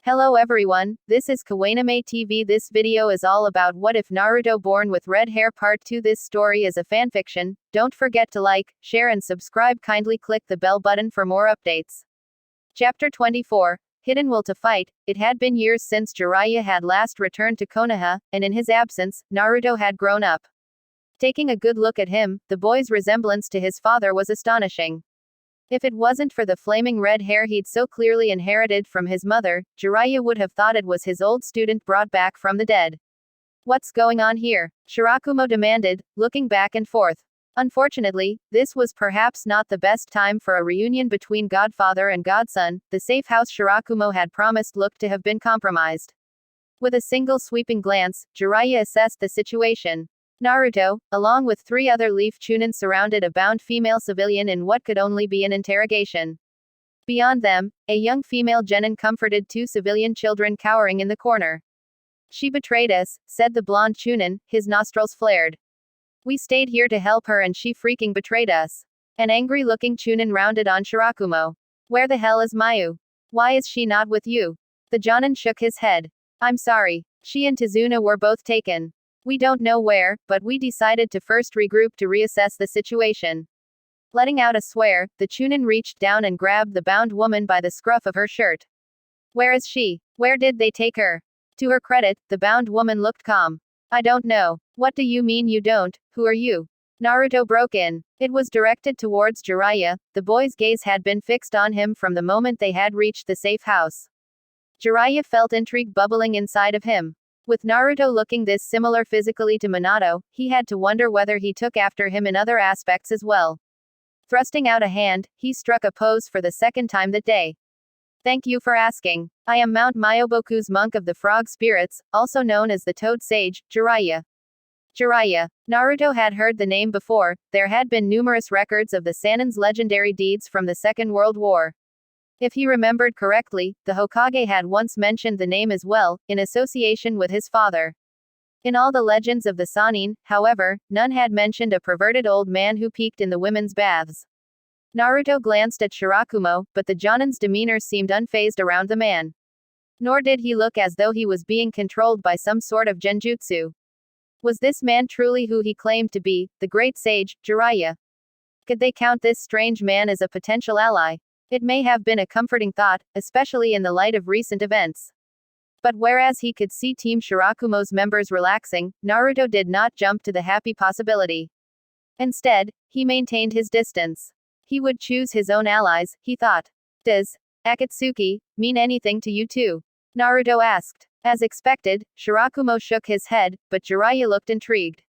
Hello everyone, this is Kawainame TV. This video is all about What If Naruto Born with Red Hair Part 2. This story is a fanfiction. Don't forget to like, share and subscribe. Kindly click the bell button for more updates. Chapter 24. Hidden Will to Fight. It had been years since Jiraiya had last returned to Konoha, and in his absence, Naruto had grown up. Taking a good look at him, the boy's resemblance to his father was astonishing. If it wasn't for the flaming red hair he'd so clearly inherited from his mother, Jiraiya would have thought it was his old student brought back from the dead. What's going on here? Shirakumo demanded, looking back and forth. Unfortunately, this was perhaps not the best time for a reunion between godfather and godson. The safe house Shirakumo had promised looked to have been compromised. With a single sweeping glance, Jiraiya assessed the situation. Naruto, along with 3 other Leaf Chunin, surrounded a bound female civilian in what could only be an interrogation. Beyond them, a young female genin comforted 2 civilian children cowering in the corner. She betrayed us, said the blonde Chunin, his nostrils flared. We stayed here to help her and she freaking betrayed us. An angry-looking Chunin rounded on Shirakumo. Where the hell is Mayu? Why is she not with you? The Jonin shook his head. I'm sorry. She and Tizuna were both taken. We don't know where, but we decided to first regroup to reassess the situation. Letting out a swear, the Chunin reached down and grabbed the bound woman by the scruff of her shirt. Where is she? Where did they take her? To her credit, the bound woman looked calm. I don't know. What do you mean you don't? Who are you? Naruto broke in. It was directed towards Jiraiya. The boy's gaze had been fixed on him from the moment they had reached the safe house. Jiraiya felt intrigue bubbling inside of him. With Naruto looking this similar physically to Minato, he had to wonder whether he took after him in other aspects as well. Thrusting out a hand, he struck a pose for the second time that day. Thank you for asking. I am Mount Myoboku's monk of the Frog Spirits, also known as the Toad Sage, Jiraiya. Jiraiya. Naruto had heard the name before. There had been numerous records of the Sanin's legendary deeds from the Second World War. If he remembered correctly, the Hokage had once mentioned the name as well, in association with his father. In all the legends of the Sannin, however, none had mentioned a perverted old man who peeked in the women's baths. Naruto glanced at Shirakumo, but the Jonin's demeanor seemed unfazed around the man. Nor did he look as though he was being controlled by some sort of genjutsu. Was this man truly who he claimed to be, the great sage, Jiraiya? Could they count this strange man as a potential ally? It may have been a comforting thought, especially in the light of recent events. But whereas he could see Team Shirakumo's members relaxing, Naruto did not jump to the happy possibility. Instead, he maintained his distance. He would choose his own allies, he thought. Does Akatsuki mean anything to you too? Naruto asked. As expected, Shirakumo shook his head, but Jiraiya looked intrigued.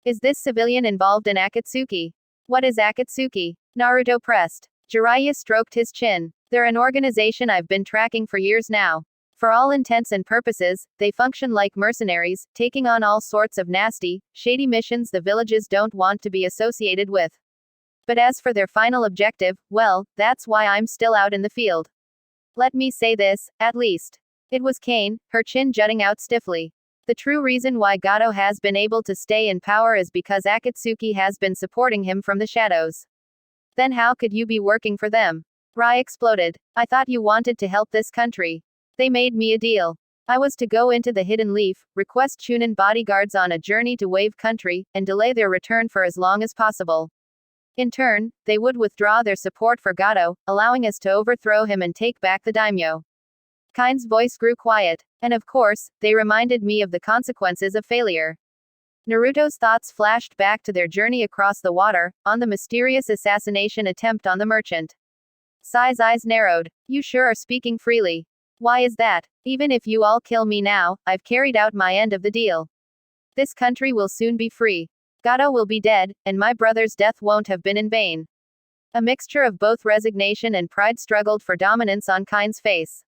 Is this civilian involved in Akatsuki? What is Akatsuki? Naruto pressed. Jiraiya stroked his chin. They're an organization I've been tracking for years now. For all intents and purposes, they function like mercenaries, taking on all sorts of nasty, shady missions the villages don't want to be associated with. But as for their final objective, well, that's why I'm still out in the field. Let me say this, at least. It was Kain, her chin jutting out stiffly. The true reason why Gato has been able to stay in power is because Akatsuki has been supporting him from the shadows. Then how could you be working for them? Rai exploded. I thought you wanted to help this country. They made me a deal. I was to go into the Hidden Leaf, request Chunin bodyguards on a journey to Wave Country, and delay their return for as long as possible. In turn, they would withdraw their support for Gato, allowing us to overthrow him and take back the daimyo. Kain's voice grew quiet. And of course, they reminded me of the consequences of failure. Naruto's thoughts flashed back to their journey across the water, on the mysterious assassination attempt on the merchant. Sai's eyes narrowed. You sure are speaking freely. Why is that? Even if you all kill me now, I've carried out my end of the deal. This country will soon be free. Gato will be dead, and my brother's death won't have been in vain. A mixture of both resignation and pride struggled for dominance on Kain's face.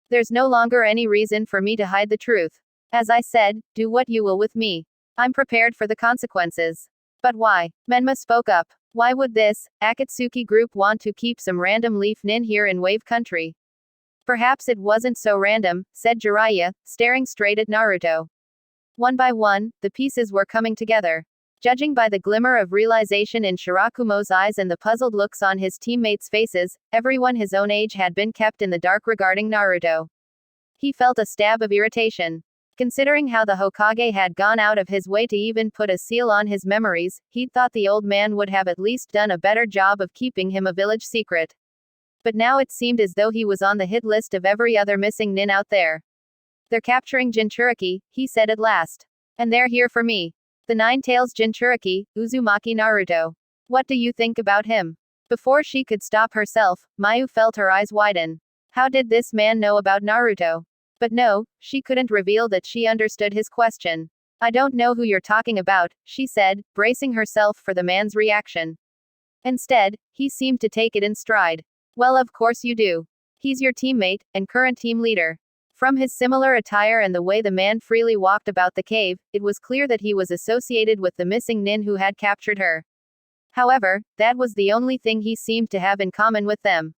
There's no longer any reason for me to hide the truth. As I said, do what you will with me. I'm prepared for the consequences. But why? Menma spoke up. Why would this Akatsuki group want to keep some random leaf nin here in Wave Country? Perhaps it wasn't so random, said Jiraiya, staring straight at Naruto. One by one, the pieces were coming together. Judging by the glimmer of realization in Shirakumo's eyes and the puzzled looks on his teammates' faces, everyone his own age had been kept in the dark regarding Naruto. He felt a stab of irritation. Considering how the Hokage had gone out of his way to even put a seal on his memories, he'd thought the old man would have at least done a better job of keeping him a village secret. But now it seemed as though he was on the hit list of every other missing nin out there. They're capturing Jinchuriki, he said at last. And they're here for me. The Nine-Tails Jinchuriki, Uzumaki Naruto. What do you think about him? Before she could stop herself, Mayu felt her eyes widen. How did this man know about Naruto? But no, she couldn't reveal that she understood his question. I don't know who you're talking about, she said, bracing herself for the man's reaction. Instead, he seemed to take it in stride. Well, of course you do. He's your teammate, and current team leader. From his similar attire and the way the man freely walked about the cave, it was clear that he was associated with the missing nin who had captured her. However, that was the only thing he seemed to have in common with them.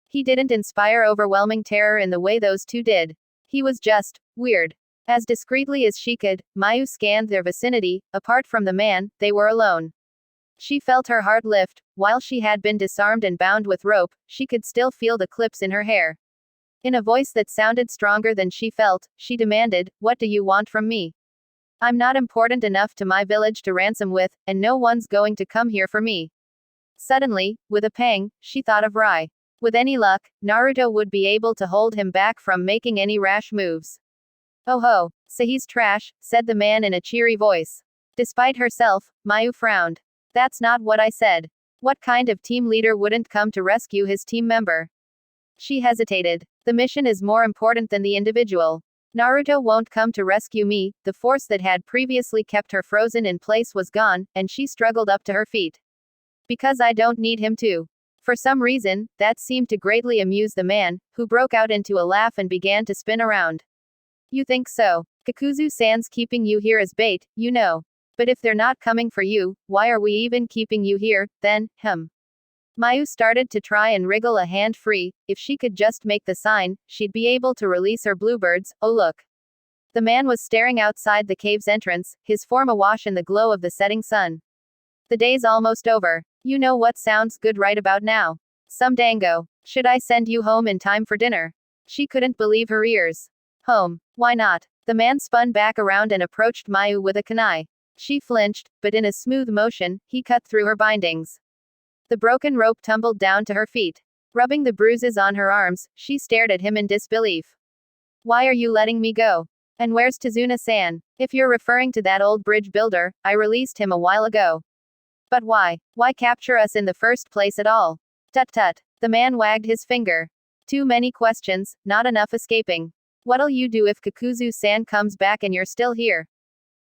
He didn't inspire overwhelming terror in the way those two did. He was just weird. As discreetly as she could, Mayu scanned their vicinity. Apart from the man, they were alone. She felt her heart lift. While she had been disarmed and bound with rope, she could still feel the clips in her hair. In a voice that sounded stronger than she felt, she demanded, "What do you want from me? I'm not important enough to my village to ransom with, and no one's going to come here for me." Suddenly, with a pang, she thought of Rai. With any luck, Naruto would be able to hold him back from making any rash moves. "Oh ho, so he's trash," said the man in a cheery voice. Despite herself, Mayu frowned. "That's not what I said. What kind of team leader wouldn't come to rescue his team member?" She hesitated. "The mission is more important than the individual. Naruto won't come to rescue me." The force that had previously kept her frozen in place was gone, and she struggled up to her feet. "Because I don't need him to." For some reason, that seemed to greatly amuse the man, who broke out into a laugh and began to spin around. "You think so? Kakuzu-san's keeping you here as bait, you know. But if they're not coming for you, why are we even keeping you here, then, Mayu started to try and wriggle a hand free. If she could just make the sign, she'd be able to release her bluebirds. Oh look. The man was staring outside the cave's entrance, his form awash in the glow of the setting sun. "The day's almost over. You know what sounds good right about now? Some dango. Should I send you home in time for dinner?" She couldn't believe her ears. "Home? Why not?" The man spun back around and approached Mayu with a kunai. She flinched, but in a smooth motion, he cut through her bindings. The broken rope tumbled down to her feet. Rubbing the bruises on her arms, she stared at him in disbelief. "Why are you letting me go? And where's Tazuna-san? If you're referring to that old bridge builder, I released him a while ago. But why? Why capture us in the first place at all?" "Tut-tut." The man wagged his finger. "Too many questions, not enough escaping. What'll you do if Kakuzu-san comes back and you're still here?"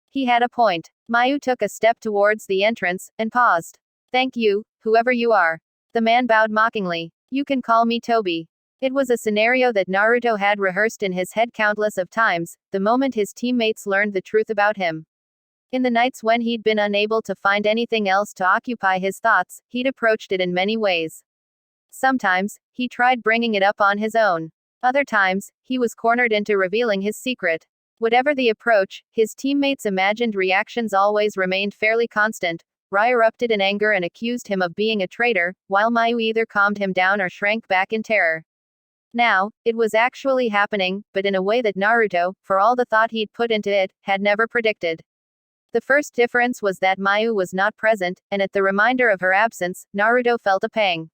He had a point. Mayu took a step towards the entrance, and paused. "Thank you, whoever you are." The man bowed mockingly. "You can call me Toby." It was a scenario that Naruto had rehearsed in his head countless of times, the moment his teammates learned the truth about him. In the nights when he'd been unable to find anything else to occupy his thoughts, he'd approached it in many ways. Sometimes, he tried bringing it up on his own. Other times, he was cornered into revealing his secret. Whatever the approach, his teammates' imagined reactions always remained fairly constant. Rai erupted in anger and accused him of being a traitor, while Mayu either calmed him down or shrank back in terror. Now, it was actually happening, but in a way that Naruto, for all the thought he'd put into it, had never predicted. The first difference was that Mayu was not present, and at the reminder of her absence, Naruto felt a pang.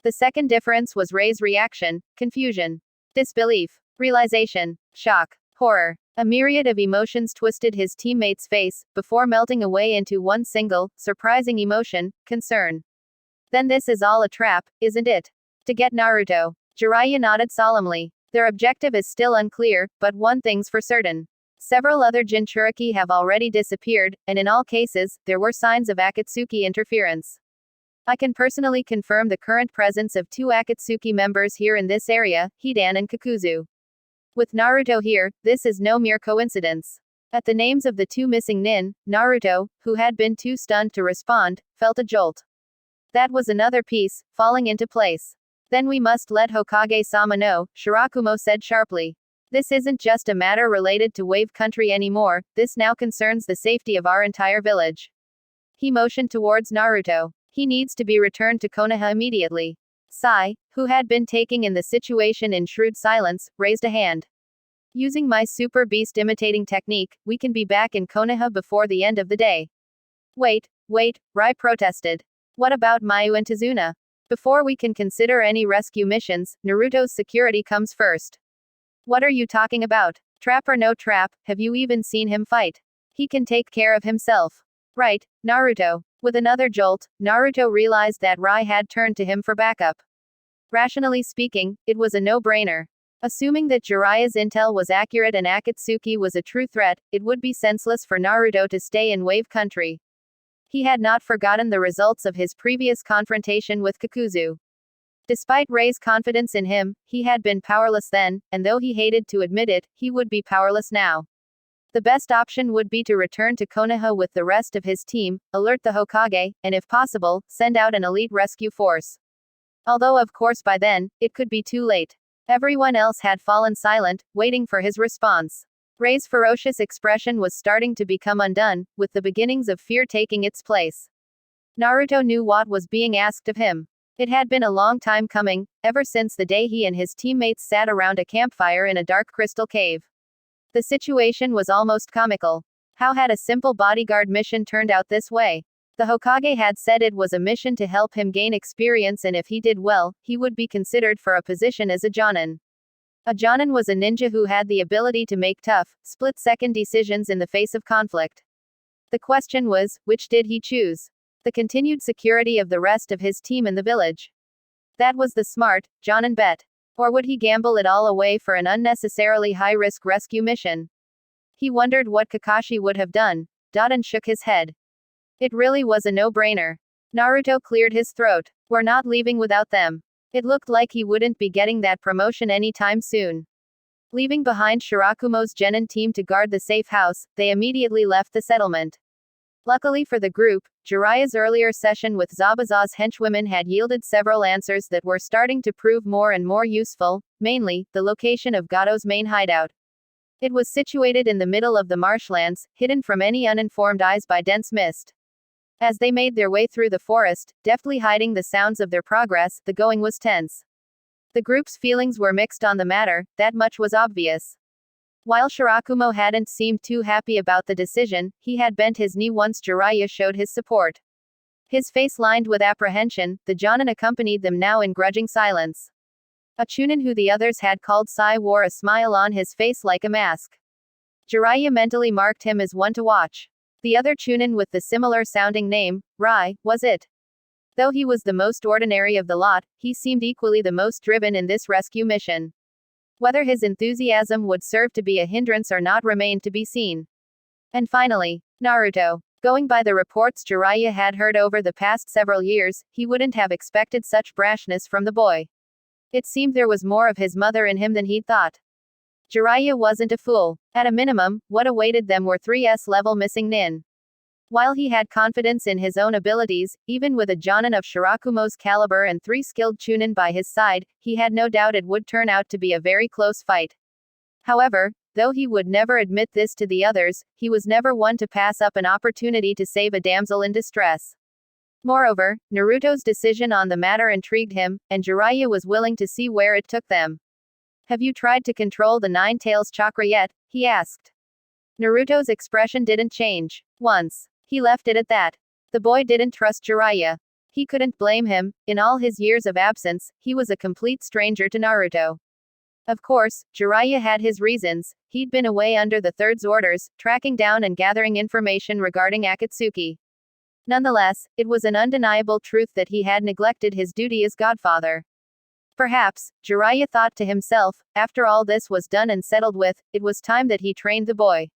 The second difference was Rei's reaction: confusion, disbelief, realization, shock, horror. A myriad of emotions twisted his teammate's face, before melting away into one single, surprising emotion: concern. "Then this is all a trap, isn't it? To get Naruto." Jiraiya nodded solemnly. "Their objective is still unclear, but one thing's for certain. Several other Jinchuriki have already disappeared, and in all cases, there were signs of Akatsuki interference. I can personally confirm the current presence of 2 Akatsuki members here in this area, Hidan and Kakuzu. With Naruto here, this is no mere coincidence." At the names of the 2 missing nin, Naruto, who had been too stunned to respond, felt a jolt. That was another piece, falling into place. "Then we must let Hokage-sama know," Shirakumo said sharply. "This isn't just a matter related to Wave Country anymore, this now concerns the safety of our entire village." He motioned towards Naruto. "He needs to be returned to Konoha immediately." Sai, who had been taking in the situation in shrewd silence, raised a hand. Using my super beast imitating technique, we can be back in Konoha before the end of the day. Wait, Rai protested. What about Mayu and Tazuna? Before we can consider any rescue missions, Naruto's security comes first. What are you talking about? Trap or no trap, have you even seen him fight? He can take care of himself. Right, Naruto. With another jolt, Naruto realized that Rai had turned to him for backup. Rationally speaking, it was a no-brainer. Assuming that Jiraiya's intel was accurate and Akatsuki was a true threat, it would be senseless for Naruto to stay in Wave Country. He had not forgotten the results of his previous confrontation with Kakuzu. Despite Rei's confidence in him, he had been powerless then, and though he hated to admit it, he would be powerless now. The best option would be to return to Konoha with the rest of his team, alert the Hokage, and if possible, send out an elite rescue force. Although of course by then, it could be too late. Everyone else had fallen silent, waiting for his response. Rei's ferocious expression was starting to become undone, with the beginnings of fear taking its place. Naruto knew what was being asked of him. It had been a long time coming, ever since the day he and his teammates sat around a campfire in a dark crystal cave. The situation was almost comical. How had a simple bodyguard mission turned out this way? The Hokage had said it was a mission to help him gain experience, and if he did well, he would be considered for a position as a Jonin. A Jonin was a ninja who had the ability to make tough, split-second decisions in the face of conflict. The question was, which did he choose? The continued security of the rest of his team in the village. That was the smart, Jonin bet. Or would he gamble it all away for an unnecessarily high-risk rescue mission? He wondered what Kakashi would have done. Dadan shook his head. It really was a no-brainer. Naruto cleared his throat. We're not leaving without them. It looked like he wouldn't be getting that promotion anytime soon. Leaving behind Shirakumo's genin team to guard the safe house, they immediately left the settlement. Luckily for the group, Jiraiya's earlier session with Zabuza's henchwomen had yielded several answers that were starting to prove more and more useful, mainly, the location of Gato's main hideout. It was situated in the middle of the marshlands, hidden from any uninformed eyes by dense mist. As they made their way through the forest, deftly hiding the sounds of their progress, the going was tense. The group's feelings were mixed on the matter, that much was obvious. While Shirakumo hadn't seemed too happy about the decision, he had bent his knee once Jiraiya showed his support. His face lined with apprehension, the Jonin accompanied them now in grudging silence. A Chunin who the others had called Sai wore a smile on his face like a mask. Jiraiya mentally marked him as one to watch. The other Chunin with the similar-sounding name, Rai, was it. Though he was the most ordinary of the lot, he seemed equally the most driven in this rescue mission. Whether his enthusiasm would serve to be a hindrance or not remained to be seen. And finally, Naruto. Going by the reports Jiraiya had heard over the past several years, he wouldn't have expected such brashness from the boy. It seemed there was more of his mother in him than he'd thought. Jiraiya wasn't a fool. At a minimum, what awaited them were 3S level missing nin. While he had confidence in his own abilities, even with a Jonin of Shirakumo's caliber and 3 skilled Chunin by his side, he had no doubt it would turn out to be a very close fight. However, though he would never admit this to the others, he was never one to pass up an opportunity to save a damsel in distress. Moreover, Naruto's decision on the matter intrigued him, and Jiraiya was willing to see where it took them. Have you tried to control the Nine Tails chakra yet? He asked. Naruto's expression didn't change. Once. He left it at that. The boy didn't trust Jiraiya. He couldn't blame him. In all his years of absence, he was a complete stranger to Naruto. Of course, Jiraiya had his reasons. He'd been away under the Third's orders, tracking down and gathering information regarding Akatsuki. Nonetheless, it was an undeniable truth that he had neglected his duty as godfather. Perhaps, Jiraiya thought to himself, after all this was done and settled with, it was time that he trained the boy.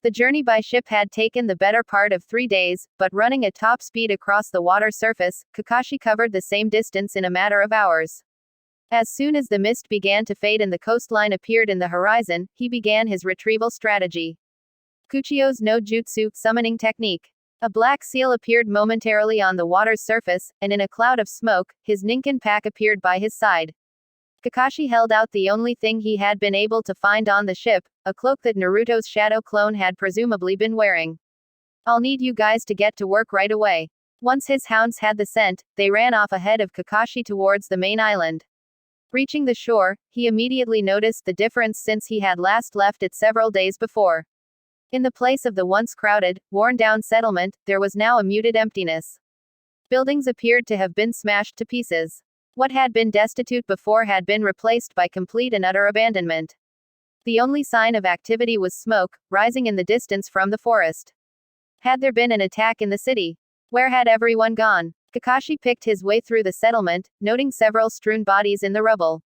The journey by ship had taken the better part of 3 days, but running at top speed across the water surface, Kakashi covered the same distance in a matter of hours. As soon as the mist began to fade and the coastline appeared in the horizon, he began his retrieval strategy. Kuchio's no jutsu summoning technique. A black seal appeared momentarily on the water's surface, and in a cloud of smoke, his Ninken pack appeared by his side. Kakashi held out the only thing he had been able to find on the ship, a cloak that Naruto's shadow clone had presumably been wearing. I'll need you guys to get to work right away. Once his hounds had the scent, they ran off ahead of Kakashi towards the main island. Reaching the shore, he immediately noticed the difference since he had last left it several days before. In the place of the once crowded, worn-down settlement, there was now a muted emptiness. Buildings appeared to have been smashed to pieces. What had been destitute before had been replaced by complete and utter abandonment. The only sign of activity was smoke, rising in the distance from the forest. Had there been an attack in the city? Where had everyone gone? Kakashi picked his way through the settlement, noting several strewn bodies in the rubble.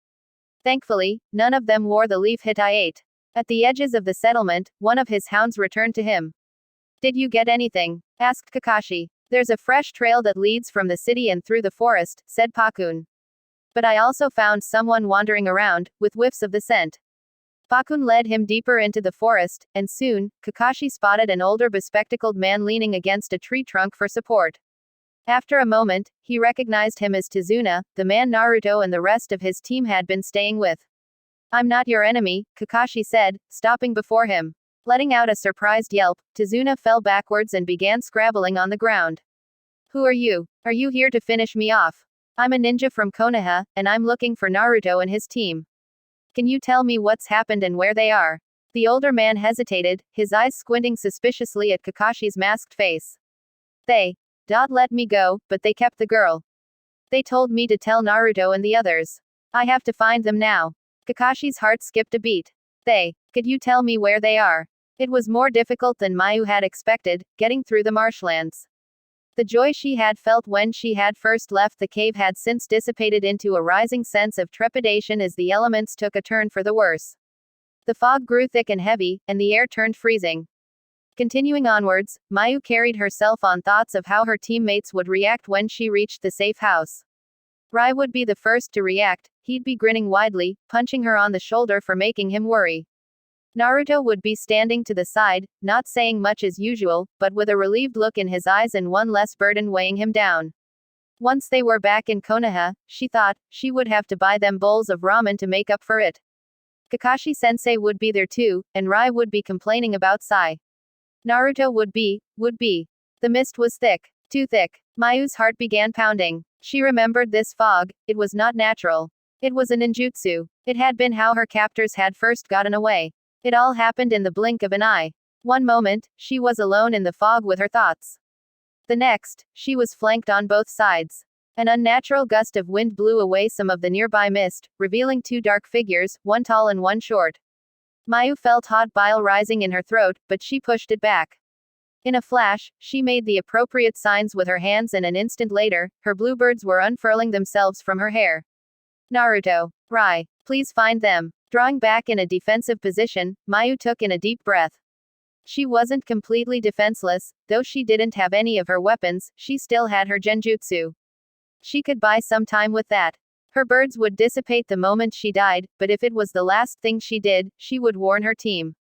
Thankfully, none of them wore the leaf hideout. At the edges of the settlement, one of his hounds returned to him. Did you get anything? Asked Kakashi. There's a fresh trail that leads from the city and through the forest, said Pakun. But I also found someone wandering around, with whiffs of the scent. Pakun led him deeper into the forest, and soon, Kakashi spotted an older bespectacled man leaning against a tree trunk for support. After a moment, he recognized him as Tizuna, the man Naruto and the rest of his team had been staying with. I'm not your enemy, Kakashi said, stopping before him. Letting out a surprised yelp, Tizuna fell backwards and began scrabbling on the ground. Who are you? Are you here to finish me off? I'm a ninja from Konoha, and I'm looking for Naruto and his team. Can you tell me what's happened and where they are? The older man hesitated, his eyes squinting suspiciously at Kakashi's masked face. They let me go, but they kept the girl. They told me to tell Naruto and the others. I have to find them now. Kakashi's heart skipped a beat. Could you tell me where they are? It was more difficult than Mayu had expected, getting through the marshlands. The joy she had felt when she had first left the cave had since dissipated into a rising sense of trepidation as the elements took a turn for the worse. The fog grew thick and heavy, and the air turned freezing. Continuing onwards, Mayu carried herself on thoughts of how her teammates would react when she reached the safe house. Rai would be the first to react, he'd be grinning widely, punching her on the shoulder for making him worry. Naruto would be standing to the side, not saying much as usual, but with a relieved look in his eyes and one less burden weighing him down. Once they were back in Konoha, she thought, she would have to buy them bowls of ramen to make up for it. Kakashi-sensei would be there too, and Rai would be complaining about Sai. Naruto would be. The mist was thick. Too thick. Mayu's heart began pounding. She remembered this fog, it was not natural. It was a ninjutsu. It had been how her captors had first gotten away. It all happened in the blink of an eye. One moment, she was alone in the fog with her thoughts. The next, she was flanked on both sides. An unnatural gust of wind blew away some of the nearby mist, revealing two dark figures, one tall and one short. Mayu felt hot bile rising in her throat, but she pushed it back. In a flash, she made the appropriate signs with her hands and an instant later, her bluebirds were unfurling themselves from her hair. Naruto. Rai. Please find them. Drawing back in a defensive position, Mayu took in a deep breath. She wasn't completely defenseless, though she didn't have any of her weapons, she still had her genjutsu. She could buy some time with that. Her birds would dissipate the moment she died, but if it was the last thing she did, she would warn her team.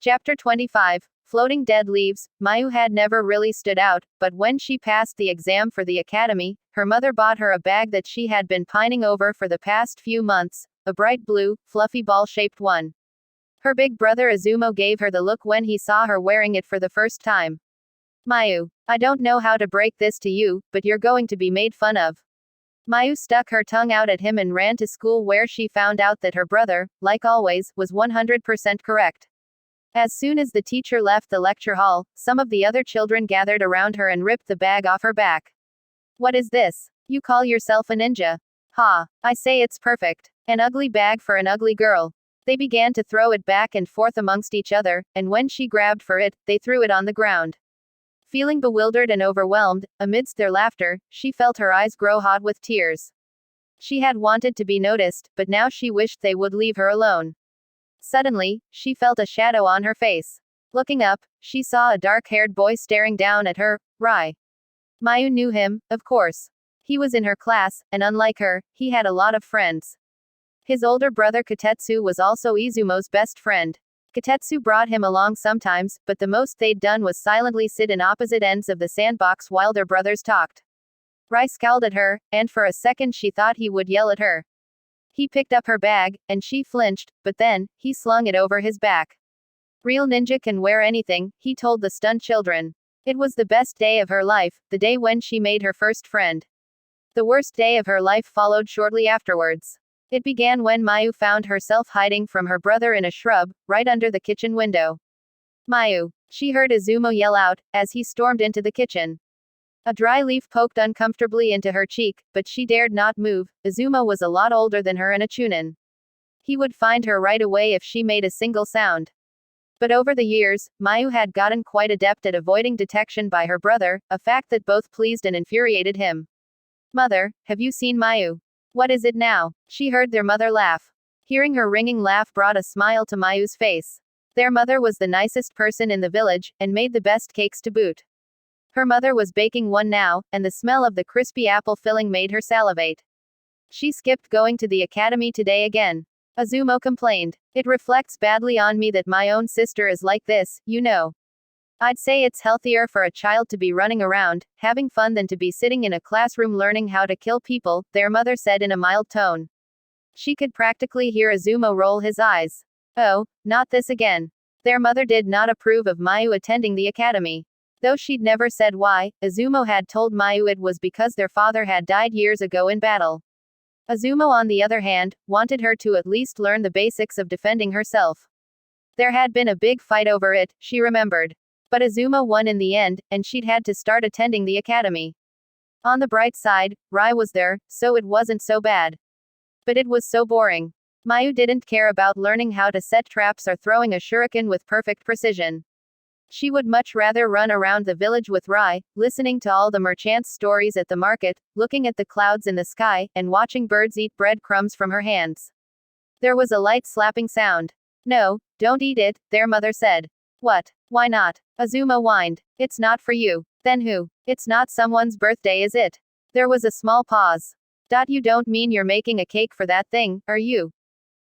Chapter 25. Floating dead leaves. Mayu had never really stood out, but when she passed the exam for the academy, her mother bought her a bag that she had been pining over for the past few months, a bright blue, fluffy ball-shaped one. Her big brother Izumo gave her the look when he saw her wearing it for the first time. Mayu, I don't know how to break this to you, but you're going to be made fun of. Mayu stuck her tongue out at him and ran to school where she found out that her brother, like always, was 100% correct. As soon as the teacher left the lecture hall, some of the other children gathered around her and ripped the bag off her back. What is this? You call yourself a ninja? Ha! I say it's perfect. An ugly bag for an ugly girl. They began to throw it back and forth amongst each other, and when she grabbed for it, they threw it on the ground. Feeling bewildered and overwhelmed, amidst their laughter, she felt her eyes grow hot with tears. She had wanted to be noticed, but now she wished they would leave her alone. Suddenly, she felt a shadow on her face. Looking up, she saw a dark-haired boy staring down at her, Rai. Mayu knew him, of course. He was in her class, and unlike her, he had a lot of friends. His older brother Kotetsu was also Izumo's best friend. Kotetsu brought him along sometimes, but the most they'd done was silently sit in opposite ends of the sandbox while their brothers talked. Rai scowled at her, and for a second she thought he would yell at her. He picked up her bag, and she flinched, but then, he slung it over his back. Real ninja can wear anything, he told the stunned children. It was the best day of her life, the day when she made her first friend. The worst day of her life followed shortly afterwards. It began when Mayu found herself hiding from her brother in a shrub, right under the kitchen window. Mayu! She heard Izumo yell out, as he stormed into the kitchen. A dry leaf poked uncomfortably into her cheek, but she dared not move. Izumo was a lot older than her and a Chunin. He would find her right away if she made a single sound. But over the years, Mayu had gotten quite adept at avoiding detection by her brother, a fact that both pleased and infuriated him. Mother, have you seen Mayu? What is it now? She heard their mother laugh. Hearing her ringing laugh brought a smile to Mayu's face. Their mother was the nicest person in the village, and made the best cakes to boot. Her mother was baking one now, and the smell of the crispy apple filling made her salivate. She skipped going to the academy today again. Izumo complained. It reflects badly on me that my own sister is like this, you know. I'd say it's healthier for a child to be running around, having fun than to be sitting in a classroom learning how to kill people, their mother said in a mild tone. She could practically hear Izumo roll his eyes. Oh, not this again. Their mother did not approve of Mayu attending the academy. Though she'd never said why, Izumo had told Mayu it was because their father had died years ago in battle. Izumo, on the other hand, wanted her to at least learn the basics of defending herself. There had been a big fight over it, she remembered. But Izumo won in the end, and she'd had to start attending the academy. On the bright side, Rai was there, so it wasn't so bad. But it was so boring. Mayu didn't care about learning how to set traps or throwing a shuriken with perfect precision. She would much rather run around the village with Rai, listening to all the merchants' stories at the market, looking at the clouds in the sky, and watching birds eat breadcrumbs from her hands. There was a light slapping sound. No, don't eat it, their mother said. What? Why not? Izumo whined. It's not for you. Then who? It's not someone's birthday, is it? There was a small pause. You don't mean you're making a cake for that thing, are you?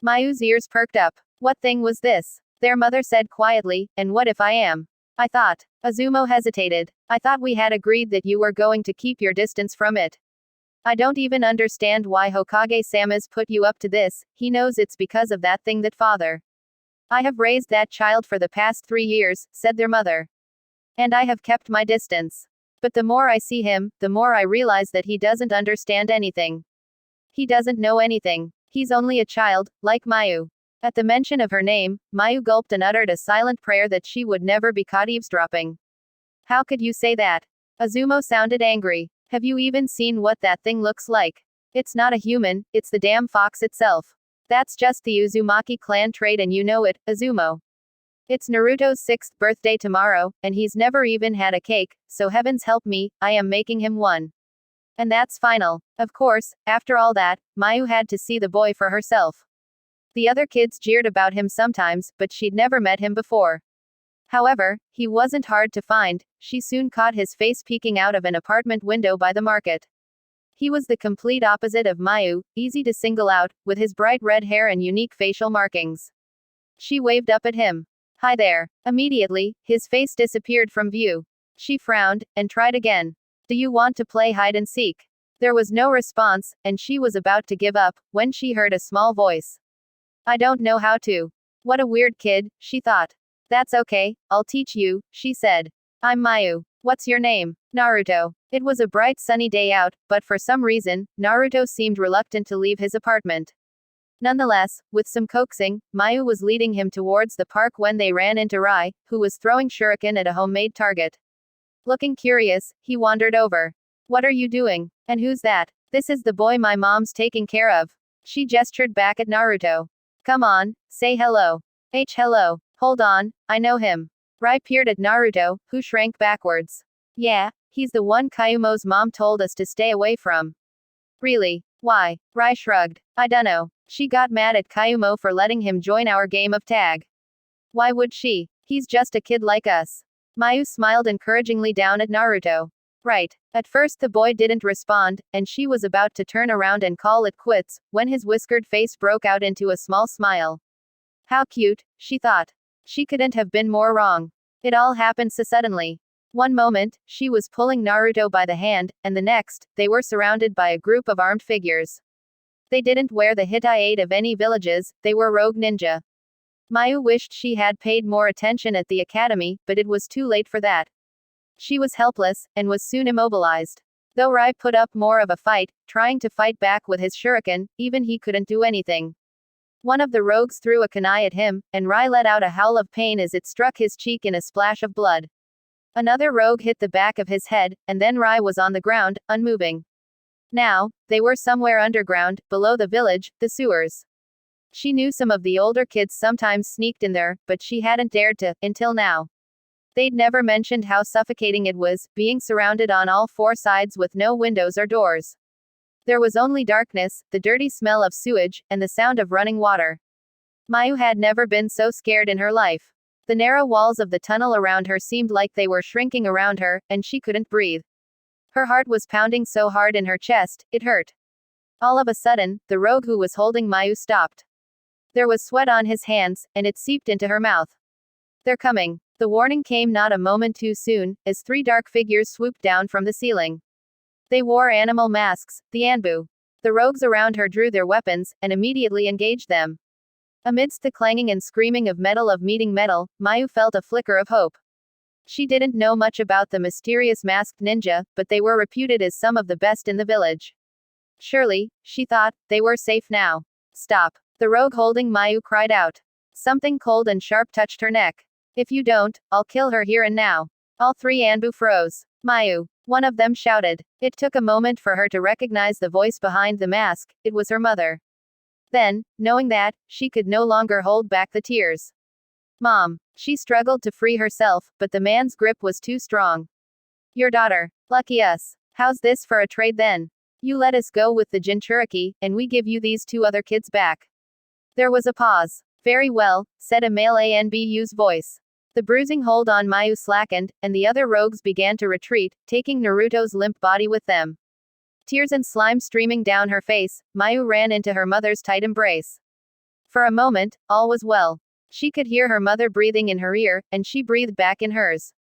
Mayu's ears perked up. What thing was this? Their mother said quietly, and what if I am? I thought. Izumo hesitated. I thought we had agreed that you were going to keep your distance from it. I don't even understand why Hokage-sama's put you up to this, he knows it's because of that thing that father. I have raised that child for the past 3 years, said their mother. And I have kept my distance. But the more I see him, the more I realize that he doesn't understand anything. He doesn't know anything. He's only a child, like Mayu. At the mention of her name, Mayu gulped and uttered a silent prayer that she would never be caught eavesdropping. How could you say that? Izumo sounded angry. Have you even seen what that thing looks like? It's not a human, it's the damn fox itself. That's just the Uzumaki clan trait and you know it, Izumo. It's Naruto's 6th birthday tomorrow, and he's never even had a cake, so heavens help me, I am making him one. And that's final. Of course, after all that, Mayu had to see the boy for herself. The other kids jeered about him sometimes, but she'd never met him before. However, he wasn't hard to find. She soon caught his face peeking out of an apartment window by the market. He was the complete opposite of Mayu, easy to single out, with his bright red hair and unique facial markings. She waved up at him. Hi there. Immediately, his face disappeared from view. She frowned, and tried again. Do you want to play hide and seek? There was no response, and she was about to give up, when she heard a small voice. I don't know how to. What a weird kid, she thought. That's okay, I'll teach you, she said. I'm Mayu. What's your name? Naruto. It was a bright sunny day out, but for some reason, Naruto seemed reluctant to leave his apartment. Nonetheless, with some coaxing, Mayu was leading him towards the park when they ran into Rai, who was throwing shuriken at a homemade target. Looking curious, he wandered over. What are you doing? And who's that? This is the boy my mom's taking care of. She gestured back at Naruto. Come on, say hello. Hello. Hold on, I know him. Rai peered at Naruto, who shrank backwards. Yeah, he's the one Kayumo's mom told us to stay away from. Really? Why? Rai shrugged. I dunno. She got mad at Kayumo for letting him join our game of tag. Why would she? He's just a kid like us. Mayu smiled encouragingly down at Naruto. Right. At first the boy didn't respond, and she was about to turn around and call it quits, when his whiskered face broke out into a small smile. How cute, she thought. She couldn't have been more wrong. It all happened so suddenly. One moment, she was pulling Naruto by the hand, and the next, they were surrounded by a group of armed figures. They didn't wear the hideout of any villages, they were rogue ninja. Mayu wished she had paid more attention at the academy, but it was too late for that. She was helpless, and was soon immobilized. Though Rai put up more of a fight, trying to fight back with his shuriken, even he couldn't do anything. One of the rogues threw a kunai at him, and Rai let out a howl of pain as it struck his cheek in a splash of blood. Another rogue hit the back of his head, and then Rai was on the ground, unmoving. Now, they were somewhere underground, below the village, the sewers. She knew some of the older kids sometimes sneaked in there, but she hadn't dared to, until now. They'd never mentioned how suffocating it was, being surrounded on all four sides with no windows or doors. There was only darkness, the dirty smell of sewage, and the sound of running water. Mayu had never been so scared in her life. The narrow walls of the tunnel around her seemed like they were shrinking around her, and she couldn't breathe. Her heart was pounding so hard in her chest, it hurt. All of a sudden, the rogue who was holding Mayu stopped. There was sweat on his hands, and it seeped into her mouth. They're coming. The warning came not a moment too soon, as three dark figures swooped down from the ceiling. They wore animal masks, the Anbu. The rogues around her drew their weapons, and immediately engaged them. Amidst the clanging and screaming of metal meeting metal, Mayu felt a flicker of hope. She didn't know much about the mysterious masked ninja, but they were reputed as some of the best in the village. Surely, she thought, they were safe now. Stop. The rogue holding Mayu cried out. Something cold and sharp touched her neck. If you don't, I'll kill her here and now. All three Anbu froze. Mayu. One of them shouted. It took a moment for her to recognize the voice behind the mask, it was her mother. Then, knowing that, she could no longer hold back the tears. Mom. She struggled to free herself, but the man's grip was too strong. Your daughter. Lucky us. How's this for a trade then? You let us go with the Jinchuriki, and we give you these two other kids back. There was a pause. Very well, said a male ANBU's voice. The bruising hold on Mayu slackened, and the other rogues began to retreat, taking Naruto's limp body with them. Tears and slime streaming down her face, Mayu ran into her mother's tight embrace. For a moment, all was well. She could hear her mother breathing in her ear, and she breathed back in hers.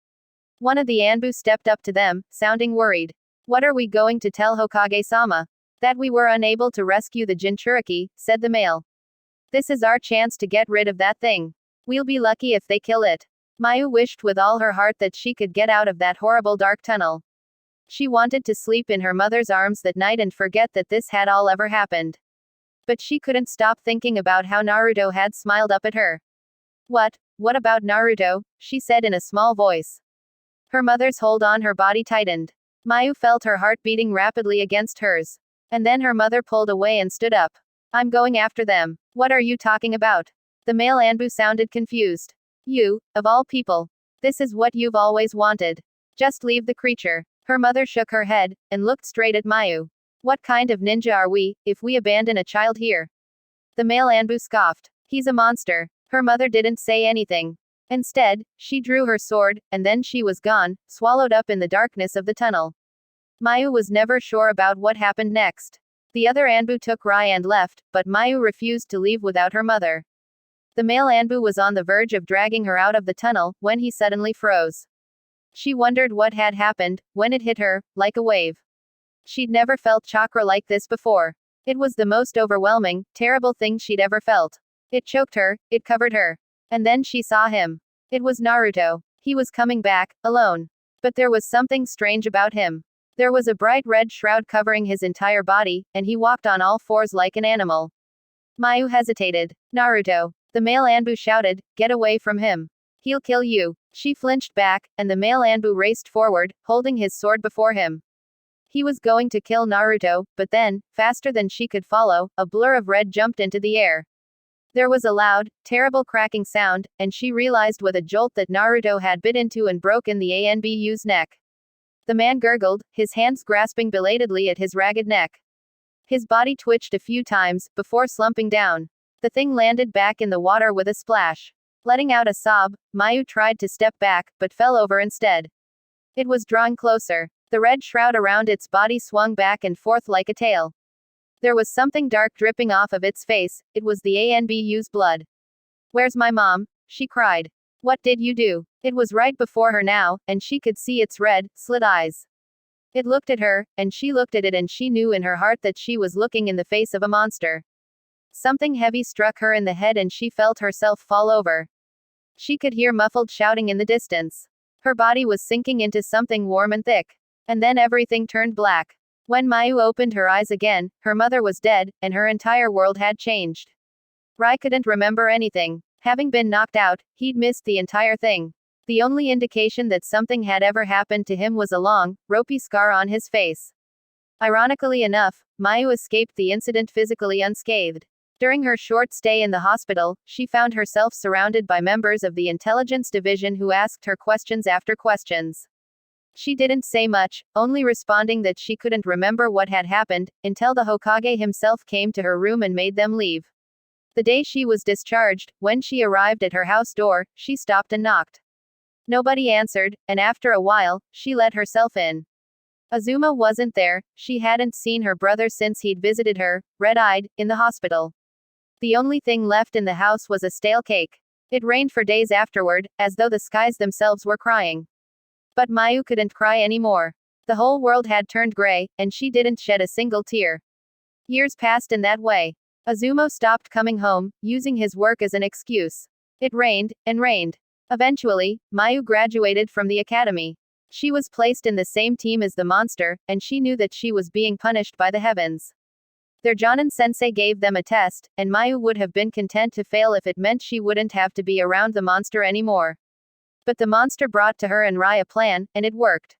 One of the Anbu stepped up to them, sounding worried. What are we going to tell Hokage-sama? That we were unable to rescue the Jinchuriki, said the male. This is our chance to get rid of that thing. We'll be lucky if they kill it. Mayu wished with all her heart that she could get out of that horrible dark tunnel. She wanted to sleep in her mother's arms that night and forget that this had all ever happened. But she couldn't stop thinking about how Naruto had smiled up at her. What about Naruto? She said in a small voice. Her mother's hold on her body tightened. Mayu felt her heart beating rapidly against hers. And then her mother pulled away and stood up. I'm going after them. What are you talking about? The male Anbu sounded confused. You, of all people. This is what you've always wanted. Just leave the creature. Her mother shook her head, and looked straight at Mayu. What kind of ninja are we, if we abandon a child here? The male Anbu scoffed. He's a monster. Her mother didn't say anything. Instead, she drew her sword, and then she was gone, swallowed up in the darkness of the tunnel. Mayu was never sure about what happened next. The other Anbu took Rai and left, but Mayu refused to leave without her mother. The male Anbu was on the verge of dragging her out of the tunnel, when he suddenly froze. She wondered what had happened, when it hit her, like a wave. She'd never felt chakra like this before. It was the most overwhelming, terrible thing she'd ever felt. It choked her, it covered her. And then she saw him. It was Naruto. He was coming back, alone. But there was something strange about him. There was a bright red shroud covering his entire body, and he walked on all fours like an animal. Mayu hesitated. Naruto. The male Anbu shouted, get away from him. He'll kill you. She flinched back, and the male Anbu raced forward, holding his sword before him. He was going to kill Naruto, but then, faster than she could follow, a blur of red jumped into the air. There was a loud, terrible cracking sound, and she realized with a jolt that Naruto had bit into and broken the Anbu's neck. The man gurgled, his hands grasping belatedly at his ragged neck. His body twitched a few times, before slumping down. The thing landed back in the water with a splash. Letting out a sob, Mayu tried to step back, but fell over instead. It was drawing closer. The red shroud around its body swung back and forth like a tail. There was something dark dripping off of its face, it was the Anbu's blood. Where's my mom? She cried. What did you do? It was right before her now, and she could see its red, slit eyes. It looked at her, and she looked at it, and she knew in her heart that she was looking in the face of a monster. Something heavy struck her in the head and she felt herself fall over. She could hear muffled shouting in the distance. Her body was sinking into something warm and thick. And then everything turned black. When Mayu opened her eyes again, her mother was dead, and her entire world had changed. Rai couldn't remember anything. Having been knocked out, he'd missed the entire thing. The only indication that something had ever happened to him was a long, ropey scar on his face. Ironically enough, Mayu escaped the incident physically unscathed. During her short stay in the hospital, she found herself surrounded by members of the intelligence division who asked her questions after questions. She didn't say much, only responding that she couldn't remember what had happened, until the Hokage himself came to her room and made them leave. The day she was discharged, when she arrived at her house door, she stopped and knocked. Nobody answered, and after a while, she let herself in. Azuma wasn't there. She hadn't seen her brother since he'd visited her, red-eyed, in the hospital. The only thing left in the house was a stale cake. It rained for days afterward, as though the skies themselves were crying. But Mayu couldn't cry anymore. The whole world had turned gray, and she didn't shed a single tear. Years passed in that way. Azuma stopped coming home, using his work as an excuse. It rained, and rained. Eventually, Mayu graduated from the academy. She was placed in the same team as the monster, and she knew that she was being punished by the heavens. Their Jonin-sensei gave them a test, and Mayu would have been content to fail if it meant she wouldn't have to be around the monster anymore. But the monster brought to her and Rai a plan, and it worked.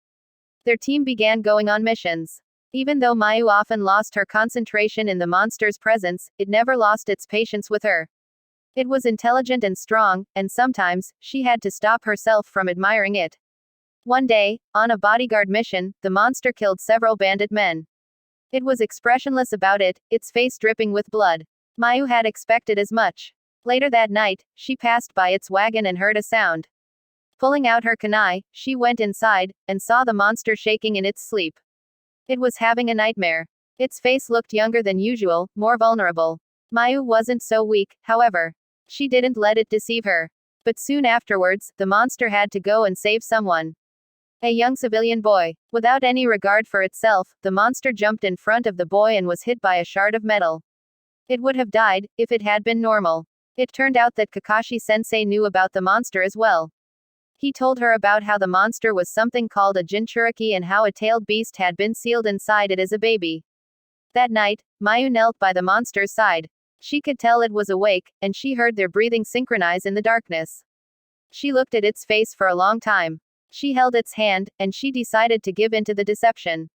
Their team began going on missions. Even though Mayu often lost her concentration in the monster's presence, it never lost its patience with her. It was intelligent and strong, and sometimes, she had to stop herself from admiring it. One day, on a bodyguard mission, the monster killed several bandit men. It was expressionless about it, its face dripping with blood. Mayu had expected as much. Later that night, she passed by its wagon and heard a sound. Pulling out her kunai, she went inside, and saw the monster shaking in its sleep. It was having a nightmare. Its face looked younger than usual, more vulnerable. Mayu wasn't so weak, however. She didn't let it deceive her. But soon afterwards, the monster had to go and save someone. A young civilian boy. Without any regard for itself, the monster jumped in front of the boy and was hit by a shard of metal. It would have died, if it had been normal. It turned out that Kakashi-sensei knew about the monster as well. He told her about how the monster was something called a Jinchuriki and how a tailed beast had been sealed inside it as a baby. That night, Mayu knelt by the monster's side. She could tell it was awake, and she heard their breathing synchronize in the darkness. She looked at its face for a long time. She held its hand, and she decided to give in to the deception.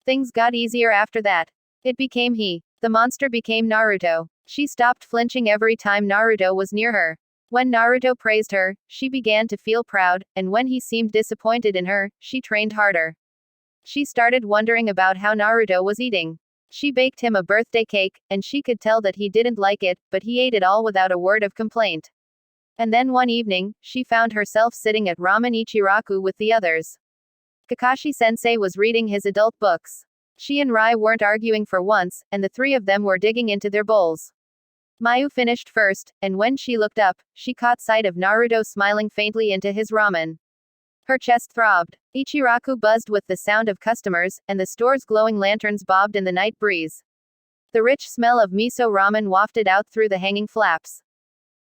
Things got easier after that. It became he. The monster became Naruto. She stopped flinching every time Naruto was near her. When Naruto praised her, she began to feel proud, and when he seemed disappointed in her, she trained harder. She started wondering about how Naruto was eating. She baked him a birthday cake, and she could tell that he didn't like it, but he ate it all without a word of complaint. And then one evening, she found herself sitting at Ramen Ichiraku with the others. Kakashi-sensei was reading his adult books. She and Rai weren't arguing for once, and the three of them were digging into their bowls. Mayu finished first, and when she looked up, she caught sight of Naruto smiling faintly into his ramen. Her chest throbbed. Ichiraku buzzed with the sound of customers, and the store's glowing lanterns bobbed in the night breeze. The rich smell of miso ramen wafted out through the hanging flaps.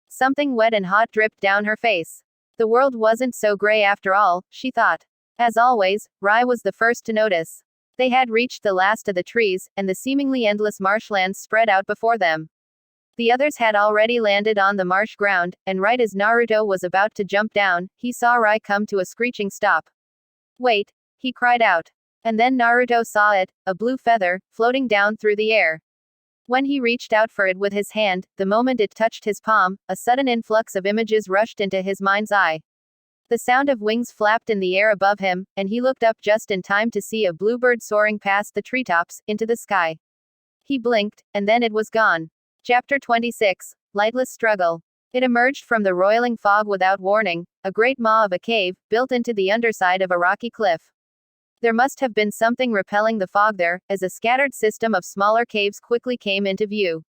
Something wet and hot dripped down her face. The world wasn't so gray after all, she thought. As always, Rai was the first to notice. They had reached the last of the trees, and the seemingly endless marshlands spread out before them. The others had already landed on the marsh ground, and right as Naruto was about to jump down, he saw Rai come to a screeching stop. Wait! He cried out. And then Naruto saw it, a blue feather, floating down through the air. When he reached out for it with his hand, the moment it touched his palm, a sudden influx of images rushed into his mind's eye. The sound of wings flapped in the air above him, and he looked up just in time to see a bluebird soaring past the treetops, into the sky. He blinked, and then it was gone. Chapter 26. Lightless Struggle. It emerged from the roiling fog without warning, a great maw of a cave, built into the underside of a rocky cliff. There must have been something repelling the fog there, as a scattered system of smaller caves quickly came into view.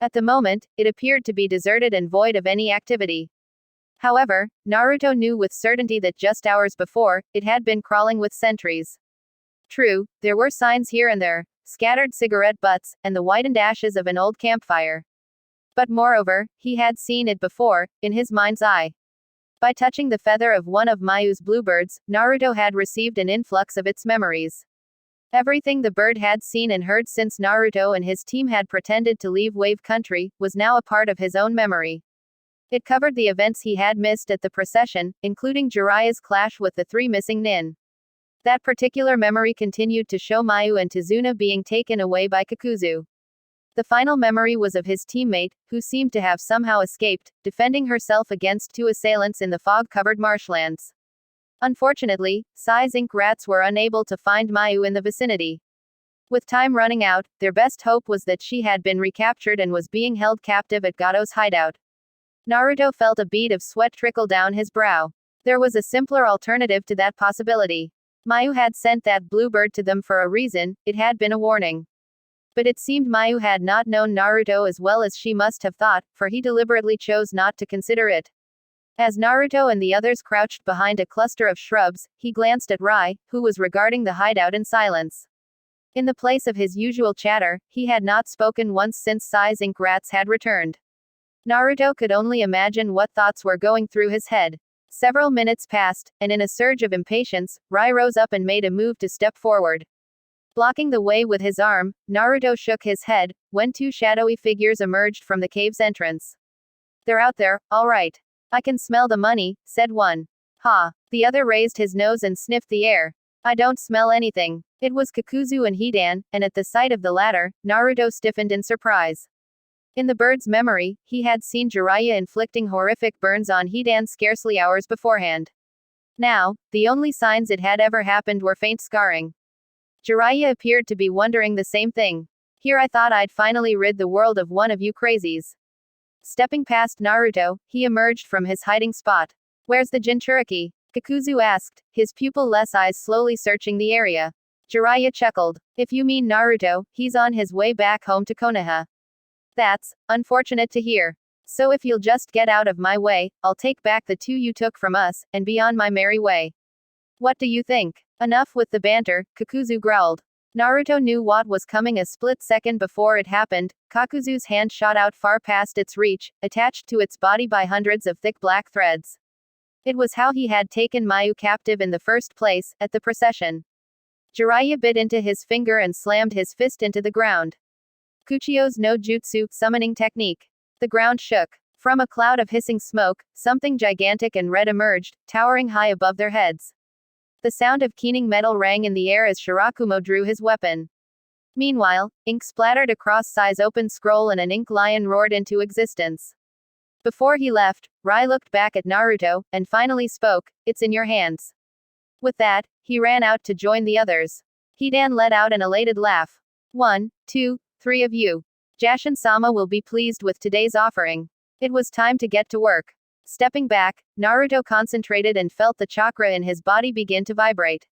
At the moment, it appeared to be deserted and void of any activity. However, Naruto knew with certainty that just hours before, it had been crawling with sentries. True, there were signs here and there, scattered cigarette butts, and the whitened ashes of an old campfire. But moreover, he had seen it before, in his mind's eye. By touching the feather of one of Mayu's bluebirds, Naruto had received an influx of its memories. Everything the bird had seen and heard since Naruto and his team had pretended to leave Wave Country was now a part of his own memory. It covered the events he had missed at the procession, including Jiraiya's clash with the three missing nin. That particular memory continued to show Mayu and Tizuna being taken away by Kakuzu. The final memory was of his teammate, who seemed to have somehow escaped, defending herself against two assailants in the fog-covered marshlands. Unfortunately, Sai's ink rats were unable to find Mayu in the vicinity. With time running out, their best hope was that she had been recaptured and was being held captive at Gato's hideout. Naruto felt a bead of sweat trickle down his brow. There was a simpler alternative to that possibility. Mayu had sent that bluebird to them for a reason, it had been a warning. But it seemed Mayu had not known Naruto as well as she must have thought, for he deliberately chose not to consider it. As Naruto and the others crouched behind a cluster of shrubs, he glanced at Rai, who was regarding the hideout in silence. In the place of his usual chatter, he had not spoken once since Sai's ink rats had returned. Naruto could only imagine what thoughts were going through his head. Several minutes passed, and in a surge of impatience, Rai rose up and made a move to step forward. Blocking the way with his arm, Naruto shook his head, when two shadowy figures emerged from the cave's entrance. "They're out there, all right. I can smell the money," said one. "Ha." The other raised his nose and sniffed the air. "I don't smell anything." It was Kakuzu and Hidan, and at the sight of the latter, Naruto stiffened in surprise. In the bird's memory, he had seen Jiraiya inflicting horrific burns on Hidan scarcely hours beforehand. Now, the only signs it had ever happened were faint scarring. Jiraiya appeared to be wondering the same thing. "Here I thought I'd finally rid the world of one of you crazies." Stepping past Naruto, he emerged from his hiding spot. "Where's the Jinchuriki?" Kakuzu asked, his pupil-less eyes slowly searching the area. Jiraiya chuckled. "If you mean Naruto, he's on his way back home to Konoha." "That's unfortunate to hear. So if you'll just get out of my way, I'll take back the two you took from us, and be on my merry way. What do you think?" "Enough with the banter," Kakuzu growled. Naruto knew what was coming a split second before it happened. Kakuzu's hand shot out far past its reach, attached to its body by hundreds of thick black threads. It was how he had taken Mayu captive in the first place, at the procession. Jiraiya bit into his finger and slammed his fist into the ground. Kuchio's no jutsu summoning technique. The ground shook. From a cloud of hissing smoke, something gigantic and red emerged, towering high above their heads. The sound of keening metal rang in the air as Shirakumo drew his weapon. Meanwhile, ink splattered across Sai's open scroll and an ink lion roared into existence. Before he left, Rai looked back at Naruto, and finally spoke, "It's in your hands." With that, he ran out to join the others. Hidan let out an elated laugh. 1, 2, 3 of you. Jashin-sama will be pleased with today's offering. It was time to get to work. Stepping back, Naruto concentrated and felt the chakra in his body begin to vibrate.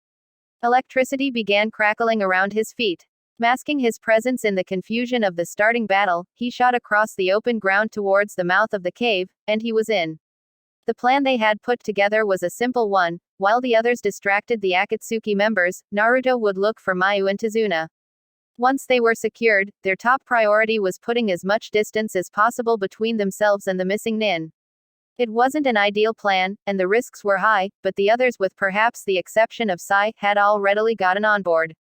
Electricity began crackling around his feet. Masking his presence in the confusion of the starting battle, he shot across the open ground towards the mouth of the cave, and he was in. The plan they had put together was a simple one. While the others distracted the Akatsuki members, Naruto would look for Mayu and Tizuna. Once they were secured, their top priority was putting as much distance as possible between themselves and the missing nin. It wasn't an ideal plan, and the risks were high, but the others, with perhaps the exception of Sai, had all readily gotten on board.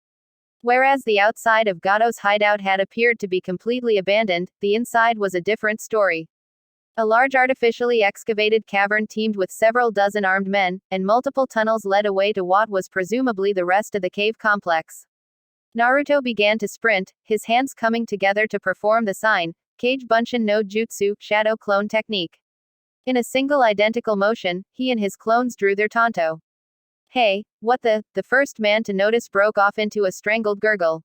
Whereas the outside of Gato's hideout had appeared to be completely abandoned, the inside was a different story. A large artificially excavated cavern teemed with several dozen armed men, and multiple tunnels led away to what was presumably the rest of the cave complex. Naruto began to sprint, his hands coming together to perform the sign, Kage Bunshin no Jutsu, shadow clone technique. In a single identical motion, he and his clones drew their tanto. "Hey, what the?" The first man to notice broke off into a strangled gurgle.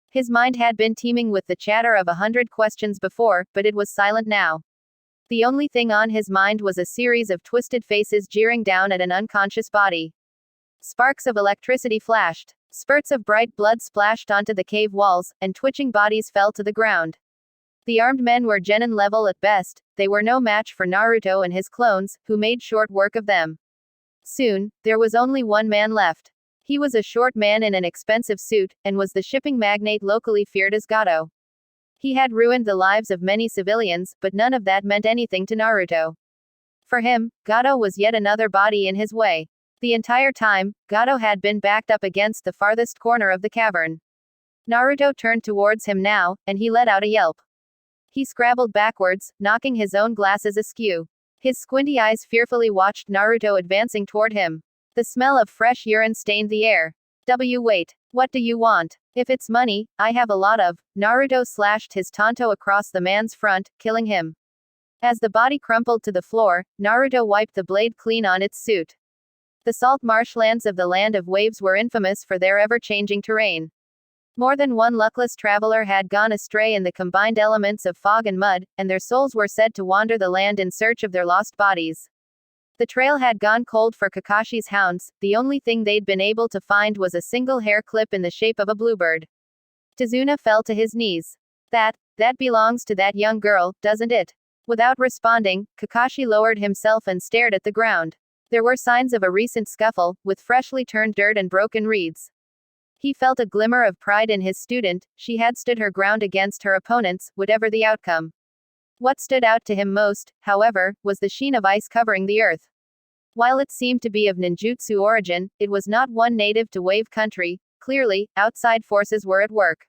His mind had been teeming with the chatter of 100 questions before, but it was silent now. The only thing on his mind was a series of twisted faces jeering down at an unconscious body. Sparks of electricity flashed. Spurts of bright blood splashed onto the cave walls, and twitching bodies fell to the ground. The armed men were genin level at best. They were no match for Naruto and his clones, who made short work of them. Soon, there was only one man left. He was a short man in an expensive suit, and was the shipping magnate locally feared as Gato. He had ruined the lives of many civilians, but none of that meant anything to Naruto. For him, Gato was yet another body in his way. The entire time, Gato had been backed up against the farthest corner of the cavern. Naruto turned towards him now, and he let out a yelp. He scrabbled backwards, knocking his own glasses askew. His squinty eyes fearfully watched Naruto advancing toward him. The smell of fresh urine stained the air. Wait. What do you want? If it's money, I have a lot of. Naruto slashed his tanto across the man's front, killing him. As the body crumpled to the floor, Naruto wiped the blade clean on its suit. The salt marshlands of the Land of Waves were infamous for their ever-changing terrain. More than one luckless traveler had gone astray in the combined elements of fog and mud, and their souls were said to wander the land in search of their lost bodies. The trail had gone cold for Kakashi's hounds. The only thing they'd been able to find was a single hair clip in the shape of a bluebird. Tazuna fell to his knees. That belongs to that young girl, doesn't it? Without responding, Kakashi lowered himself and stared at the ground. There were signs of a recent scuffle, with freshly turned dirt and broken reeds. He felt a glimmer of pride in his student. She had stood her ground against her opponents, whatever the outcome. What stood out to him most, however, was the sheen of ice covering the earth. While it seemed to be of ninjutsu origin, it was not one native to Wave Country. Clearly, outside forces were at work.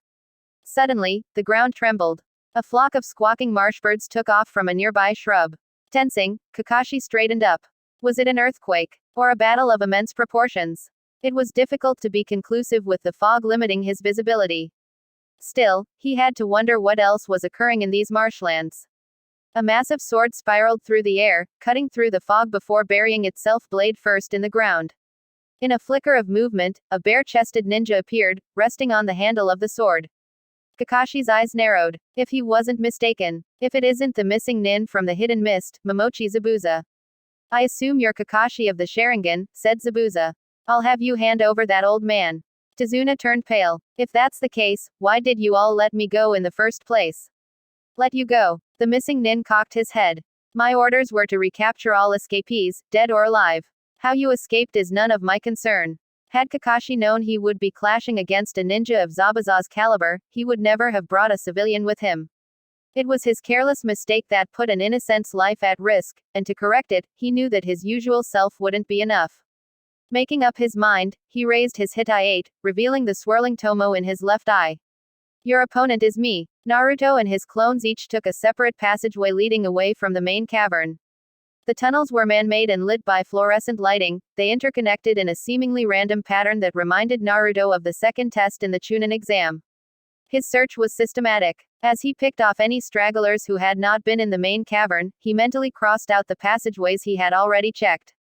Suddenly, the ground trembled. A flock of squawking marshbirds took off from a nearby shrub. Tensing, Kakashi straightened up. Was it an earthquake? Or a battle of immense proportions? It was difficult to be conclusive with the fog limiting his visibility. Still, he had to wonder what else was occurring in these marshlands. A massive sword spiraled through the air, cutting through the fog before burying itself blade first in the ground. In a flicker of movement, a bare-chested ninja appeared, resting on the handle of the sword. Kakashi's eyes narrowed. If he wasn't mistaken. If it isn't the missing nin from the hidden mist, Momochi Zabuza. I assume you're Kakashi of the Sharingan, said Zabuza. I'll have you hand over that old man. Tazuna turned pale. If that's the case, why did you all let me go in the first place? Let you go. The missing nin cocked his head. My orders were to recapture all escapees, dead or alive. How you escaped is none of my concern. Had Kakashi known he would be clashing against a ninja of Zabuza's caliber, he would never have brought a civilian with him. It was his careless mistake that put an innocent's life at risk, and to correct it, he knew that his usual self wouldn't be enough. Making up his mind, he raised his hideout, revealing the swirling tomo in his left eye. Your opponent is me. Naruto and his clones each took a separate passageway leading away from the main cavern. The tunnels were man-made and lit by fluorescent lighting. They interconnected in a seemingly random pattern that reminded Naruto of the second test in the Chunin exam. His search was systematic. As he picked off any stragglers who had not been in the main cavern, he mentally crossed out the passageways he had already checked.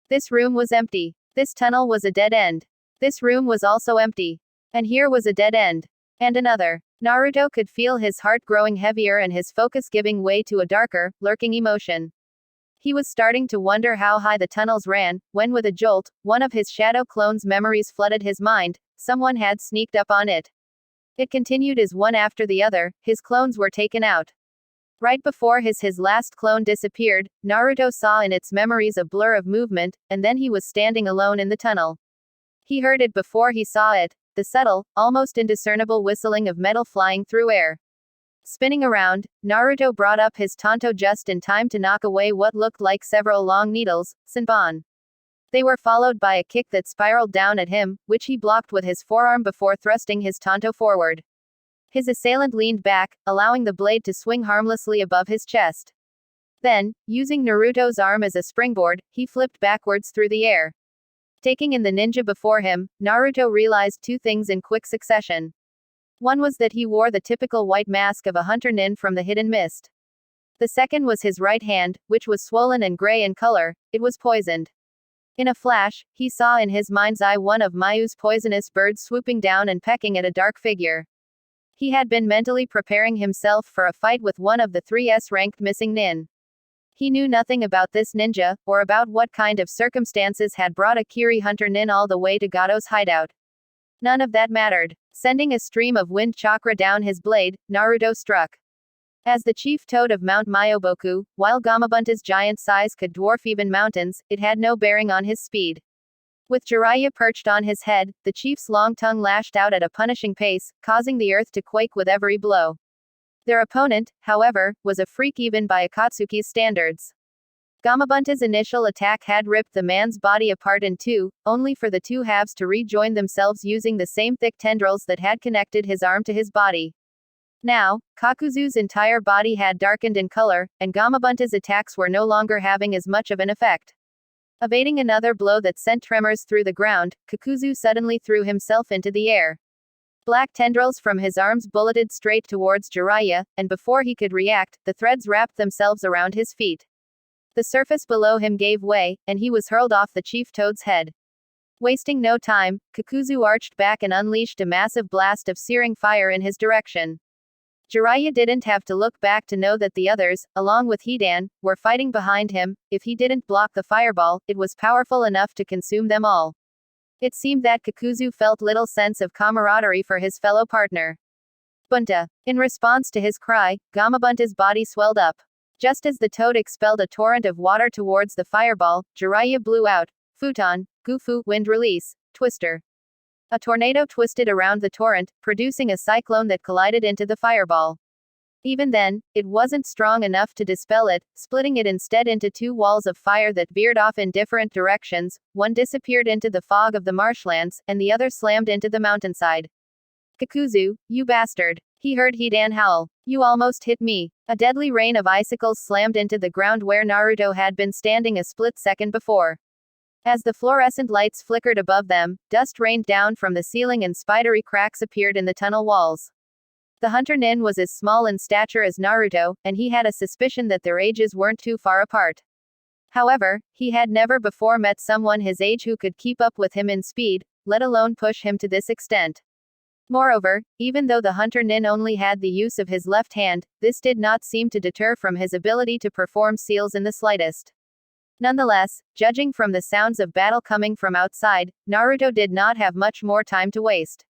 This room was empty. This tunnel was a dead end. This room was also empty. And here was a dead end. And another. Naruto could feel his heart growing heavier and his focus giving way to a darker, lurking emotion. He was starting to wonder how high the tunnels ran, when with a jolt, one of his shadow clone's memories flooded his mind. Someone had sneaked up on it. It continued as one after the other, his clones were taken out. Right before his last clone disappeared, Naruto saw in its memories a blur of movement, and then he was standing alone in the tunnel. He heard it before he saw it. The subtle, almost indiscernible whistling of metal flying through air. Spinning around, Naruto brought up his tanto just in time to knock away what looked like several long needles, Senbon. They were followed by a kick that spiraled down at him, which he blocked with his forearm before thrusting his tanto forward. His assailant leaned back, allowing the blade to swing harmlessly above his chest. Then, using Naruto's arm as a springboard, he flipped backwards through the air. Taking in the ninja before him, Naruto realized two things in quick succession. One was that he wore the typical white mask of a hunter nin from the hidden mist. The second was his right hand, which was swollen and gray in color. It was poisoned. In a flash, he saw in his mind's eye one of Mayu's poisonous birds swooping down and pecking at a dark figure. He had been mentally preparing himself for a fight with one of the 3S-ranked missing nin. He knew nothing about this ninja, or about what kind of circumstances had brought a Kiri hunter nin all the way to Gato's hideout. None of that mattered. Sending a stream of wind chakra down his blade, Naruto struck. As the chief toad of Mount Myoboku, while Gamabunta's giant size could dwarf even mountains, it had no bearing on his speed. With Jiraiya perched on his head, the chief's long tongue lashed out at a punishing pace, causing the earth to quake with every blow. Their opponent, however, was a freak even by Akatsuki's standards. Gamabunta's initial attack had ripped the man's body apart in two, only for the two halves to rejoin themselves using the same thick tendrils that had connected his arm to his body. Now, Kakuzu's entire body had darkened in color, and Gamabunta's attacks were no longer having as much of an effect. Evading another blow that sent tremors through the ground, Kakuzu suddenly threw himself into the air. Black tendrils from his arms bulleted straight towards Jiraiya, and before he could react, the threads wrapped themselves around his feet. The surface below him gave way, and he was hurled off the chief toad's head. Wasting no time, Kakuzu arched back and unleashed a massive blast of searing fire in his direction. Jiraiya didn't have to look back to know that the others, along with Hidan, were fighting behind him. If he didn't block the fireball, it was powerful enough to consume them all. It seemed that Kakuzu felt little sense of camaraderie for his fellow partner. Bunta. In response to his cry, Gamabunta's body swelled up. Just as the toad expelled a torrent of water towards the fireball, Jiraiya blew out, Futon, Gufu, wind release, twister. A tornado twisted around the torrent, producing a cyclone that collided into the fireball. Even then, it wasn't strong enough to dispel it, splitting it instead into two walls of fire that veered off in different directions. One disappeared into the fog of the marshlands, and the other slammed into the mountainside. Kakuzu, you bastard. He heard Hidan howl. You almost hit me. A deadly rain of icicles slammed into the ground where Naruto had been standing a split second before. As the fluorescent lights flickered above them, dust rained down from the ceiling and spidery cracks appeared in the tunnel walls. The hunter nin was as small in stature as Naruto, and he had a suspicion that their ages weren't too far apart. However, he had never before met someone his age who could keep up with him in speed, let alone push him to this extent. Moreover, even though the hunter nin only had the use of his left hand, this did not seem to deter from his ability to perform seals in the slightest. Nonetheless, judging from the sounds of battle coming from outside, Naruto did not have much more time to waste.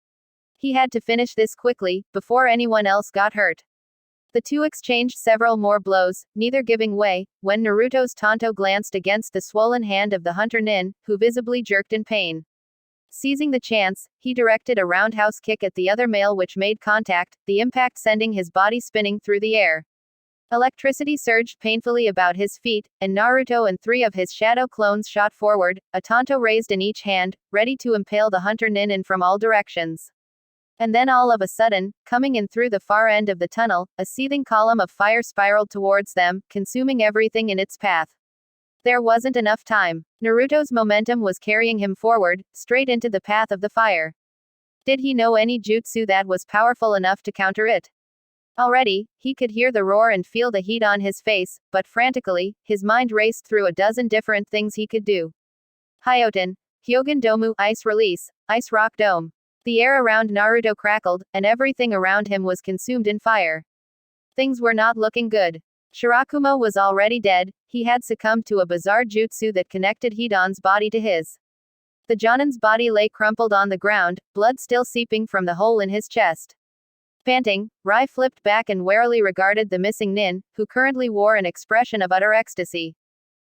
He had to finish this quickly, before anyone else got hurt. The two exchanged several more blows, neither giving way, when Naruto's tanto glanced against the swollen hand of the hunter nin, who visibly jerked in pain. Seizing the chance, he directed a roundhouse kick at the other male which made contact, the impact sending his body spinning through the air. Electricity surged painfully about his feet, and Naruto and three of his shadow clones shot forward, a tanto raised in each hand, ready to impale the hunter nin in from all directions. And then all of a sudden, coming in through the far end of the tunnel, a seething column of fire spiraled towards them, consuming everything in its path. There wasn't enough time. Naruto's momentum was carrying him forward, straight into the path of the fire. Did he know any jutsu that was powerful enough to counter it? Already, he could hear the roar and feel the heat on his face, but frantically, his mind raced through a dozen different things he could do. Hyoten, Hyogen Domu, Ice Release, Ice Rock Dome. The air around Naruto crackled, and everything around him was consumed in fire. Things were not looking good. Shirakumo was already dead, he had succumbed to a bizarre jutsu that connected Hidan's body to his. The Jonin's body lay crumpled on the ground, blood still seeping from the hole in his chest. Panting, Rai flipped back and warily regarded the missing nin, who currently wore an expression of utter ecstasy.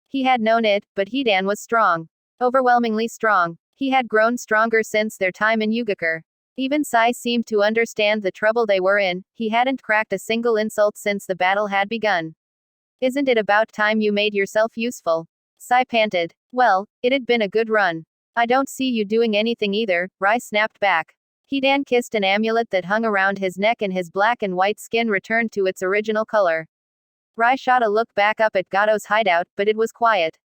He had known it, but Hidan was strong. Overwhelmingly strong. He had grown stronger since their time in Yugakure. Even Sai seemed to understand the trouble they were in, he hadn't cracked a single insult since the battle had begun. Isn't it about time you made yourself useful? Sai panted. Well, it had been a good run. I don't see you doing anything either, Rai snapped back. Hidan kissed an amulet that hung around his neck and his black and white skin returned to its original color. Rai shot a look back up at Gato's hideout, but it was quiet.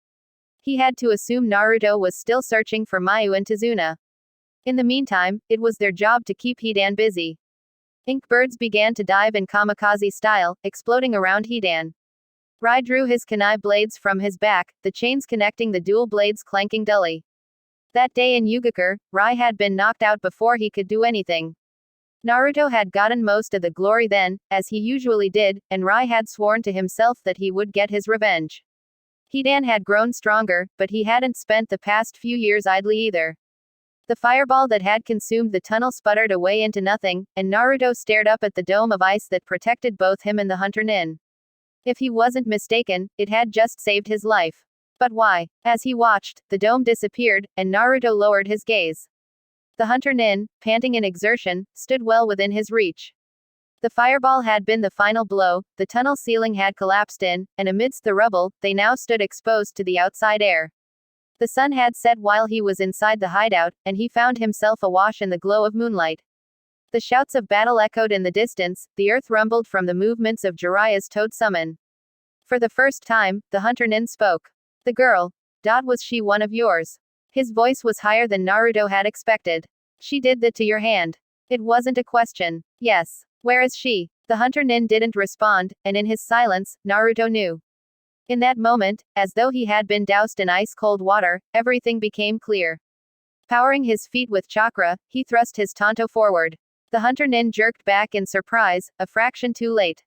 He had to assume Naruto was still searching for Mayu and Tazuna. In the meantime, it was their job to keep Hidan busy. Ink birds began to dive in kamikaze style, exploding around Hidan. Rai drew his kunai blades from his back, the chains connecting the dual blades clanking dully. That day in Yugakure, Rai had been knocked out before he could do anything. Naruto had gotten most of the glory then, as he usually did, and Rai had sworn to himself that he would get his revenge. Hidan had grown stronger, but he hadn't spent the past few years idly either. The fireball that had consumed the tunnel sputtered away into nothing, and Naruto stared up at the dome of ice that protected both him and the hunter nin. If he wasn't mistaken, it had just saved his life. But why? As he watched, the dome disappeared, and Naruto lowered his gaze. The hunter nin, panting in exertion, stood well within his reach. The fireball had been the final blow, the tunnel ceiling had collapsed in, and amidst the rubble, they now stood exposed to the outside air. The sun had set while he was inside the hideout, and he found himself awash in the glow of moonlight. The shouts of battle echoed in the distance, the earth rumbled from the movements of Jiraiya's toad summon. For the first time, the hunter nin spoke. The girl. Was she one of yours? His voice was higher than Naruto had expected. She did that to your hand. It wasn't a question. Yes. Where is she? The hunter nin didn't respond, and in his silence, Naruto knew. In that moment, as though he had been doused in ice-cold water, everything became clear. Powering his feet with chakra, he thrust his tanto forward. The hunter nin jerked back in surprise, a fraction too late.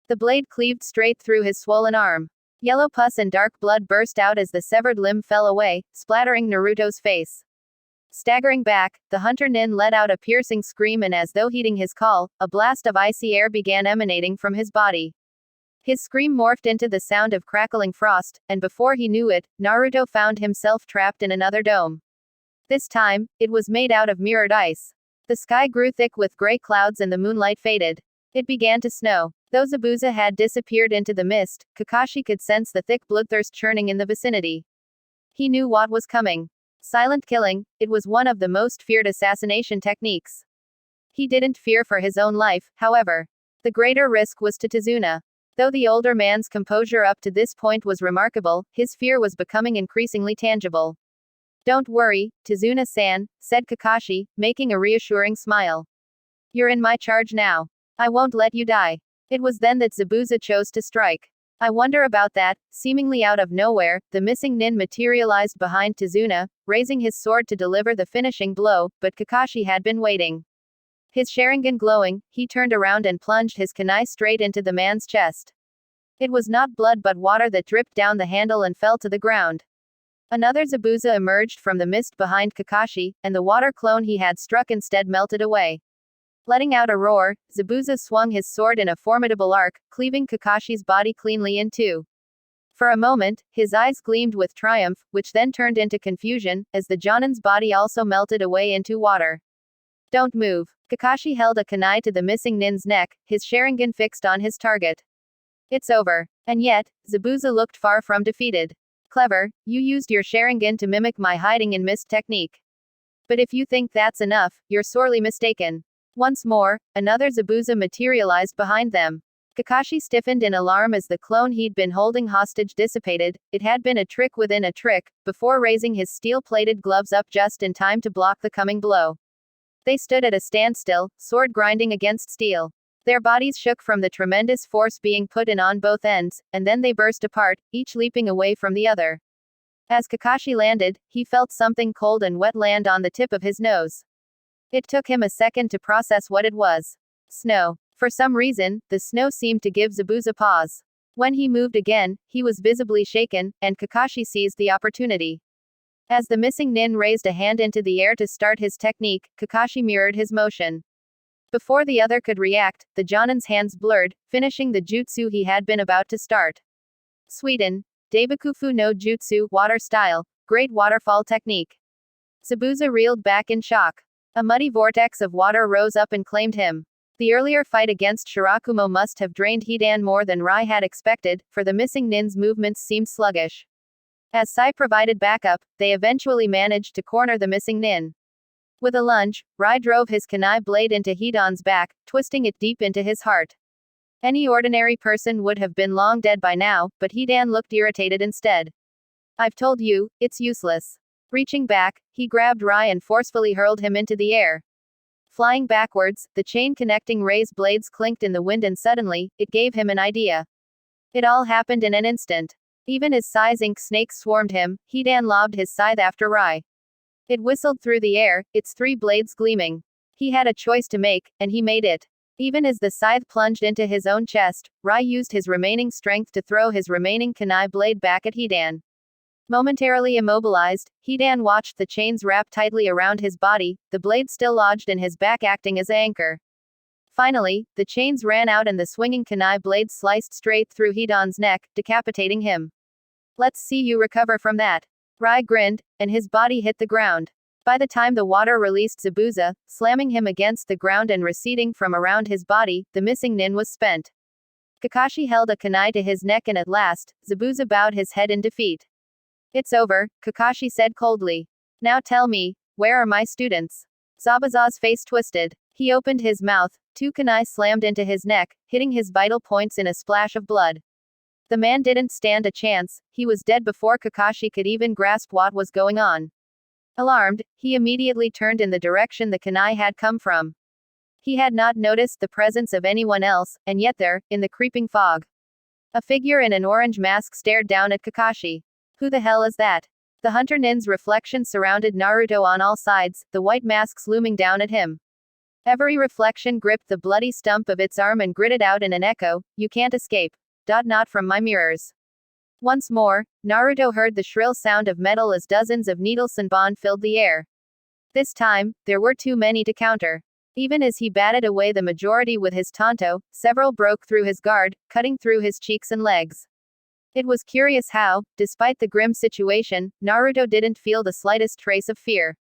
The blade cleaved straight through his swollen arm. Yellow pus and dark blood burst out as the severed limb fell away, splattering Naruto's face. Staggering back, the hunter nin let out a piercing scream, and as though heeding his call, a blast of icy air began emanating from his body. His scream morphed into the sound of crackling frost, and before he knew it, Naruto found himself trapped in another dome. This time, it was made out of mirrored ice. The sky grew thick with gray clouds and the moonlight faded. It began to snow. Though Zabuza had disappeared into the mist, Kakashi could sense the thick bloodthirst churning in the vicinity. He knew what was coming. Silent killing, it was one of the most feared assassination techniques. He didn't fear for his own life, however. The greater risk was to Tizuna. Though the older man's composure up to this point was remarkable, his fear was becoming increasingly tangible. Don't worry, Tizuna-san, said Kakashi, making a reassuring smile. You're in my charge now. I won't let you die. It was then that Zabuza chose to strike. I wonder about that. Seemingly out of nowhere, the missing nin materialized behind Tizuna, raising his sword to deliver the finishing blow, but Kakashi had been waiting. His Sharingan glowing, he turned around and plunged his kunai straight into the man's chest. It was not blood but water that dripped down the handle and fell to the ground. Another Zabuza emerged from the mist behind Kakashi, and the water clone he had struck instead melted away. Letting out a roar, Zabuza swung his sword in a formidable arc, cleaving Kakashi's body cleanly in two. For a moment, his eyes gleamed with triumph, which then turned into confusion, as the Jonin's body also melted away into water. Don't move. Kakashi held a kunai to the missing nin's neck, his Sharingan fixed on his target. It's over. And yet, Zabuza looked far from defeated. Clever, you used your Sharingan to mimic my hiding in mist technique. But if you think that's enough, you're sorely mistaken. Once more, another Zabuza materialized behind them. Kakashi stiffened in alarm as the clone he'd been holding hostage dissipated. It had been a trick within a trick, before raising his steel-plated gloves up just in time to block the coming blow. They stood at a standstill, sword grinding against steel. Their bodies shook from the tremendous force being put in on both ends, and then they burst apart, each leaping away from the other. As Kakashi landed, he felt something cold and wet land on the tip of his nose. It took him a second to process what it was. Snow. For some reason, the snow seemed to give Zabuza pause. When he moved again, he was visibly shaken, and Kakashi seized the opportunity. As the missing nin raised a hand into the air to start his technique, Kakashi mirrored his motion. Before the other could react, the Jonin's hands blurred, finishing the jutsu he had been about to start. Sweden. Daibakufu no Jutsu, water style, great waterfall technique. Zabuza reeled back in shock. A muddy vortex of water rose up and claimed him. The earlier fight against Shirakumo must have drained Hidan more than Rai had expected, for the missing nin's movements seemed sluggish. As Sai provided backup, they eventually managed to corner the missing nin. With a lunge, Rai drove his kunai blade into Hidan's back, twisting it deep into his heart. Any ordinary person would have been long dead by now, but Hidan looked irritated instead. I've told you, it's useless. Reaching back, he grabbed Rai and forcefully hurled him into the air. Flying backwards, the chain connecting Rai's blades clinked in the wind, and suddenly, it gave him an idea. It all happened in an instant. Even as Sai's ink snakes swarmed him, Hidan lobbed his scythe after Rai. It whistled through the air, its three blades gleaming. He had a choice to make, and he made it. Even as the scythe plunged into his own chest, Rai used his remaining strength to throw his remaining kunai blade back at Hidan. Momentarily immobilized, Hidan watched the chains wrap tightly around his body, the blade still lodged in his back acting as an anchor. Finally, the chains ran out and the swinging kunai blade sliced straight through Hidan's neck, decapitating him. Let's see you recover from that. Rai grinned, and his body hit the ground. By the time the water released Zabuza, slamming him against the ground and receding from around his body, the missing nin was spent. Kakashi held a kunai to his neck and at last, Zabuza bowed his head in defeat. It's over, Kakashi said coldly. Now tell me, where are my students? Zabuza's face twisted. He opened his mouth, 2 kunai slammed into his neck, hitting his vital points in a splash of blood. The man didn't stand a chance, he was dead before Kakashi could even grasp what was going on. Alarmed, he immediately turned in the direction the kunai had come from. He had not noticed the presence of anyone else, and yet there, in the creeping fog, a figure in an orange mask stared down at Kakashi. Who the hell is that? The hunter nin's reflection surrounded Naruto on all sides, the white masks looming down at him. Every reflection gripped the bloody stump of its arm and gritted out in an echo, "You can't escape. Not from my mirrors." Once more, Naruto heard the shrill sound of metal as dozens of needle sanbon filled the air. This time, there were too many to counter. Even as he batted away the majority with his tanto, several broke through his guard, cutting through his cheeks and legs. It was curious how, despite the grim situation, Naruto didn't feel the slightest trace of fear.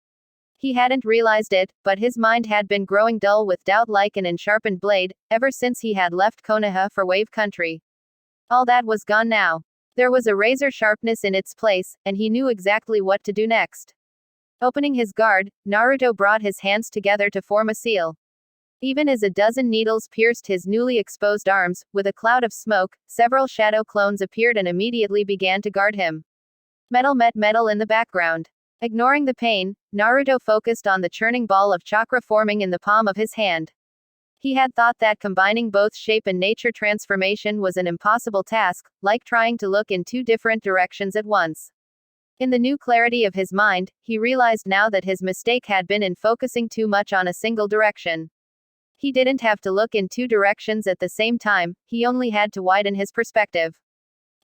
He hadn't realized it, but his mind had been growing dull with doubt like an unsharpened blade, ever since he had left Konoha for Wave Country. All that was gone now. There was a razor sharpness in its place, and he knew exactly what to do next. Opening his guard, Naruto brought his hands together to form a seal. Even as a dozen needles pierced his newly exposed arms, with a cloud of smoke, several shadow clones appeared and immediately began to guard him. Metal met metal in the background. Ignoring the pain, Naruto focused on the churning ball of chakra forming in the palm of his hand. He had thought that combining both shape and nature transformation was an impossible task, like trying to look in 2 different directions at once. In the new clarity of his mind, he realized now that his mistake had been in focusing too much on a single direction. He didn't have to look in 2 directions at the same time, he only had to widen his perspective.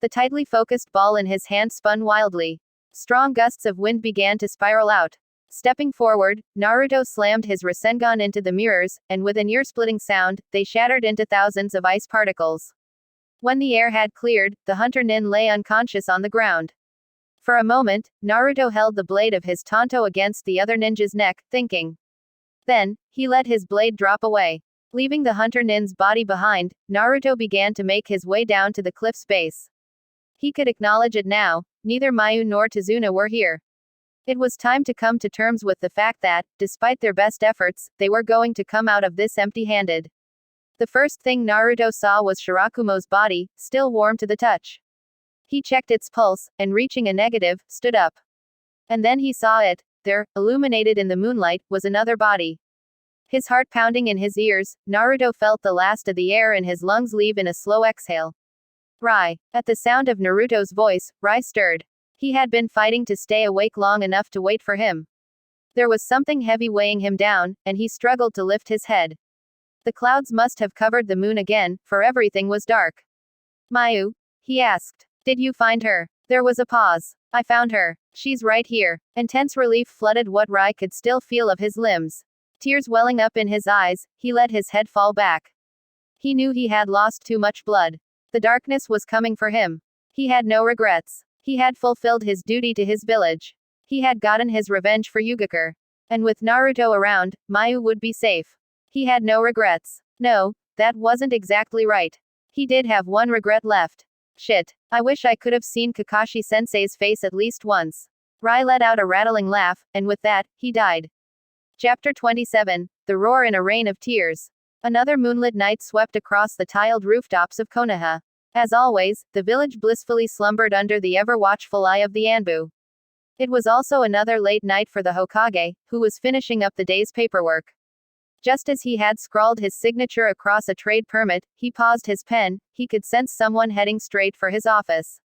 The tightly focused ball in his hand spun wildly. Strong gusts of wind began to spiral out. Stepping forward, Naruto slammed his Rasengan into the mirrors, and with an ear-splitting sound, they shattered into thousands of ice particles. When the air had cleared, the hunter nin lay unconscious on the ground. For a moment, Naruto held the blade of his tanto against the other ninja's neck, thinking. Then, he let his blade drop away. Leaving the hunter nin's body behind, Naruto began to make his way down to the cliff's base. He could acknowledge it now, neither Mayu nor Tazuna were here. It was time to come to terms with the fact that, despite their best efforts, they were going to come out of this empty-handed. The first thing Naruto saw was Shirakumo's body, still warm to the touch. He checked its pulse, and reaching a negative, stood up. And then he saw it. There, illuminated in the moonlight, was another body. His heart pounding in his ears, Naruto felt the last of the air in his lungs leave in a slow exhale. Rai. At the sound of Naruto's voice, Rai stirred. He had been fighting to stay awake long enough to wait for him. There was something heavy weighing him down, and he struggled to lift his head. The clouds must have covered the moon again, for everything was dark. Mayu? He asked. Did you find her? There was a pause. I found her. She's right here. Intense relief flooded what Rai could still feel of his limbs. Tears welling up in his eyes, he let his head fall back. He knew he had lost too much blood. The darkness was coming for him. He had no regrets. He had fulfilled his duty to his village. He had gotten his revenge for Yugakure. And with Naruto around, Mayu would be safe. He had no regrets. No, that wasn't exactly right. He did have one regret left. Shit. I wish I could have seen Kakashi-sensei's face at least once. Rai let out a rattling laugh, and with that, he died. Chapter 27. The Roar in a Rain of Tears. Another moonlit night swept across the tiled rooftops of Konoha. As always, the village blissfully slumbered under the ever-watchful eye of the Anbu. It was also another late night for the Hokage, who was finishing up the day's paperwork. Just as he had scrawled his signature across a trade permit, he paused his pen. He could sense someone heading straight for his office.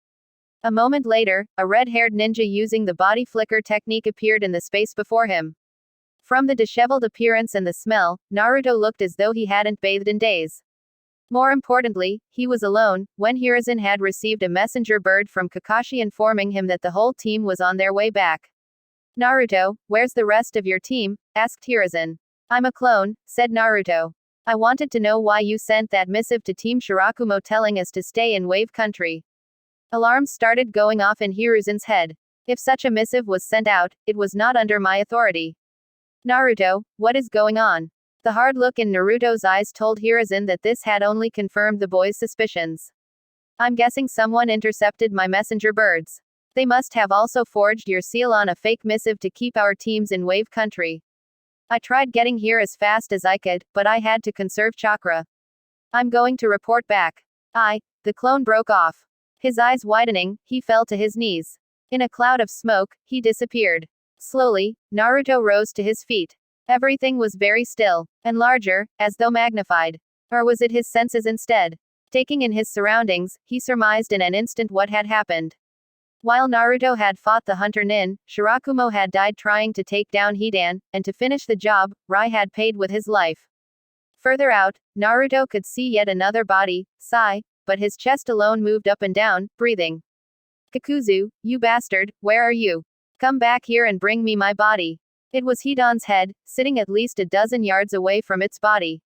A moment later, a red-haired ninja using the body flicker technique appeared in the space before him. From the disheveled appearance and the smell, Naruto looked as though he hadn't bathed in days. More importantly, he was alone, when Hiruzen had received a messenger bird from Kakashi informing him that the whole team was on their way back. Naruto, where's the rest of your team? Asked Hiruzen. I'm a clone, said Naruto. I wanted to know why you sent that missive to Team Shirakumo telling us to stay in Wave Country. Alarms started going off in Hiruzen's head. If such a missive was sent out, it was not under my authority. Naruto, what is going on? The hard look in Naruto's eyes told Hiruzen that this had only confirmed the boy's suspicions. I'm guessing someone intercepted my messenger birds. They must have also forged your seal on a fake missive to keep our teams in Wave Country. I tried getting here as fast as I could, but I had to conserve chakra. I'm going to report back. The clone broke off. His eyes widening, he fell to his knees. In a cloud of smoke, he disappeared. Slowly, Naruto rose to his feet. Everything was very still, and larger, as though magnified. Or was it his senses instead? Taking in his surroundings, he surmised in an instant what had happened. While Naruto had fought the Hunter Nin, Shirakumo had died trying to take down Hidan, and to finish the job, Rai had paid with his life. Further out, Naruto could see yet another body, Sai, but his chest alone moved up and down, breathing. Kakuzu, you bastard, where are you? Come back here and bring me my body. It was Hidan's head, sitting at least a dozen yards away from its body.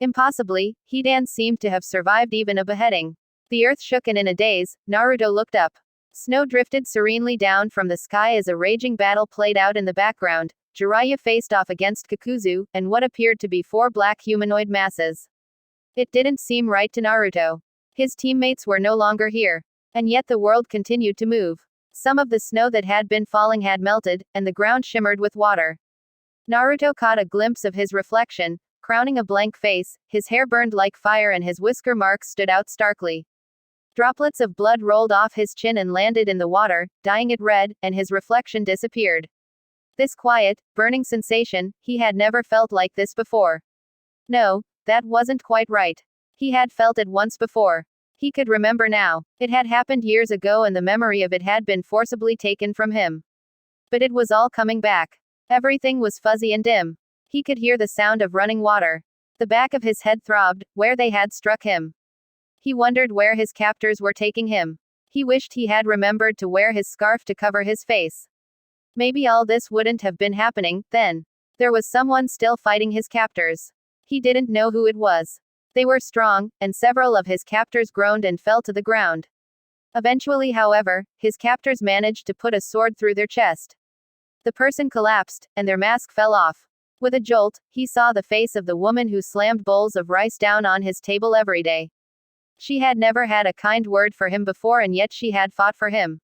Impossibly, Hidan seemed to have survived even a beheading. The earth shook and in a daze, Naruto looked up. Snow drifted serenely down from the sky as a raging battle played out in the background. Jiraiya faced off against Kakuzu, and what appeared to be 4 black humanoid masses. It didn't seem right to Naruto. His teammates were no longer here. And yet the world continued to move. Some of the snow that had been falling had melted, and the ground shimmered with water. Naruto caught a glimpse of his reflection, crowning a blank face, his hair burned like fire and his whisker marks stood out starkly. Droplets of blood rolled off his chin and landed in the water, dyeing it red, and his reflection disappeared. This quiet, burning sensation, he had never felt like this before. No, that wasn't quite right. He had felt it once before. He could remember now. It had happened years ago and the memory of it had been forcibly taken from him. But it was all coming back. Everything was fuzzy and dim. He could hear the sound of running water. The back of his head throbbed, where they had struck him. He wondered where his captors were taking him. He wished he had remembered to wear his scarf to cover his face. Maybe all this wouldn't have been happening, then. There was someone still fighting his captors. He didn't know who it was. They were strong, and several of his captors groaned and fell to the ground. Eventually, however, his captors managed to put a sword through their chest. The person collapsed, and their mask fell off. With a jolt, he saw the face of the woman who slammed bowls of rice down on his table every day. She had never had a kind word for him before and yet she had fought for him.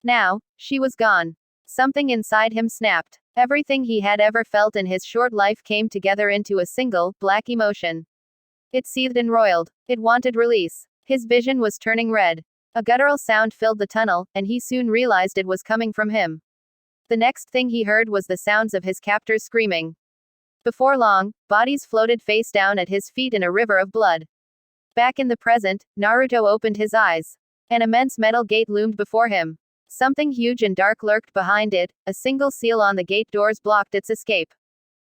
Now, she was gone. Something inside him snapped. Everything he had ever felt in his short life came together into a single, black emotion. It seethed and roiled. It wanted release. His vision was turning red. A guttural sound filled the tunnel, and he soon realized it was coming from him. The next thing he heard was the sounds of his captors screaming. Before long, bodies floated face down at his feet in a river of blood. Back in the present, Naruto opened his eyes. An immense metal gate loomed before him. Something huge and dark lurked behind it, a single seal on the gate doors blocked its escape.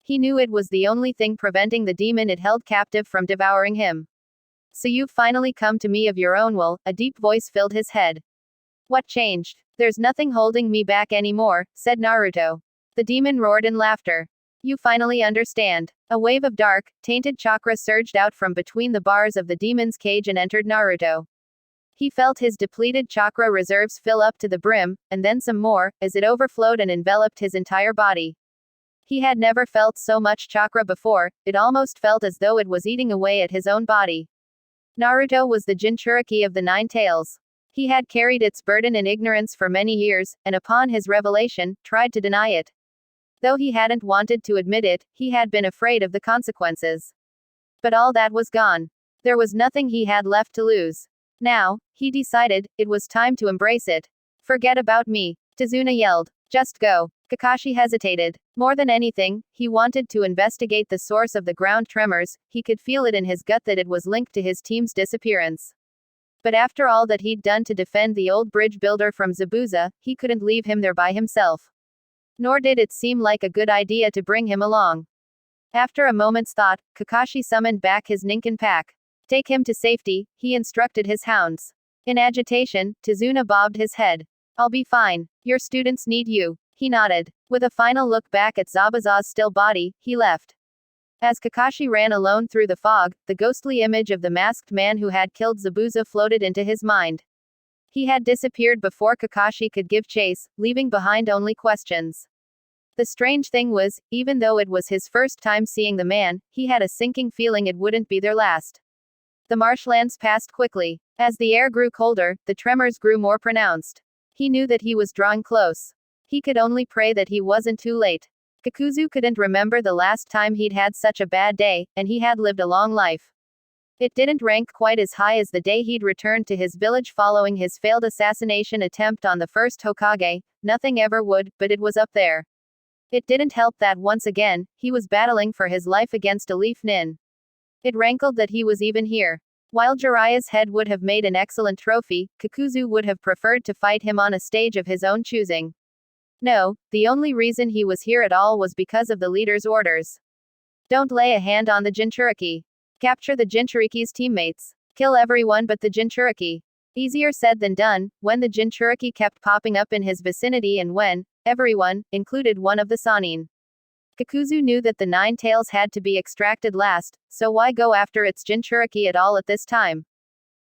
He knew it was the only thing preventing the demon it held captive from devouring him. So you've finally come to me of your own will, a deep voice filled his head. What changed? There's nothing holding me back anymore, said Naruto. The demon roared in laughter. You finally understand. A wave of dark, tainted chakra surged out from between the bars of the demon's cage and entered Naruto. He felt his depleted chakra reserves fill up to the brim, and then some more, as it overflowed and enveloped his entire body. He had never felt so much chakra before, it almost felt as though it was eating away at his own body. Naruto was the Jinchuriki of the 9 tails. He had carried its burden in ignorance for many years, and upon his revelation, tried to deny it. Though he hadn't wanted to admit it, he had been afraid of the consequences. But all that was gone. There was nothing he had left to lose. Now, he decided, it was time to embrace it. Forget about me, Tazuna yelled. Just go. Kakashi hesitated. More than anything, he wanted to investigate the source of the ground tremors, he could feel it in his gut that it was linked to his team's disappearance. But after all that he'd done to defend the old bridge builder from Zabuza, he couldn't leave him there by himself. Nor did it seem like a good idea to bring him along. After a moment's thought, Kakashi summoned back his Ninken pack. Take him to safety, he instructed his hounds. In agitation, Tazuna bobbed his head. I'll be fine. Your students need you. He nodded. With a final look back at Zabuza's still body, he left. As Kakashi ran alone through the fog, the ghostly image of the masked man who had killed Zabuza floated into his mind. He had disappeared before Kakashi could give chase, leaving behind only questions. The strange thing was, even though it was his first time seeing the man, he had a sinking feeling it wouldn't be their last. The marshlands passed quickly. As the air grew colder, the tremors grew more pronounced. He knew that he was drawing close. He could only pray that he wasn't too late. Kakuzu couldn't remember the last time he'd had such a bad day, and he had lived a long life. It didn't rank quite as high as the day he'd returned to his village following his failed assassination attempt on the first Hokage. Nothing ever would, but it was up there. It didn't help that once again, he was battling for his life against a leaf nin. It rankled that he was even here. While Jiraiya's head would have made an excellent trophy, Kakuzu would have preferred to fight him on a stage of his own choosing. No, the only reason he was here at all was because of the leader's orders. Don't lay a hand on the Jinchuriki. Capture the Jinchuriki's teammates. Kill everyone but the Jinchuriki. Easier said than done, when the Jinchuriki kept popping up in his vicinity and when everyone included one of the Sannin. Kakuzu knew that the nine tails had to be extracted last, so why go after its Jinchuriki at all at this time?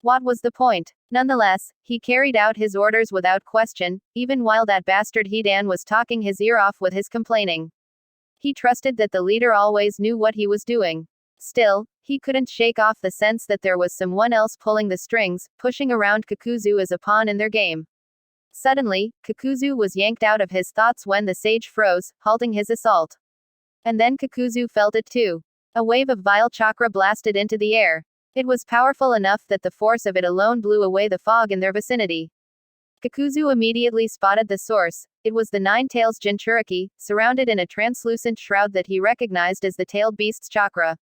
What was the point? Nonetheless, he carried out his orders without question, even while that bastard Hidan was talking his ear off with his complaining. He trusted that the leader always knew what he was doing. Still, he couldn't shake off the sense that there was someone else pulling the strings, pushing around Kakuzu as a pawn in their game. Suddenly, Kakuzu was yanked out of his thoughts when the sage froze, halting his assault. And then Kakuzu felt it too. A wave of vile chakra blasted into the air. It was powerful enough that the force of it alone blew away the fog in their vicinity. Kakuzu immediately spotted the source. It was the Nine Tails Jinchuriki, surrounded in a translucent shroud that he recognized as the tailed beast's chakra.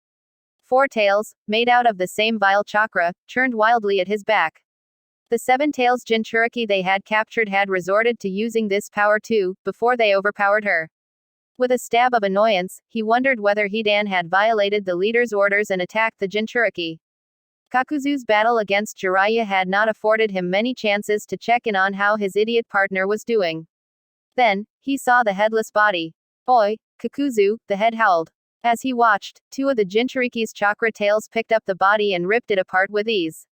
4 tails, made out of the same vile chakra, churned wildly at his back. The 7 tails Jinchuriki they had captured had resorted to using this power too, before they overpowered her. With a stab of annoyance, he wondered whether Hidan had violated the leader's orders and attacked the Jinchuriki. Kakuzu's battle against Jiraiya had not afforded him many chances to check in on how his idiot partner was doing. Then, he saw the headless body. Oi, Kakuzu, the head howled. As he watched, 2 of the Jinchuriki's chakra tails picked up the body and ripped it apart with ease.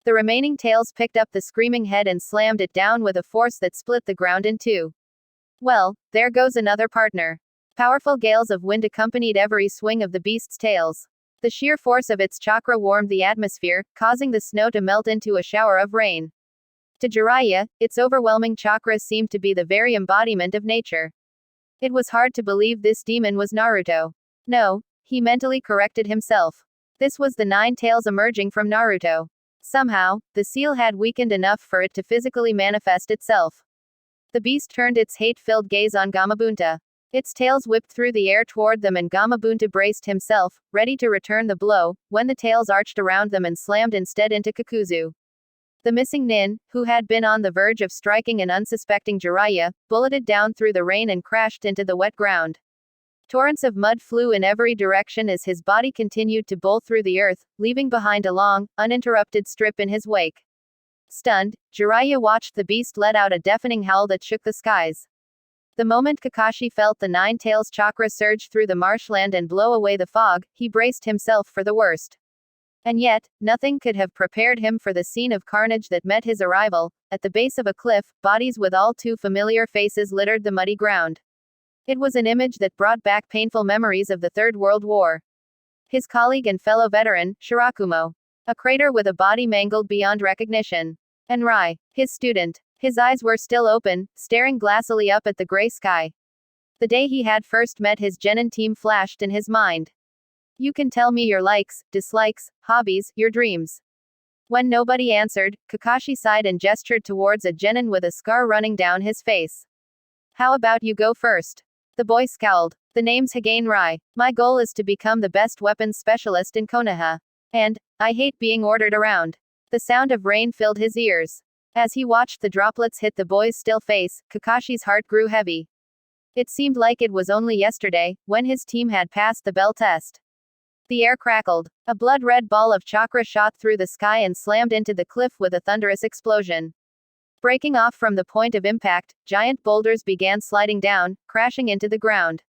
The remaining tails picked up the screaming head and slammed it down with a force that split the ground in 2. Well, there goes another partner. Powerful gales of wind accompanied every swing of the beast's tails. The sheer force of its chakra warmed the atmosphere, causing the snow to melt into a shower of rain. To Jiraiya, its overwhelming chakra seemed to be the very embodiment of nature. It was hard to believe this demon was Naruto. No, he mentally corrected himself. This was the 9 tails emerging from Naruto. Somehow, the seal had weakened enough for it to physically manifest itself. The beast turned its hate-filled gaze on Gamabunta. Its tails whipped through the air toward them and Gamabunta braced himself, ready to return the blow, when the tails arched around them and slammed instead into Kakuzu. The missing nin, who had been on the verge of striking an unsuspecting Jiraiya, bulleted down through the rain and crashed into the wet ground. Torrents of mud flew in every direction as his body continued to bowl through the earth, leaving behind a long, uninterrupted strip in his wake. Stunned, Jiraiya watched the beast let out a deafening howl that shook the skies. The moment Kakashi felt the 9 tails chakra surge through the marshland and blow away the fog, he braced himself for the worst. And yet, nothing could have prepared him for the scene of carnage that met his arrival. At the base of a cliff, bodies with all too familiar faces littered the muddy ground. It was an image that brought back painful memories of the Third World War. His colleague and fellow veteran, Shirakumo. A crater with a body mangled beyond recognition. And Rai, his student. His eyes were still open, staring glassily up at the gray sky. The day he had first met his genin team flashed in his mind. You can tell me your likes, dislikes, hobbies, your dreams. When nobody answered, Kakashi sighed and gestured towards a genin with a scar running down his face. How about you go first? The boy scowled. The name's Hagain Rai. My goal is to become the best weapons specialist in Konoha. And, I hate being ordered around. The sound of rain filled his ears. As he watched the droplets hit the boy's still face, Kakashi's heart grew heavy. It seemed like it was only yesterday, when his team had passed the bell test. The air crackled. A blood-red ball of chakra shot through the sky and slammed into the cliff with a thunderous explosion. Breaking off from the point of impact, giant boulders began sliding down, crashing into the ground.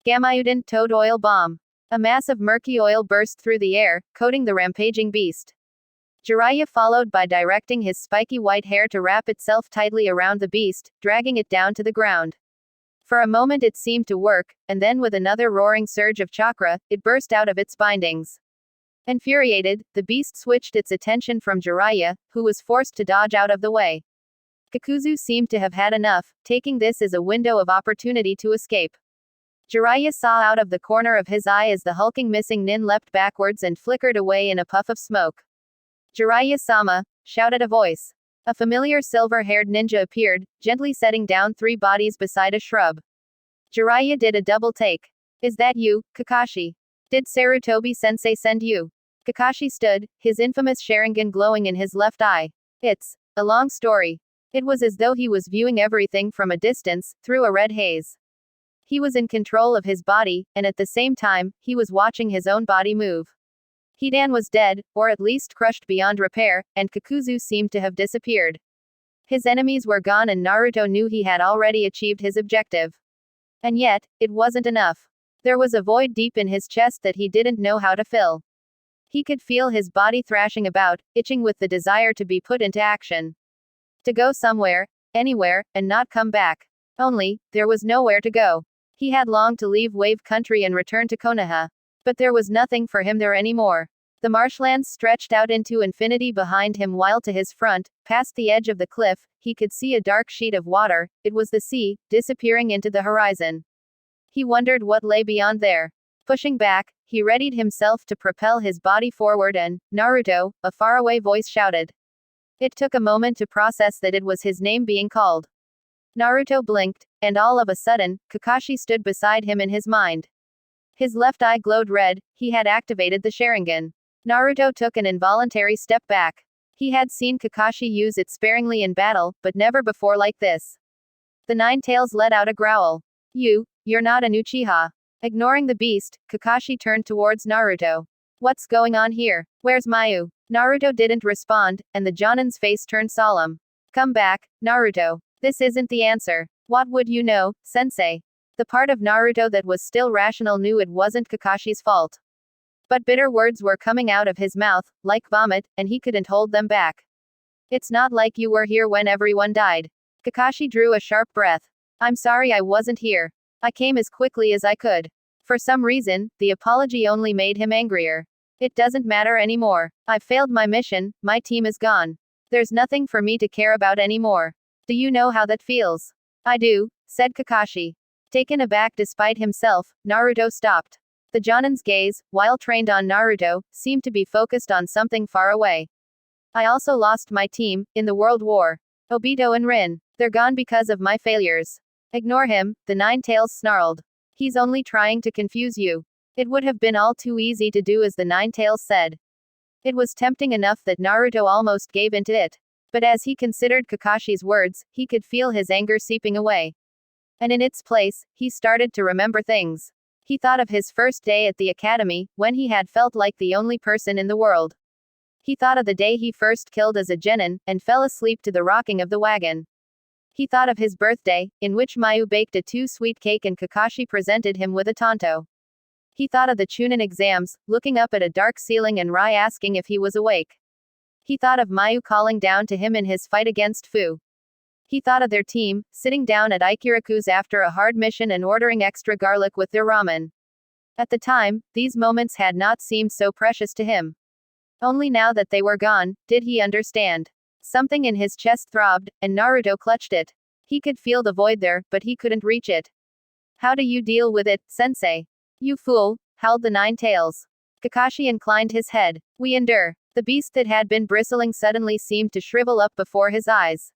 Gamayuden Toad Oil Bomb. A mass of murky oil burst through the air, coating the rampaging beast. Jiraiya followed by directing his spiky white hair to wrap itself tightly around the beast, dragging it down to the ground. For a moment it seemed to work, and then with another roaring surge of chakra, it burst out of its bindings. Infuriated, the beast switched its attention from Jiraiya, who was forced to dodge out of the way. Kakuzu seemed to have had enough, taking this as a window of opportunity to escape. Jiraiya saw out of the corner of his eye as the hulking missing nin leapt backwards and flickered away in a puff of smoke. Jiraiya-sama, shouted a voice. A familiar silver-haired ninja appeared, gently setting down 3 bodies beside a shrub. Jiraiya did a double take. Is that you, Kakashi? Did Sarutobi-sensei send you? Kakashi stood, his infamous Sharingan glowing in his left eye. It's a long story. It was as though he was viewing everything from a distance, through a red haze. He was in control of his body, and at the same time, he was watching his own body move. Hidan was dead, or at least crushed beyond repair, and Kakuzu seemed to have disappeared. His enemies were gone and Naruto knew he had already achieved his objective. And yet, it wasn't enough. There was a void deep in his chest that he didn't know how to fill. He could feel his body thrashing about, itching with the desire to be put into action. To go somewhere, anywhere, and not come back. Only, there was nowhere to go. He had longed to leave Wave Country and return to Konoha. But there was nothing for him there anymore. The marshlands stretched out into infinity behind him while to his front, past the edge of the cliff, he could see a dark sheet of water. It was the sea, disappearing into the horizon. He wondered what lay beyond there. Pushing back, he readied himself to propel his body forward and, Naruto, a faraway voice shouted. It took a moment to process that it was his name being called. Naruto blinked, and all of a sudden, Kakashi stood beside him in his mind. His left eye glowed red, he had activated the Sharingan. Naruto took an involuntary step back. He had seen Kakashi use it sparingly in battle, but never before like this. The Nine Tails let out a growl. You're not an Uchiha. Ignoring the beast, Kakashi turned towards Naruto. What's going on here? Where's Mayu? Naruto didn't respond, and the Jonin's face turned solemn. Come back, Naruto. This isn't the answer. What would you know, sensei? The part of Naruto that was still rational knew it wasn't Kakashi's fault. But bitter words were coming out of his mouth, like vomit, and he couldn't hold them back. It's not like you were here when everyone died. Kakashi drew a sharp breath. I'm sorry I wasn't here. I came as quickly as I could. For some reason, the apology only made him angrier. It doesn't matter anymore. I've failed my mission, my team is gone. There's nothing for me to care about anymore. Do you know how that feels? I do, said Kakashi. Taken aback despite himself, Naruto stopped. The Jonin's gaze, while trained on Naruto, seemed to be focused on something far away. I also lost my team, in the World War. Obito and Rin. They're gone because of my failures. Ignore him, the Nine Tails snarled. He's only trying to confuse you. It would have been all too easy to do as the Nine Tails said. It was tempting enough that Naruto almost gave into it. But as he considered Kakashi's words, he could feel his anger seeping away. And in its place, he started to remember things. He thought of his first day at the academy, when he had felt like the only person in the world. He thought of the day he first killed as a genin, and fell asleep to the rocking of the wagon. He thought of his birthday, in which Mayu baked a too-sweet cake and Kakashi presented him with a tanto. He thought of the Chunin exams, looking up at a dark ceiling and Rai asking if he was awake. He thought of Mayu calling down to him in his fight against Fu. He thought of their team, sitting down at Ichiraku's after a hard mission and ordering extra garlic with their ramen. At the time, these moments had not seemed so precious to him. Only now that they were gone, did he understand. Something in his chest throbbed, and Naruto clutched it. He could feel the void there, but he couldn't reach it. How do you deal with it, sensei? You fool, howled the Nine Tails. Kakashi inclined his head. We endure. The beast that had been bristling suddenly seemed to shrivel up before his eyes.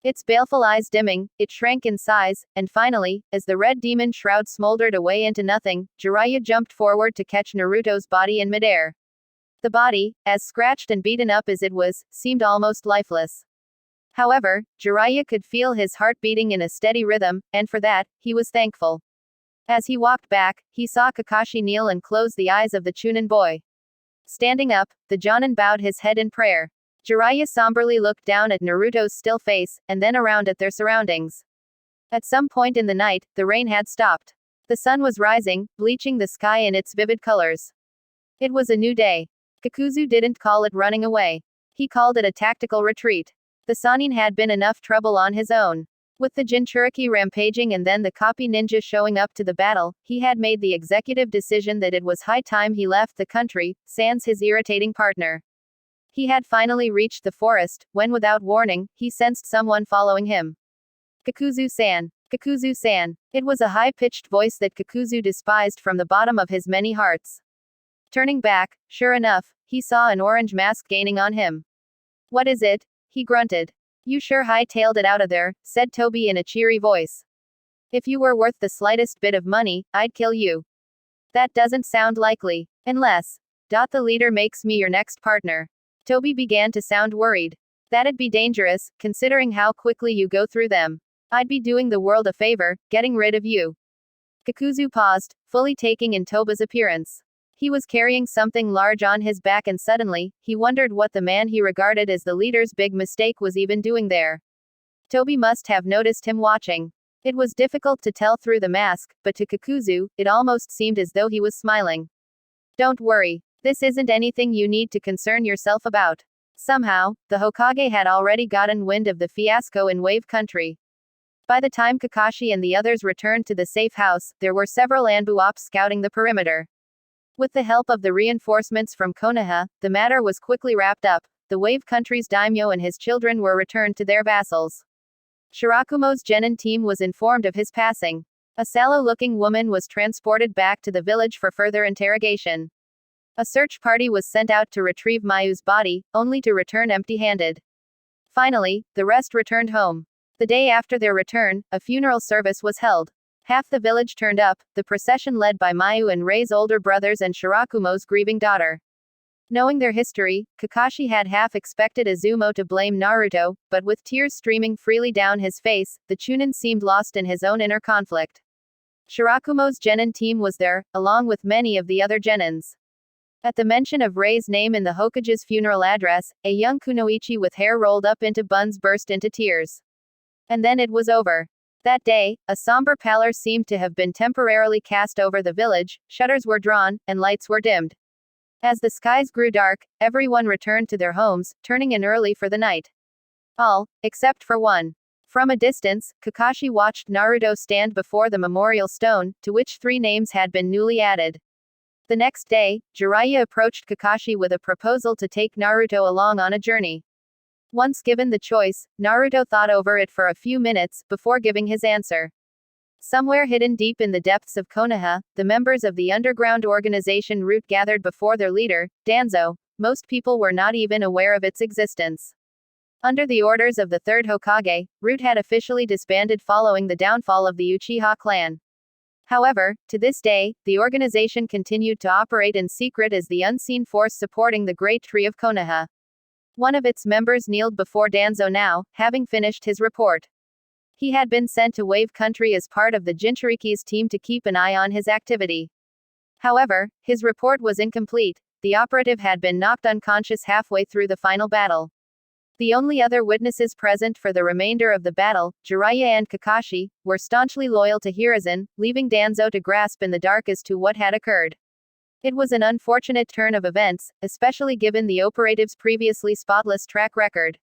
Its baleful eyes dimming, it shrank in size, and finally, as the red demon shroud smoldered away into nothing, Jiraiya jumped forward to catch Naruto's body in midair. The body, as scratched and beaten up as it was, seemed almost lifeless. However, Jiraiya could feel his heart beating in a steady rhythm, and for that, he was thankful. As he walked back, he saw Kakashi kneel and close the eyes of the Chunin boy. Standing up, the Jonin bowed his head in prayer. Jiraiya somberly looked down at Naruto's still face, and then around at their surroundings. At some point in the night, the rain had stopped. The sun was rising, bleaching the sky in its vivid colors. It was a new day. Kakuzu didn't call it running away. He called it a tactical retreat. The Sannin had been enough trouble on his own. With the Jinchuriki rampaging and then the copy ninja showing up to the battle, he had made the executive decision that it was high time he left the country, sans his irritating partner. He had finally reached the forest, when without warning, he sensed someone following him. Kakuzu-san. Kakuzu-san. It was a high-pitched voice that Kakuzu despised from the bottom of his many hearts. Turning back, sure enough, he saw an orange mask gaining on him. What is it? He grunted. You sure hightailed it out of there, said Toby in a cheery voice. If you were worth the slightest bit of money, I'd kill you. That doesn't sound likely. Unless. The leader makes me your next partner. Toby began to sound worried. That'd be dangerous, considering how quickly you go through them. I'd be doing the world a favor, getting rid of you. Kakuzu paused, fully taking in Toba's appearance. He was carrying something large on his back and suddenly, he wondered what the man he regarded as the leader's big mistake was even doing there. Toby must have noticed him watching. It was difficult to tell through the mask, but to Kakuzu, it almost seemed as though he was smiling. Don't worry. This isn't anything you need to concern yourself about. Somehow, the Hokage had already gotten wind of the fiasco in Wave Country. By the time Kakashi and the others returned to the safe house, there were several Anbu ops scouting the perimeter. With the help of the reinforcements from Konoha, the matter was quickly wrapped up. The Wave Country's daimyo and his children were returned to their vassals. Shirakumo's genin team was informed of his passing. A sallow-looking woman was transported back to the village for further interrogation. A search party was sent out to retrieve Mayu's body, only to return empty-handed. Finally, the rest returned home. The day after their return, a funeral service was held. Half the village turned up, the procession led by Mayu and Rei's older brothers and Shirakumo's grieving daughter. Knowing their history, Kakashi had half expected Izumo to blame Naruto, but with tears streaming freely down his face, the Chunin seemed lost in his own inner conflict. Shirakumo's genin team was there, along with many of the other genins. At the mention of Rei's name in the Hokage's funeral address, a young kunoichi with hair rolled up into buns burst into tears. And then it was over. That day, a somber pallor seemed to have been temporarily cast over the village, shutters were drawn, and lights were dimmed. As the skies grew dark, everyone returned to their homes, turning in early for the night. All, except for one. From a distance, Kakashi watched Naruto stand before the memorial stone, to which 3 names had been newly added. The next day, Jiraiya approached Kakashi with a proposal to take Naruto along on a journey. Once given the choice, Naruto thought over it for a few minutes, before giving his answer. Somewhere hidden deep in the depths of Konoha, the members of the underground organization Root gathered before their leader, Danzo. Most people were not even aware of its existence. Under the orders of the 3rd Hokage, Root had officially disbanded following the downfall of the Uchiha clan. However, to this day, the organization continued to operate in secret as the unseen force supporting the Great Tree of Konoha. One of its members kneeled before Danzo now, having finished his report. He had been sent to Wave Country as part of the Jinchuriki's team to keep an eye on his activity. However, his report was incomplete. The operative had been knocked unconscious halfway through the final battle. The only other witnesses present for the remainder of the battle, Jiraiya and Kakashi, were staunchly loyal to Hiruzen, leaving Danzo to grasp in the dark as to what had occurred. It was an unfortunate turn of events, especially given the operative's previously spotless track record.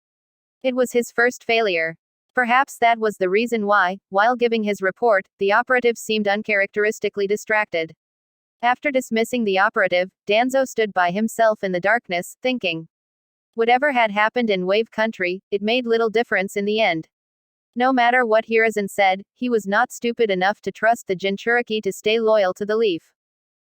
It was his first failure. Perhaps that was the reason why, while giving his report, the operative seemed uncharacteristically distracted. After dismissing the operative, Danzo stood by himself in the darkness, thinking. Whatever had happened in Wave Country, it made little difference in the end. No matter what Hiruzen said, he was not stupid enough to trust the Jinchuriki to stay loyal to the leaf.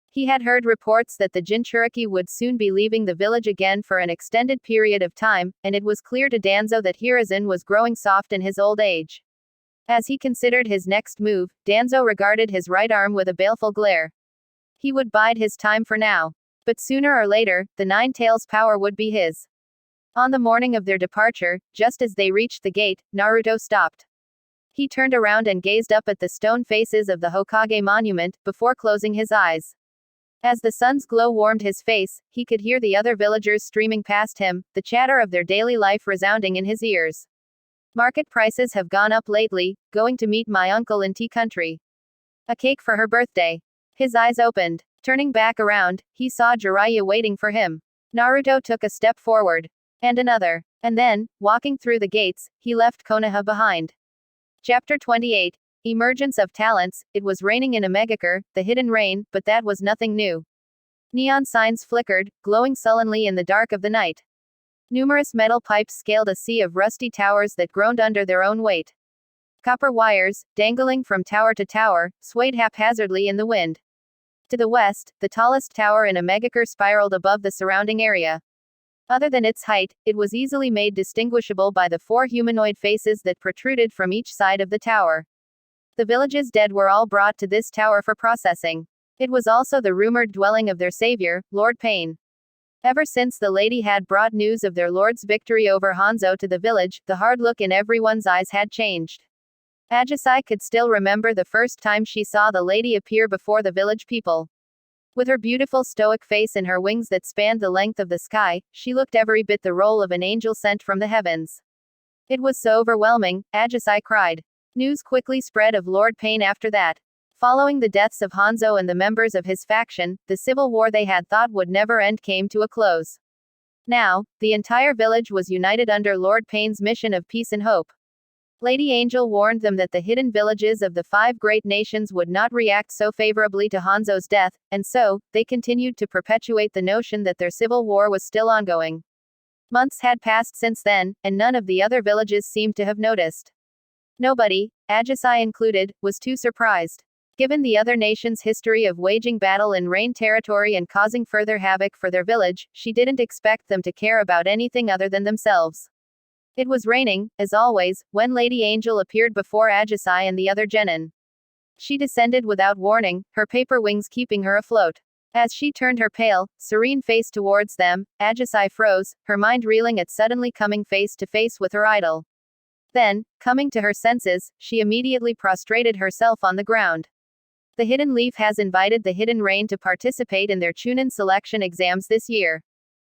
He had heard reports that the Jinchuriki would soon be leaving the village again for an extended period of time, and it was clear to Danzo that Hiruzen was growing soft in his old age. As he considered his next move, Danzo regarded his right arm with a baleful glare. He would bide his time for now. But sooner or later, the Nine Tails power would be his. On the morning of their departure, just as they reached the gate, Naruto stopped. He turned around and gazed up at the stone faces of the Hokage monument, before closing his eyes. As the sun's glow warmed his face, he could hear the other villagers streaming past him, the chatter of their daily life resounding in his ears. Market prices have gone up lately, going to meet my uncle in tea country. A cake for her birthday. His eyes opened. Turning back around, he saw Jiraiya waiting for him. Naruto took a step forward. And another. And then, walking through the gates, he left Konoha behind. Chapter 28. Emergence of Talents. It was raining in Omegakure, the hidden rain, but that was nothing new. Neon signs flickered, glowing sullenly in the dark of the night. Numerous metal pipes scaled a sea of rusty towers that groaned under their own weight. Copper wires, dangling from tower to tower, swayed haphazardly in the wind. To the west, the tallest tower in Omegakure spiraled above the surrounding area. Other than its height, it was easily made distinguishable by the 4 humanoid faces that protruded from each side of the tower. The village's dead were all brought to this tower for processing. It was also the rumored dwelling of their savior, Lord Pain. Ever since the lady had brought news of their lord's victory over Hanzo to the village, the hard look in everyone's eyes had changed. Ajisai could still remember the first time she saw the lady appear before the village people. With her beautiful stoic face and her wings that spanned the length of the sky, she looked every bit the role of an angel sent from the heavens. It was so overwhelming, Ajisai cried. News quickly spread of Lord Pain after that. Following the deaths of Hanzo and the members of his faction, the civil war they had thought would never end came to a close. Now, the entire village was united under Lord Pain's mission of peace and hope. Lady Angel warned them that the hidden villages of the 5 great nations would not react so favorably to Hanzo's death, and so, they continued to perpetuate the notion that their civil war was still ongoing. Months had passed since then, and none of the other villages seemed to have noticed. Nobody, Ajisai included, was too surprised. Given the other nations' history of waging battle in Rain territory and causing further havoc for their village, she didn't expect them to care about anything other than themselves. It was raining, as always, when Lady Angel appeared before Ajisai and the other genin. She descended without warning, her paper wings keeping her afloat. As she turned her pale, serene face towards them, Ajisai froze, her mind reeling at suddenly coming face to face with her idol. Then, coming to her senses, she immediately prostrated herself on the ground. The Hidden Leaf has invited the Hidden Rain to participate in their Chunin selection exams this year.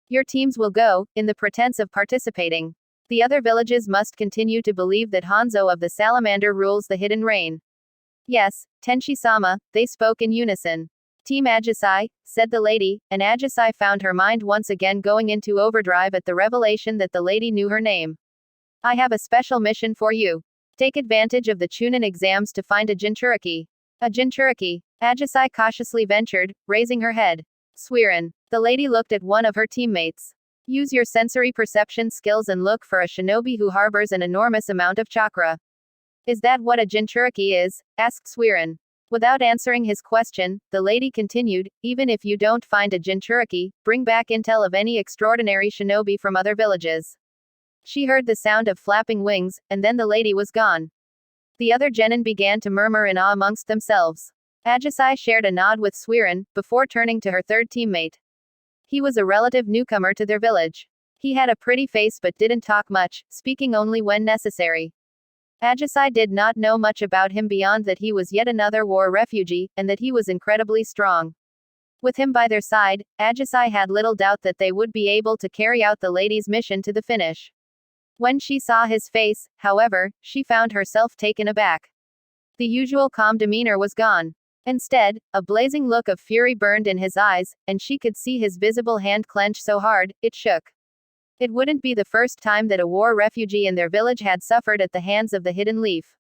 Your teams will go, in the pretense of participating. The other villages must continue to believe that Hanzo of the Salamander rules the Hidden Rain. Yes, Tenshi-sama, they spoke in unison. Team Ajisai, said the lady, and Ajisai found her mind once again going into overdrive at the revelation that the lady knew her name. I have a special mission for you. Take advantage of the Chunin exams to find a Jinchuriki. A Jinchuriki. Ajisai cautiously ventured, raising her head. Suiren. The lady looked at one of her teammates. Use your sensory perception skills and look for a shinobi who harbors an enormous amount of chakra. Is that what a Jinchuriki is? Asked Suiren. Without answering his question, the lady continued, even if you don't find a Jinchuriki, bring back intel of any extraordinary shinobi from other villages. She heard the sound of flapping wings, and then the lady was gone. The other genin began to murmur in awe amongst themselves. Ajisai shared a nod with Suiren, before turning to her third teammate. He was a relative newcomer to their village. He had a pretty face but didn't talk much, speaking only when necessary. Ajisai did not know much about him beyond that he was yet another war refugee, and that he was incredibly strong. With him by their side, Ajisai had little doubt that they would be able to carry out the lady's mission to the finish. When she saw his face, however, she found herself taken aback. The usual calm demeanor was gone. Instead, a blazing look of fury burned in his eyes, and she could see his visible hand clench so hard, it shook. It wouldn't be the first time that a war refugee in their village had suffered at the hands of the Hidden Leaf.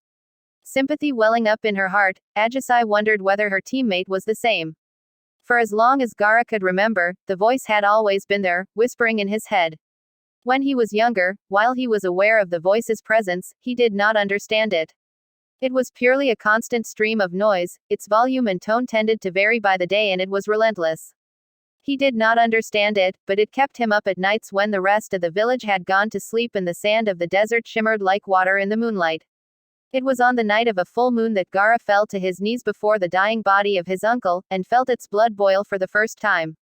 Sympathy welling up in her heart, Ajisai wondered whether her teammate was the same. For as long as Gaara could remember, the voice had always been there, whispering in his head. When he was younger, while he was aware of the voice's presence, he did not understand it. It was purely a constant stream of noise, its volume and tone tended to vary by the day and it was relentless. He did not understand it, but it kept him up at nights when the rest of the village had gone to sleep and the sand of the desert shimmered like water in the moonlight. It was on the night of a full moon that Gaara fell to his knees before the dying body of his uncle, and felt its blood boil for the first time.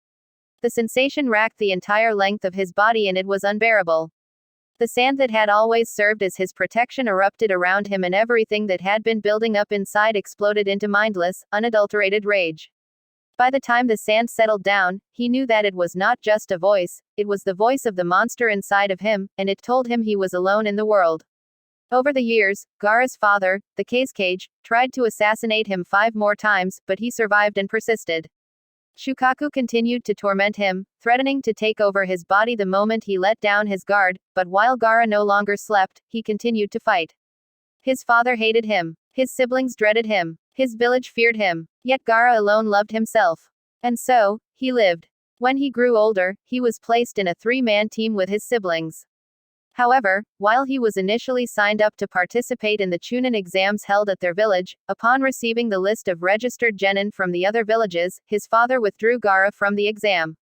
The sensation racked the entire length of his body and it was unbearable. The sand that had always served as his protection erupted around him and everything that had been building up inside exploded into mindless, unadulterated rage. By the time the sand settled down, he knew that it was not just a voice, it was the voice of the monster inside of him, and it told him he was alone in the world. Over the years, Gaara's father, the Cage, tried to assassinate him 5 more times, but he survived and persisted. Shukaku continued to torment him, threatening to take over his body the moment he let down his guard, but while Gaara no longer slept, he continued to fight. His father hated him. His siblings dreaded him. His village feared him. Yet Gaara alone loved himself. And so, he lived. When he grew older, he was placed in a three-man team with his siblings. However, while he was initially signed up to participate in the Chunin exams held at their village, upon receiving the list of registered genin from the other villages, his father withdrew Gaara from the exam.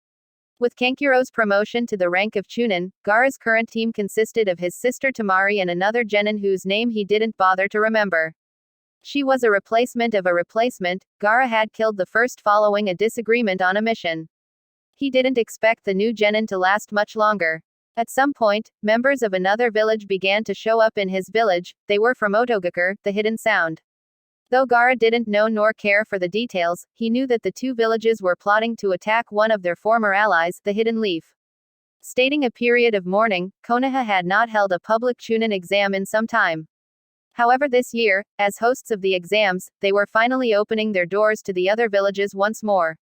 With Kankuro's promotion to the rank of Chunin, Gaara's current team consisted of his sister Tamari and another genin whose name he didn't bother to remember. She was a replacement of a replacement. Gaara had killed the first following a disagreement on a mission. He didn't expect the new genin to last much longer. At some point, members of another village began to show up in his village. They were from Otogakure, the Hidden Sound. Though Gaara didn't know nor care for the details, he knew that the two villages were plotting to attack one of their former allies, the Hidden Leaf. Stating a period of mourning, Konoha had not held a public Chunin exam in some time. However, this year, as hosts of the exams, they were finally opening their doors to the other villages once more.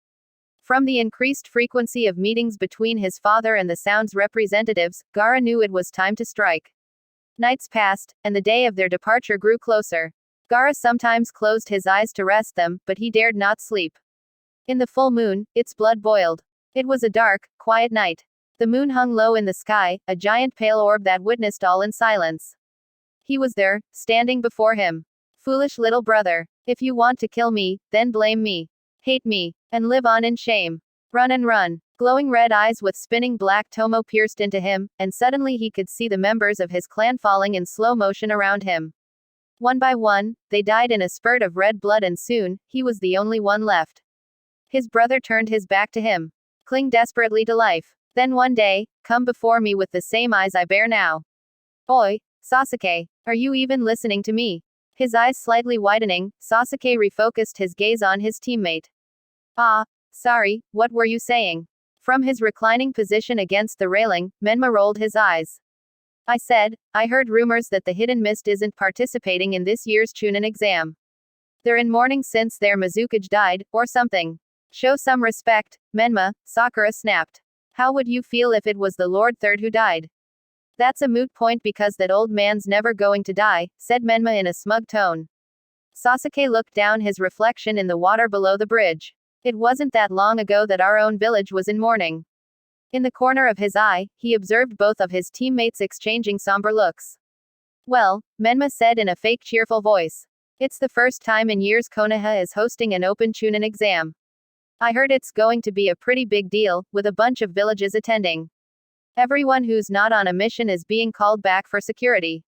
From the increased frequency of meetings between his father and the Sound's representatives, Gaara knew it was time to strike. Nights passed, and the day of their departure grew closer. Gaara sometimes closed his eyes to rest them, but he dared not sleep. In the full moon, its blood boiled. It was a dark, quiet night. The moon hung low in the sky, a giant pale orb that witnessed all in silence. He was there, standing before him. Foolish little brother. If you want to kill me, then blame me. Hate me, and live on in shame. Run and run. Glowing red eyes with spinning black tomo pierced into him, and suddenly he could see the members of his clan falling in slow motion around him. One by one, they died in a spurt of red blood, and soon, he was the only one left. His brother turned his back to him. Cling desperately to life. Then one day, come before me with the same eyes I bear now. Oi, Sasuke, are you even listening to me? His eyes slightly widening, Sasuke refocused his gaze on his teammate. Ah, sorry, what were you saying? From his reclining position against the railing, Menma rolled his eyes. I said, I heard rumors that the Hidden Mist isn't participating in this year's Chunin exam. They're in mourning since their Mizukage died, or something. Show some respect, Menma, Sakura snapped. How would you feel if it was the Lord Third who died? That's a moot point because that old man's never going to die, said Menma in a smug tone. Sasuke looked down his reflection in the water below the bridge. It wasn't that long ago that our own village was in mourning. In the corner of his eye, he observed both of his teammates exchanging somber looks. Well, Menma said in a fake cheerful voice. It's the first time in years Konoha is hosting an open Chunin exam. I heard it's going to be a pretty big deal, with a bunch of villages attending. Everyone who's not on a mission is being called back for security.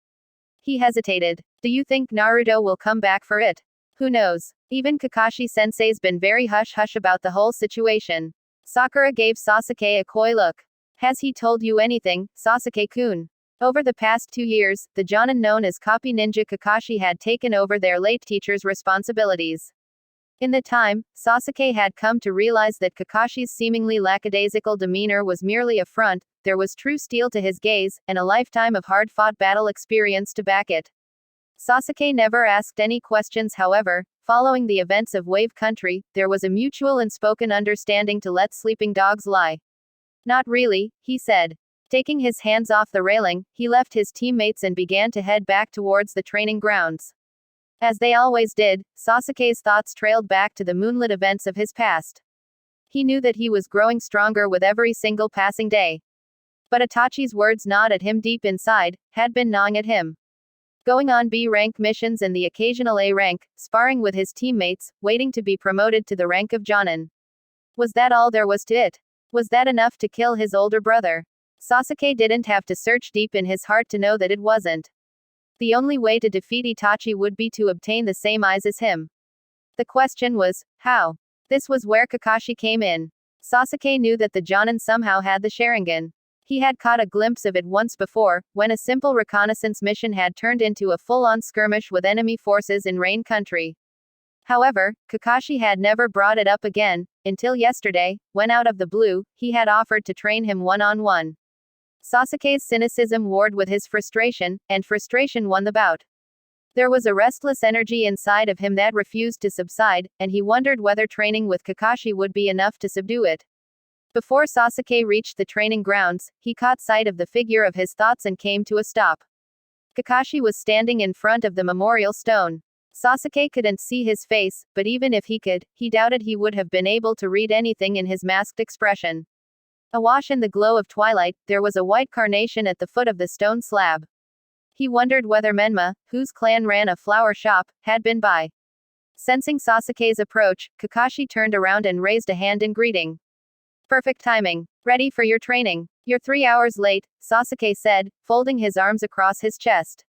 He hesitated. Do you think Naruto will come back for it? Who knows? Even Kakashi-sensei's been very hush-hush about the whole situation. Sakura gave Sasuke a coy look. Has he told you anything, Sasuke-kun? Over the past 2 years, the Jonin known as Copy Ninja Kakashi had taken over their late teacher's responsibilities. In the time, Sasuke had come to realize that Kakashi's seemingly lackadaisical demeanor was merely a front. There was true steel to his gaze, and a lifetime of hard-fought battle experience to back it. Sasuke never asked any questions. However, following the events of Wave Country, there was a mutual and spoken understanding to let sleeping dogs lie. Not really, he said. Taking his hands off the railing, he left his teammates and began to head back towards the training grounds. As they always did, Sasuke's thoughts trailed back to the moonlit events of his past. He knew that he was growing stronger with every single passing day. But Itachi's words gnawed at him deep inside, had been gnawing at him. Going on B-rank missions and the occasional A-rank, sparring with his teammates, waiting to be promoted to the rank of Jonin. Was that all there was to it? Was that enough to kill his older brother? Sasuke didn't have to search deep in his heart to know that it wasn't. The only way to defeat Itachi would be to obtain the same eyes as him. The question was, how? This was where Kakashi came in. Sasuke knew that the Jonin somehow had the Sharingan. He had caught a glimpse of it once before, when a simple reconnaissance mission had turned into a full-on skirmish with enemy forces in Rain Country. However, Kakashi had never brought it up again, until yesterday, when out of the blue, he had offered to train him one-on-one. Sasuke's cynicism warred with his frustration, and frustration won the bout. There was a restless energy inside of him that refused to subside, and he wondered whether training with Kakashi would be enough to subdue it. Before Sasuke reached the training grounds, he caught sight of the figure of his thoughts and came to a stop. Kakashi was standing in front of the memorial stone. Sasuke couldn't see his face, but even if he could, he doubted he would have been able to read anything in his masked expression. Awash in the glow of twilight, there was a white carnation at the foot of the stone slab. He wondered whether Menma, whose clan ran a flower shop, had been by. Sensing Sasuke's approach, Kakashi turned around and raised a hand in greeting. Perfect timing. Ready for your training. You're 3 hours late, Sasuke said, folding his arms across his chest.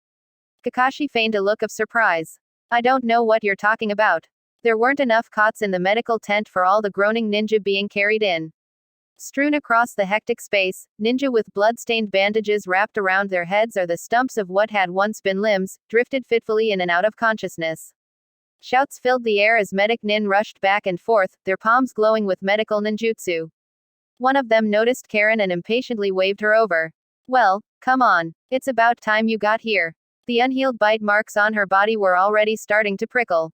Kakashi feigned a look of surprise. I don't know what you're talking about. There weren't enough cots in the medical tent for all the groaning ninja being carried in. Strewn across the hectic space, ninja with blood-stained bandages wrapped around their heads or the stumps of what had once been limbs, drifted fitfully in and out of consciousness. Shouts filled the air as medic nin rushed back and forth, their palms glowing with medical ninjutsu. One of them noticed Karin and impatiently waved her over. Well, come on. It's about time you got here. The unhealed bite marks on her body were already starting to prickle.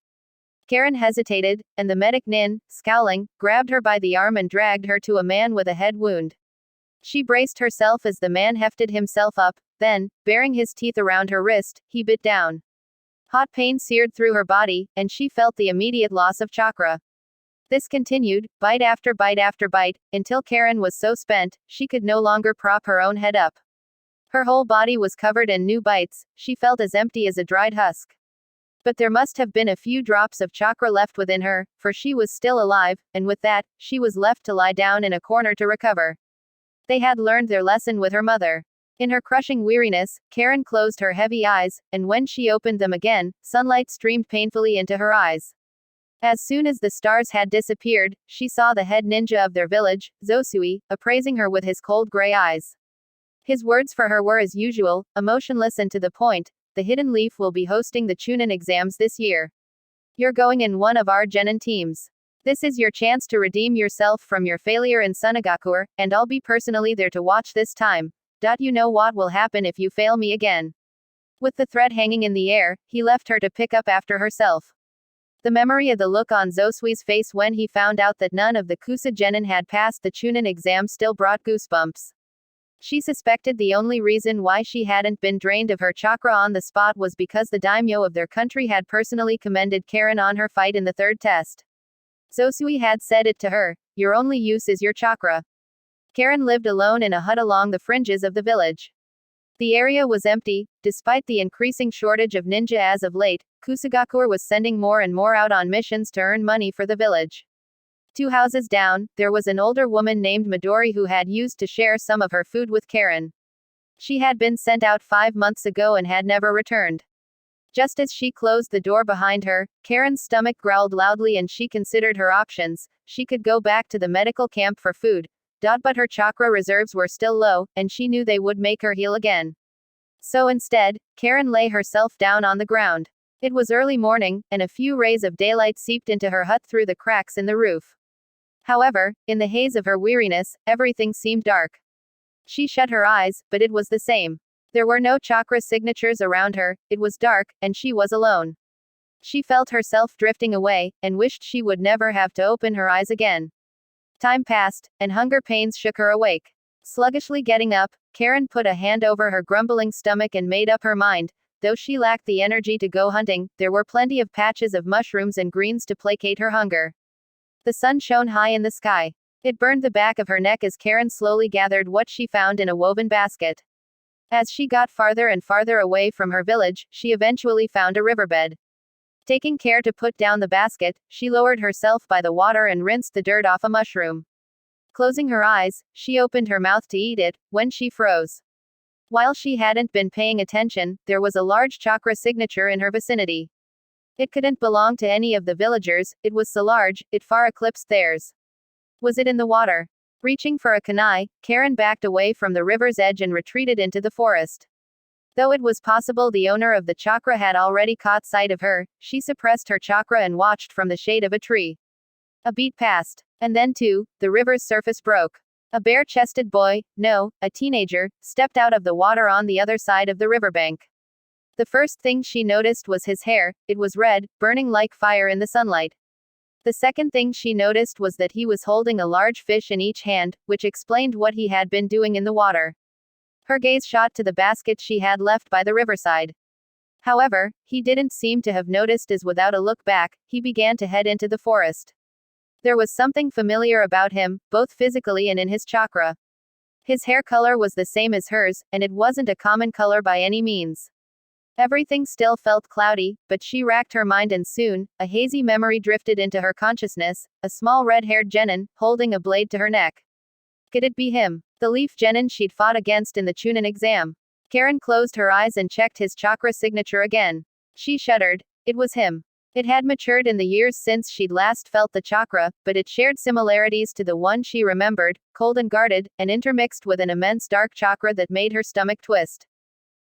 Karin hesitated, and the medic nin, scowling, grabbed her by the arm and dragged her to a man with a head wound. She braced herself as the man hefted himself up, then, baring his teeth around her wrist, he bit down. Hot pain seared through her body, and she felt the immediate loss of chakra. This continued, bite after bite, until Karin was so spent, she could no longer prop her own head up. Her whole body was covered in new bites, she felt as empty as a dried husk. But there must have been a few drops of chakra left within her, for she was still alive, and with that, she was left to lie down in a corner to recover. They had learned their lesson with her mother. In her crushing weariness, Karin closed her heavy eyes, and when she opened them again, sunlight streamed painfully into her eyes. As soon as the stars had disappeared, she saw the head ninja of their village, Zosui, appraising her with his cold gray eyes. His words for her were as usual, emotionless and to the point. The Hidden Leaf will be hosting the Chunin exams this year. You're going in one of our genin teams. This is your chance to redeem yourself from your failure in Sunagakur, and I'll be personally there to watch this time. You know what will happen if you fail me again. With the threat hanging in the air, he left her to pick up after herself. The memory of the look on Zosui's face when he found out that none of the Kusa genin had passed the Chunin exam still brought goosebumps. She suspected the only reason why she hadn't been drained of her chakra on the spot was because the daimyo of their country had personally commended Karin on her fight in the third test. Zosui had said it to her, your only use is your chakra. Karin lived alone in a hut along the fringes of the village. The area was empty, despite the increasing shortage of ninja as of late. Kusagakur was sending more and more out on missions to earn money for the village. 2 houses down, there was an older woman named Midori who had used to share some of her food with Karin. She had been sent out 5 months ago and had never returned. Just as she closed the door behind her, Karin's stomach growled loudly and she considered her options. She could go back to the medical camp for food. But her chakra reserves were still low, and she knew they would make her heal again. So instead, Karin lay herself down on the ground. It was early morning, and a few rays of daylight seeped into her hut through the cracks in the roof. However, in the haze of her weariness, everything seemed dark. She shut her eyes, but it was the same. There were no chakra signatures around her, it was dark, and she was alone. She felt herself drifting away, and wished she would never have to open her eyes again. Time passed, and hunger pains shook her awake. Sluggishly getting up, Karin put a hand over her grumbling stomach and made up her mind. Though she lacked the energy to go hunting, there were plenty of patches of mushrooms and greens to placate her hunger. The sun shone high in the sky. It burned the back of her neck as Karin slowly gathered what she found in a woven basket. As she got farther and farther away from her village, she eventually found a riverbed. Taking care to put down the basket, she lowered herself by the water and rinsed the dirt off a mushroom. Closing her eyes, she opened her mouth to eat it, when she froze. While she hadn't been paying attention, there was a large chakra signature in her vicinity. It couldn't belong to any of the villagers, it was so large, it far eclipsed theirs. Was it in the water? Reaching for a kunai, Karin backed away from the river's edge and retreated into the forest. Though it was possible the owner of the chakra had already caught sight of her, she suppressed her chakra and watched from the shade of a tree. A beat passed. And then too, the river's surface broke. A bare-chested boy, no, a teenager, stepped out of the water on the other side of the riverbank. The first thing she noticed was his hair. It was red, burning like fire in the sunlight. The second thing she noticed was that he was holding a large fish in each hand, which explained what he had been doing in the water. Her gaze shot to the basket she had left by the riverside. However, he didn't seem to have noticed as without a look back, he began to head into the forest. There was something familiar about him, both physically and in his chakra. His hair color was the same as hers, and it wasn't a common color by any means. Everything still felt cloudy, but she racked her mind and soon, a hazy memory drifted into her consciousness, a small red-haired genin, holding a blade to her neck. Could it be him? The leaf genin she'd fought against in the Chunin exam. Karin closed her eyes and checked his chakra signature again. She shuddered. It was him. It had matured in the years since she'd last felt the chakra, but it shared similarities to the one she remembered, cold and guarded, and intermixed with an immense dark chakra that made her stomach twist.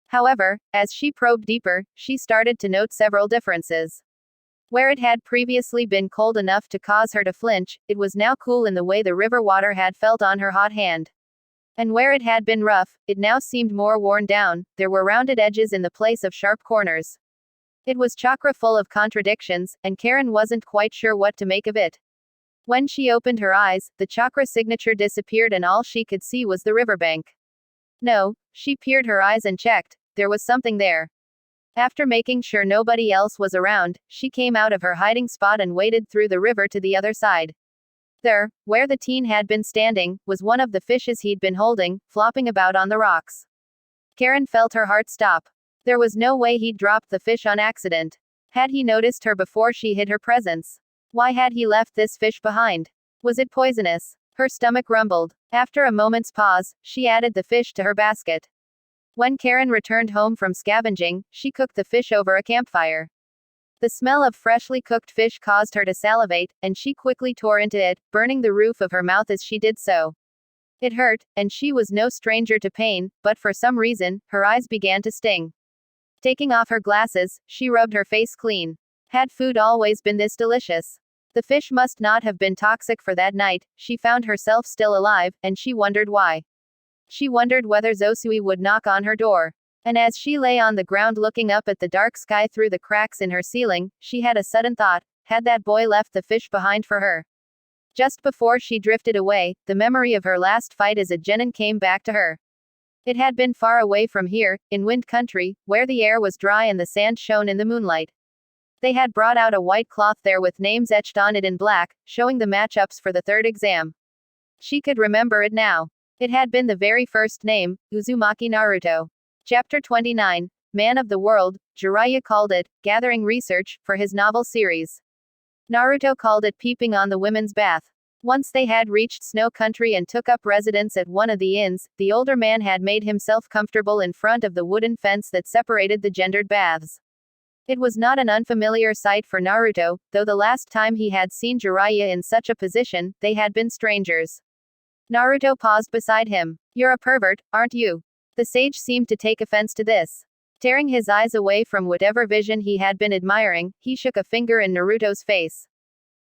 However, as she probed deeper, she started to note several differences. Where it had previously been cold enough to cause her to flinch, it was now cool in the way the river water had felt on her hot hand. And where it had been rough, it now seemed more worn down, there were rounded edges in the place of sharp corners. It was chakra full of contradictions, and Karin wasn't quite sure what to make of it. When she opened her eyes, the chakra signature disappeared and all she could see was the riverbank. No, she peered her eyes and checked, there was something there. After making sure nobody else was around, she came out of her hiding spot and waded through the river to the other side. There, where the teen had been standing, was one of the fishes he'd been holding, flopping about on the rocks. Karin felt her heart stop. There was no way he'd dropped the fish on accident. Had he noticed her before she hid her presence? Why had he left this fish behind? Was it poisonous? Her stomach rumbled. After a moment's pause, she added the fish to her basket. When Karin returned home from scavenging, she cooked the fish over a campfire. The smell of freshly cooked fish caused her to salivate, and she quickly tore into it, burning the roof of her mouth as she did so. It hurt, and she was no stranger to pain, but for some reason, her eyes began to sting. Taking off her glasses, she rubbed her face clean. Had food always been this delicious? The fish must not have been toxic for that night. She found herself still alive, and she wondered why. She wondered whether Zosui would knock on her door. And as she lay on the ground looking up at the dark sky through the cracks in her ceiling, she had a sudden thought, had that boy left the fish behind for her? Just before she drifted away, the memory of her last fight as a genin came back to her. It had been far away from here, in wind country, where the air was dry and the sand shone in the moonlight. They had brought out a white cloth there with names etched on it in black, showing the matchups for the third exam. She could remember it now. It had been the very first name, Uzumaki Naruto. Chapter 29, Man of the World, Jiraiya called it, gathering research, for his novel series. Naruto called it peeping on the women's bath. Once they had reached Snow Country and took up residence at one of the inns, the older man had made himself comfortable in front of the wooden fence that separated the gendered baths. It was not an unfamiliar sight for Naruto, though the last time he had seen Jiraiya in such a position, they had been strangers. Naruto paused beside him. You're a pervert, aren't you? The sage seemed to take offense to this. Tearing his eyes away from whatever vision he had been admiring, he shook a finger in Naruto's face.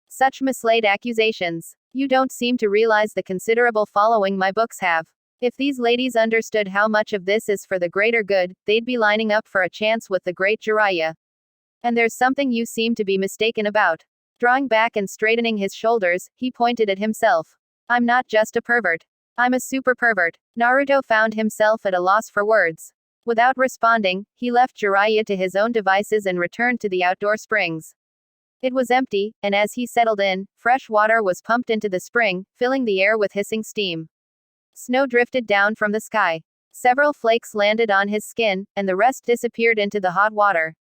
Such mislaid accusations. You don't seem to realize the considerable following my books have. If these ladies understood how much of this is for the greater good, they'd be lining up for a chance with the great Jiraiya. And there's something you seem to be mistaken about. Drawing back and straightening his shoulders, he pointed at himself. I'm not just a pervert. I'm a super pervert. Naruto found himself at a loss for words. Without responding, he left Jiraiya to his own devices and returned to the outdoor springs. It was empty, and as he settled in, fresh water was pumped into the spring, filling the air with hissing steam. Snow drifted down from the sky. Several flakes landed on his skin, and the rest disappeared into the hot water.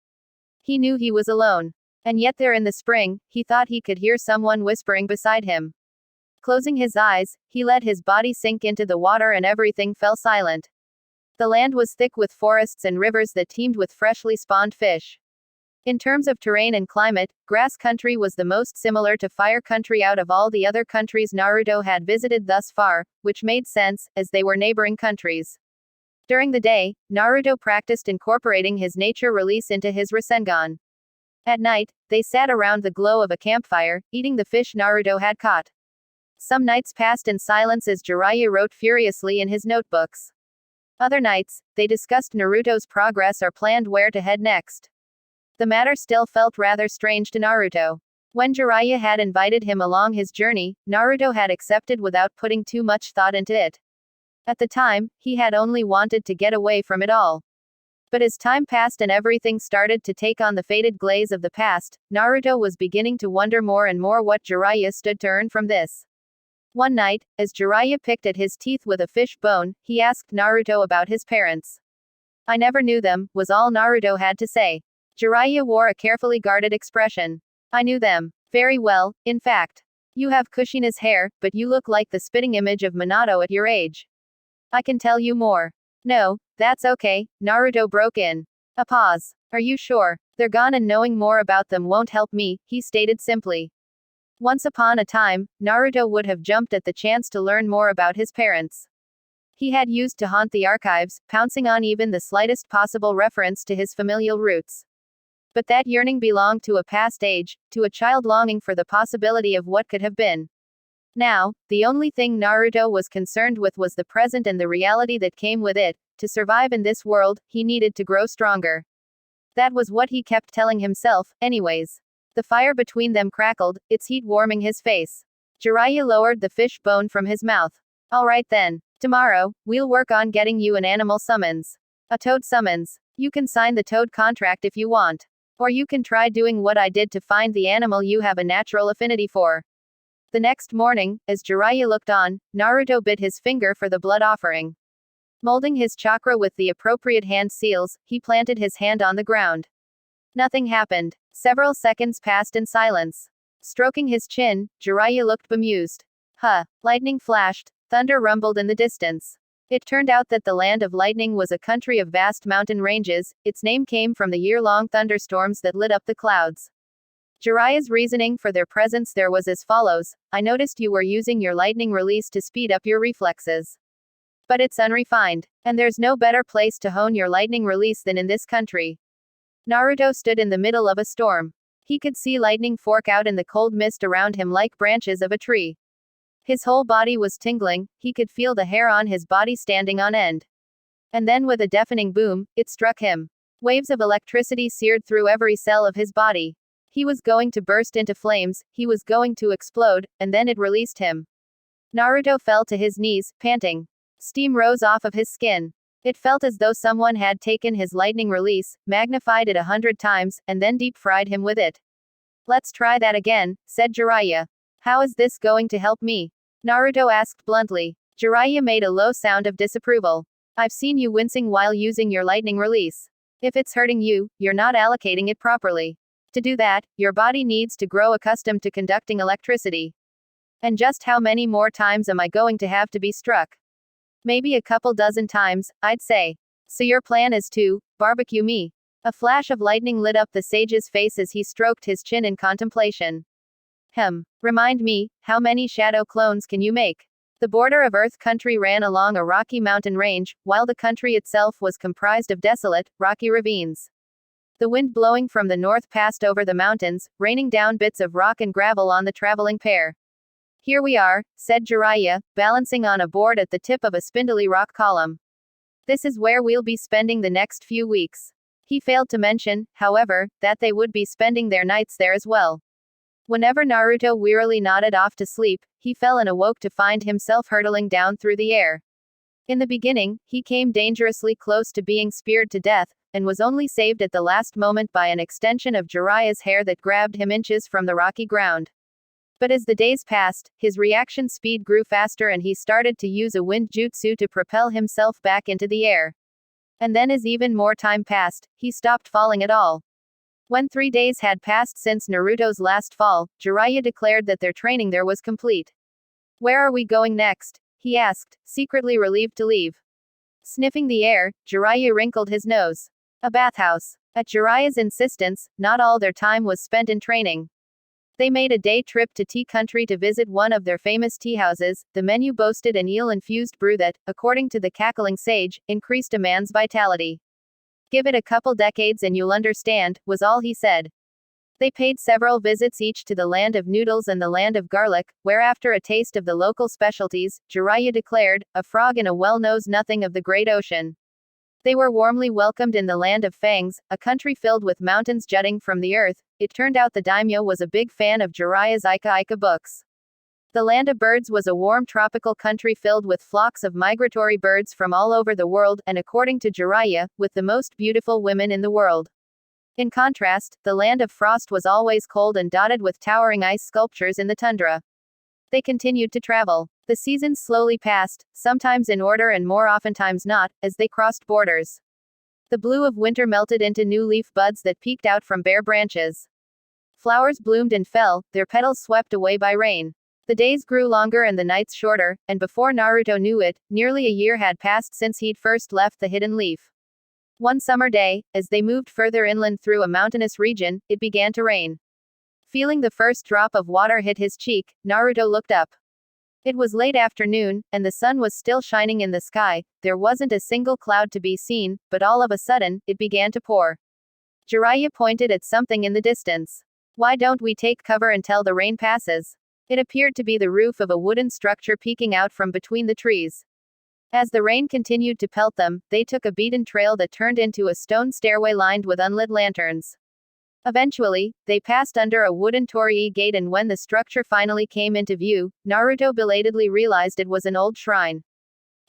He knew he was alone. And yet there in the spring, he thought he could hear someone whispering beside him. Closing his eyes, he let his body sink into the water and everything fell silent. The land was thick with forests and rivers that teemed with freshly spawned fish. In terms of terrain and climate, grass country was the most similar to fire country out of all the other countries Naruto had visited thus far, which made sense, as they were neighboring countries. During the day, Naruto practiced incorporating his nature release into his Rasengan. At night, they sat around the glow of a campfire, eating the fish Naruto had caught. Some nights passed in silence as Jiraiya wrote furiously in his notebooks. Other nights, they discussed Naruto's progress or planned where to head next. The matter still felt rather strange to Naruto. When Jiraiya had invited him along his journey, Naruto had accepted without putting too much thought into it. At the time, he had only wanted to get away from it all. But as time passed and everything started to take on the faded glaze of the past, Naruto was beginning to wonder more and more what Jiraiya stood to earn from this. One night, as Jiraiya picked at his teeth with a fish bone, he asked Naruto about his parents. "I never knew them," was all Naruto had to say. Jiraiya wore a carefully guarded expression. "I knew them very well, in fact. You have Kushina's hair, but you look like the spitting image of Minato at your age. I can tell you more." "No, that's okay," Naruto broke in. A pause. "Are you sure? They're gone and knowing more about them won't help me," he stated simply. Once upon a time, Naruto would have jumped at the chance to learn more about his parents. He had used to haunt the archives, pouncing on even the slightest possible reference to his familial roots. But that yearning belonged to a past age, to a child longing for the possibility of what could have been. Now, the only thing Naruto was concerned with was the present and the reality that came with it. To survive in this world, he needed to grow stronger. That was what he kept telling himself, anyways. The fire between them crackled, its heat warming his face. Jiraiya lowered the fish bone from his mouth. "Alright then. Tomorrow, we'll work on getting you an animal summons. A toad summons. You can sign the toad contract if you want. Or you can try doing what I did to find the animal you have a natural affinity for." The next morning, as Jiraiya looked on, Naruto bit his finger for the blood offering. Molding his chakra with the appropriate hand seals, he planted his hand on the ground. Nothing happened. Several seconds passed in silence. Stroking his chin, Jiraiya looked bemused. Lightning flashed, thunder rumbled in the distance. It turned out that the land of lightning was a country of vast mountain ranges. Its name came from the year-long thunderstorms that lit up the clouds. Jiraiya's reasoning for their presence there was as follows: "I noticed you were using your lightning release to speed up your reflexes. But it's unrefined. And there's no better place to hone your lightning release than in this country." Naruto stood in the middle of a storm. He could see lightning fork out in the cold mist around him like branches of a tree. His whole body was tingling, he could feel the hair on his body standing on end. And then with a deafening boom, it struck him. Waves of electricity seared through every cell of his body. He was going to burst into flames, he was going to explode, and then it released him. Naruto fell to his knees, panting. Steam rose off of his skin. It felt as though someone had taken his lightning release, magnified it 100 times, and then deep-fried him with it. "Let's try that again," said Jiraiya. "How is this going to help me?" Naruto asked bluntly. Jiraiya made a low sound of disapproval. "I've seen you wincing while using your lightning release. If it's hurting you, you're not allocating it properly. To do that, your body needs to grow accustomed to conducting electricity. And just how many more times am I going to have to be struck? Maybe a couple dozen times, I'd say. So your plan is to barbecue me?" A flash of lightning lit up the sage's face as he stroked his chin in contemplation. Remind me, how many shadow clones can you make?" The border of Earth country ran along a rocky mountain range, while the country itself was comprised of desolate, rocky ravines. The wind blowing from the north passed over the mountains, raining down bits of rock and gravel on the traveling pair. "Here we are," said Jiraiya, balancing on a board at the tip of a spindly rock column. "This is where we'll be spending the next few weeks." He failed to mention, however, that they would be spending their nights there as well. Whenever Naruto wearily nodded off to sleep, he fell and awoke to find himself hurtling down through the air. In the beginning, he came dangerously close to being speared to death, and was only saved at the last moment by an extension of Jiraiya's hair that grabbed him inches from the rocky ground. But as the days passed, his reaction speed grew faster and he started to use a wind jutsu to propel himself back into the air. And then as even more time passed, he stopped falling at all. When 3 days had passed since Naruto's last fall, Jiraiya declared that their training there was complete. "Where are we going next?" he asked, secretly relieved to leave. Sniffing the air, Jiraiya wrinkled his nose. A bathhouse. At Jiraiya's insistence, not all their time was spent in training. They made a day trip to tea country to visit one of their famous tea houses. The menu boasted an eel-infused brew that, according to the cackling sage, increased a man's vitality. "Give it a couple decades and you'll understand," was all he said. They paid several visits each to the land of noodles and the land of garlic, where after a taste of the local specialties, Jiraiya declared, a frog in a well knows nothing of the great ocean. They were warmly welcomed in the land of fangs, a country filled with mountains jutting from the earth. It turned out the daimyo was a big fan of Jiraiya's Ika books. The land of birds was a warm tropical country filled with flocks of migratory birds from all over the world, and according to Jiraiya, with the most beautiful women in the world. In contrast, the land of frost was always cold and dotted with towering ice sculptures in the tundra. They continued to travel. The seasons slowly passed, sometimes in order and more oftentimes not, as they crossed borders. The blue of winter melted into new leaf buds that peeked out from bare branches. Flowers bloomed and fell, their petals swept away by rain. The days grew longer and the nights shorter, and before Naruto knew it, nearly a year had passed since he'd first left the hidden leaf. One summer day, as they moved further inland through a mountainous region, it began to rain. Feeling the first drop of water hit his cheek, Naruto looked up. It was late afternoon, and the sun was still shining in the sky. There wasn't a single cloud to be seen, but all of a sudden, it began to pour. Jiraiya pointed at something in the distance. Why don't we take cover until the rain passes? It appeared to be the roof of a wooden structure peeking out from between the trees. As the rain continued to pelt them, they took a beaten trail that turned into a stone stairway lined with unlit lanterns. Eventually, they passed under a wooden torii gate, and when the structure finally came into view, Naruto belatedly realized it was an old shrine.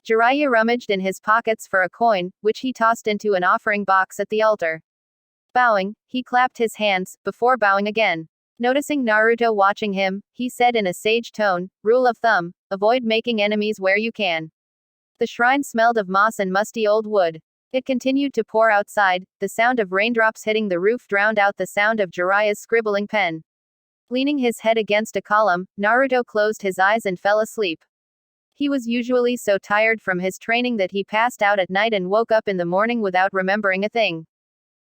Jiraiya rummaged in his pockets for a coin, which he tossed into an offering box at the altar. Bowing, he clapped his hands, before bowing again. Noticing Naruto watching him, he said in a sage tone, rule of thumb, avoid making enemies where you can. The shrine smelled of moss and musty old wood. It continued to pour outside, the sound of raindrops hitting the roof drowned out the sound of Jiraiya's scribbling pen. Leaning his head against a column, Naruto closed his eyes and fell asleep. He was usually so tired from his training that he passed out at night and woke up in the morning without remembering a thing.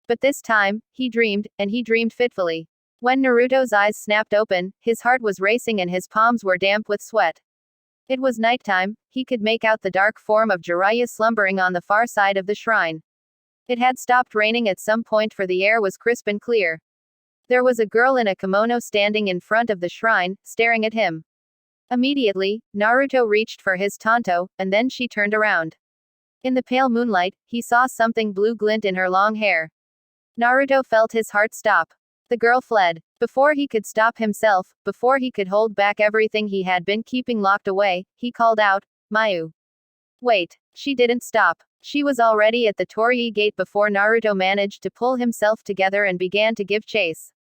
But this time, he dreamed, and he dreamed fitfully. When Naruto's eyes snapped open, his heart was racing and his palms were damp with sweat. It was nighttime. He could make out the dark form of Jiraiya slumbering on the far side of the shrine. It had stopped raining at some point, for the air was crisp and clear. There was a girl in a kimono standing in front of the shrine, staring at him. Immediately, Naruto reached for his tanto, and then she turned around. In the pale moonlight, he saw something blue glint in her long hair. Naruto felt his heart stop. The girl fled. Before he could stop himself, before he could hold back everything he had been keeping locked away, he called out, Mayu. Wait. She didn't stop. She was already at the torii gate before Naruto managed to pull himself together and began to give chase.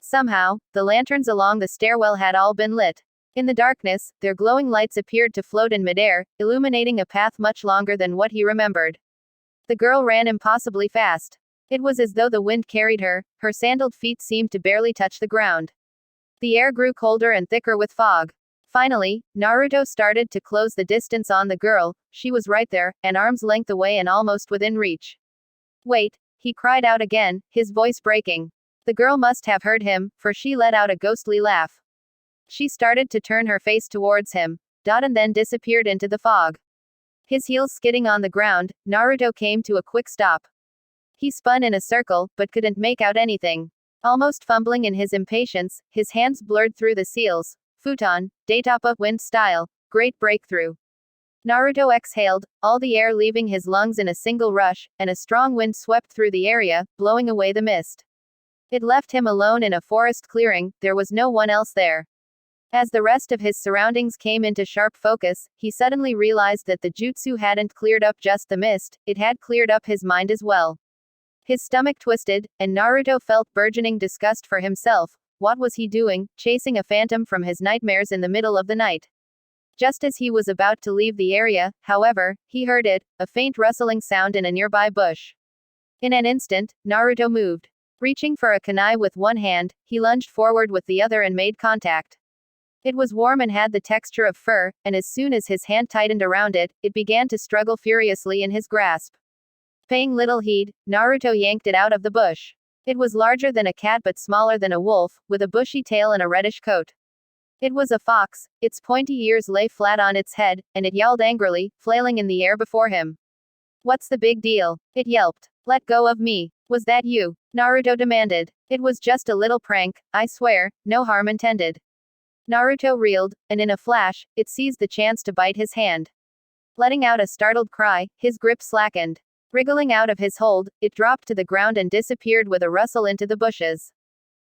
Somehow, the lanterns along the stairwell had all been lit. In the darkness, their glowing lights appeared to float in midair, illuminating a path much longer than what he remembered. The girl ran impossibly fast. It was as though the wind carried her, her sandaled feet seemed to barely touch the ground. The air grew colder and thicker with fog. Finally, Naruto started to close the distance on the girl. She was right there, an arm's length away and almost within reach. Wait, he cried out again, his voice breaking. The girl must have heard him, for she let out a ghostly laugh. She started to turn her face towards him, and then disappeared into the fog. His heels skidding on the ground, Naruto came to a quick stop. He spun in a circle, but couldn't make out anything. Almost fumbling in his impatience, his hands blurred through the seals. Futon, Daitapa wind style, great breakthrough. Naruto exhaled, all the air leaving his lungs in a single rush, and a strong wind swept through the area, blowing away the mist. It left him alone in a forest clearing. There was no one else there. As the rest of his surroundings came into sharp focus, he suddenly realized that the jutsu hadn't cleared up just the mist, it had cleared up his mind as well. His stomach twisted, and Naruto felt burgeoning disgust for himself. What was he doing, chasing a phantom from his nightmares in the middle of the night? Just as he was about to leave the area, however, he heard it, a faint rustling sound in a nearby bush. In an instant, Naruto moved. Reaching for a kunai with one hand, he lunged forward with the other and made contact. It was warm and had the texture of fur, and as soon as his hand tightened around it, it began to struggle furiously in his grasp. Paying little heed, Naruto yanked it out of the bush. It was larger than a cat but smaller than a wolf, with a bushy tail and a reddish coat. It was a fox, its pointy ears lay flat on its head, and it yowled angrily, flailing in the air before him. What's the big deal? It yelped. Let go of me. Was that you? Naruto demanded. It was just a little prank, I swear, no harm intended. Naruto reeled, and in a flash, it seized the chance to bite his hand. Letting out a startled cry, his grip slackened. Wriggling out of his hold, it dropped to the ground and disappeared with a rustle into the bushes.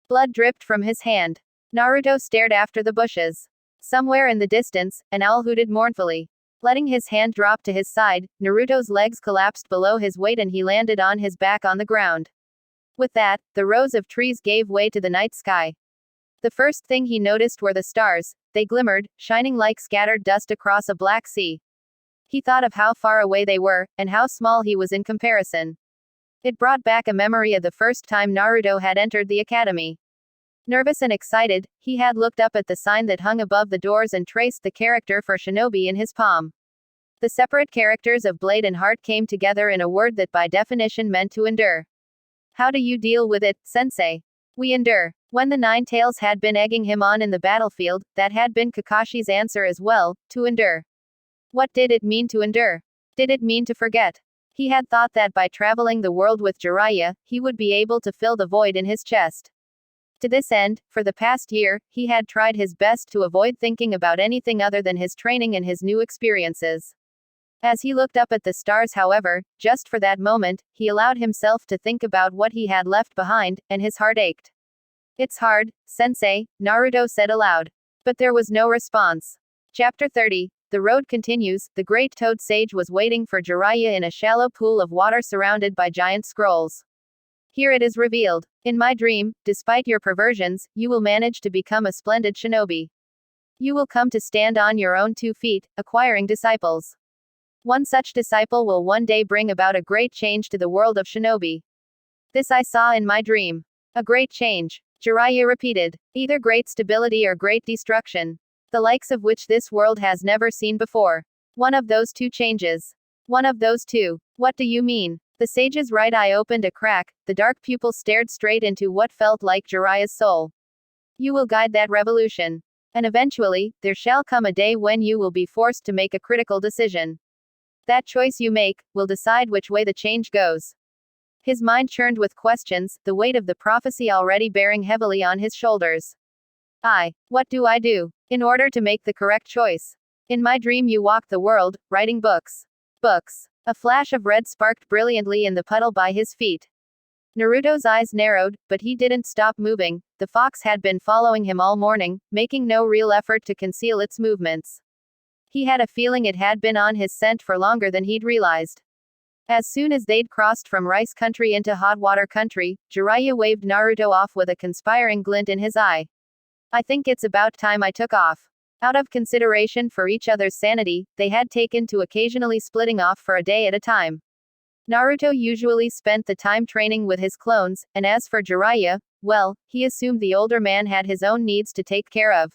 Blood dripped from his hand. Naruto stared after the bushes. Somewhere in the distance, an owl hooted mournfully. Letting his hand drop to his side, Naruto's legs collapsed below his weight and he landed on his back on the ground. With that, the rows of trees gave way to the night sky. The first thing he noticed were the stars. They glimmered, shining like scattered dust across a black sea. He thought of how far away they were, and how small he was in comparison. It brought back a memory of the first time Naruto had entered the academy. Nervous and excited, he had looked up at the sign that hung above the doors and traced the character for shinobi in his palm. The separate characters of blade and heart came together in a word that by definition meant to endure. How do you deal with it, sensei? We endure. When the Nine Tails had been egging him on in the battlefield, that had been Kakashi's answer as well, to endure. What did it mean to endure? Did it mean to forget? He had thought that by traveling the world with Jiraiya, he would be able to fill the void in his chest. To this end, for the past year, he had tried his best to avoid thinking about anything other than his training and his new experiences. As he looked up at the stars, however, just for that moment, he allowed himself to think about what he had left behind, and his heart ached. It's hard, sensei, Naruto said aloud. But there was no response. Chapter 30. The road continues. The great toad sage was waiting for Jiraiya in a shallow pool of water surrounded by giant scrolls. Here it is revealed. In my dream, despite your perversions, you will manage to become a splendid shinobi. You will come to stand on your own 2 feet, acquiring disciples. One such disciple will one day bring about a great change to the world of shinobi. This I saw in my dream. A great change. Jiraiya repeated. Either great stability or great destruction. The likes of which this world has never seen before. One of those 2 changes. One of those 2. What do you mean? The sage's right eye opened a crack, the dark pupil stared straight into what felt like Jiraiya's soul. You will guide that revolution. And eventually, there shall come a day when you will be forced to make a critical decision. That choice you make, will decide which way the change goes. His mind churned with questions, the weight of the prophecy already bearing heavily on his shoulders. What do I do? In order to make the correct choice. In my dream you walked the world, writing books. Books. A flash of red sparked brilliantly in the puddle by his feet. Naruto's eyes narrowed, but he didn't stop moving. The fox had been following him all morning, making no real effort to conceal its movements. He had a feeling it had been on his scent for longer than he'd realized. As soon as they'd crossed from rice country into hot water country, Jiraiya waved Naruto off with a conspiring glint in his eye. I think it's about time I took off. Out of consideration for each other's sanity, they had taken to occasionally splitting off for a day at a time. Naruto usually spent the time training with his clones, and as for Jiraiya, well, he assumed the older man had his own needs to take care of.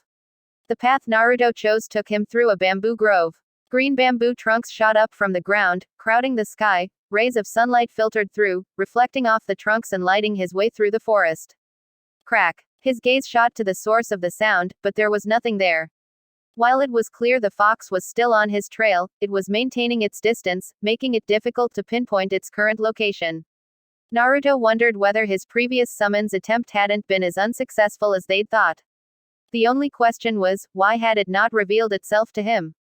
The path Naruto chose took him through a bamboo grove. Green bamboo trunks shot up from the ground, crowding the sky, rays of sunlight filtered through, reflecting off the trunks and lighting his way through the forest. Crack. His gaze shot to the source of the sound, but there was nothing there. While it was clear the fox was still on his trail, it was maintaining its distance, making it difficult to pinpoint its current location. Naruto wondered whether his previous summons attempt hadn't been as unsuccessful as they'd thought. The only question was, why had it not revealed itself to him?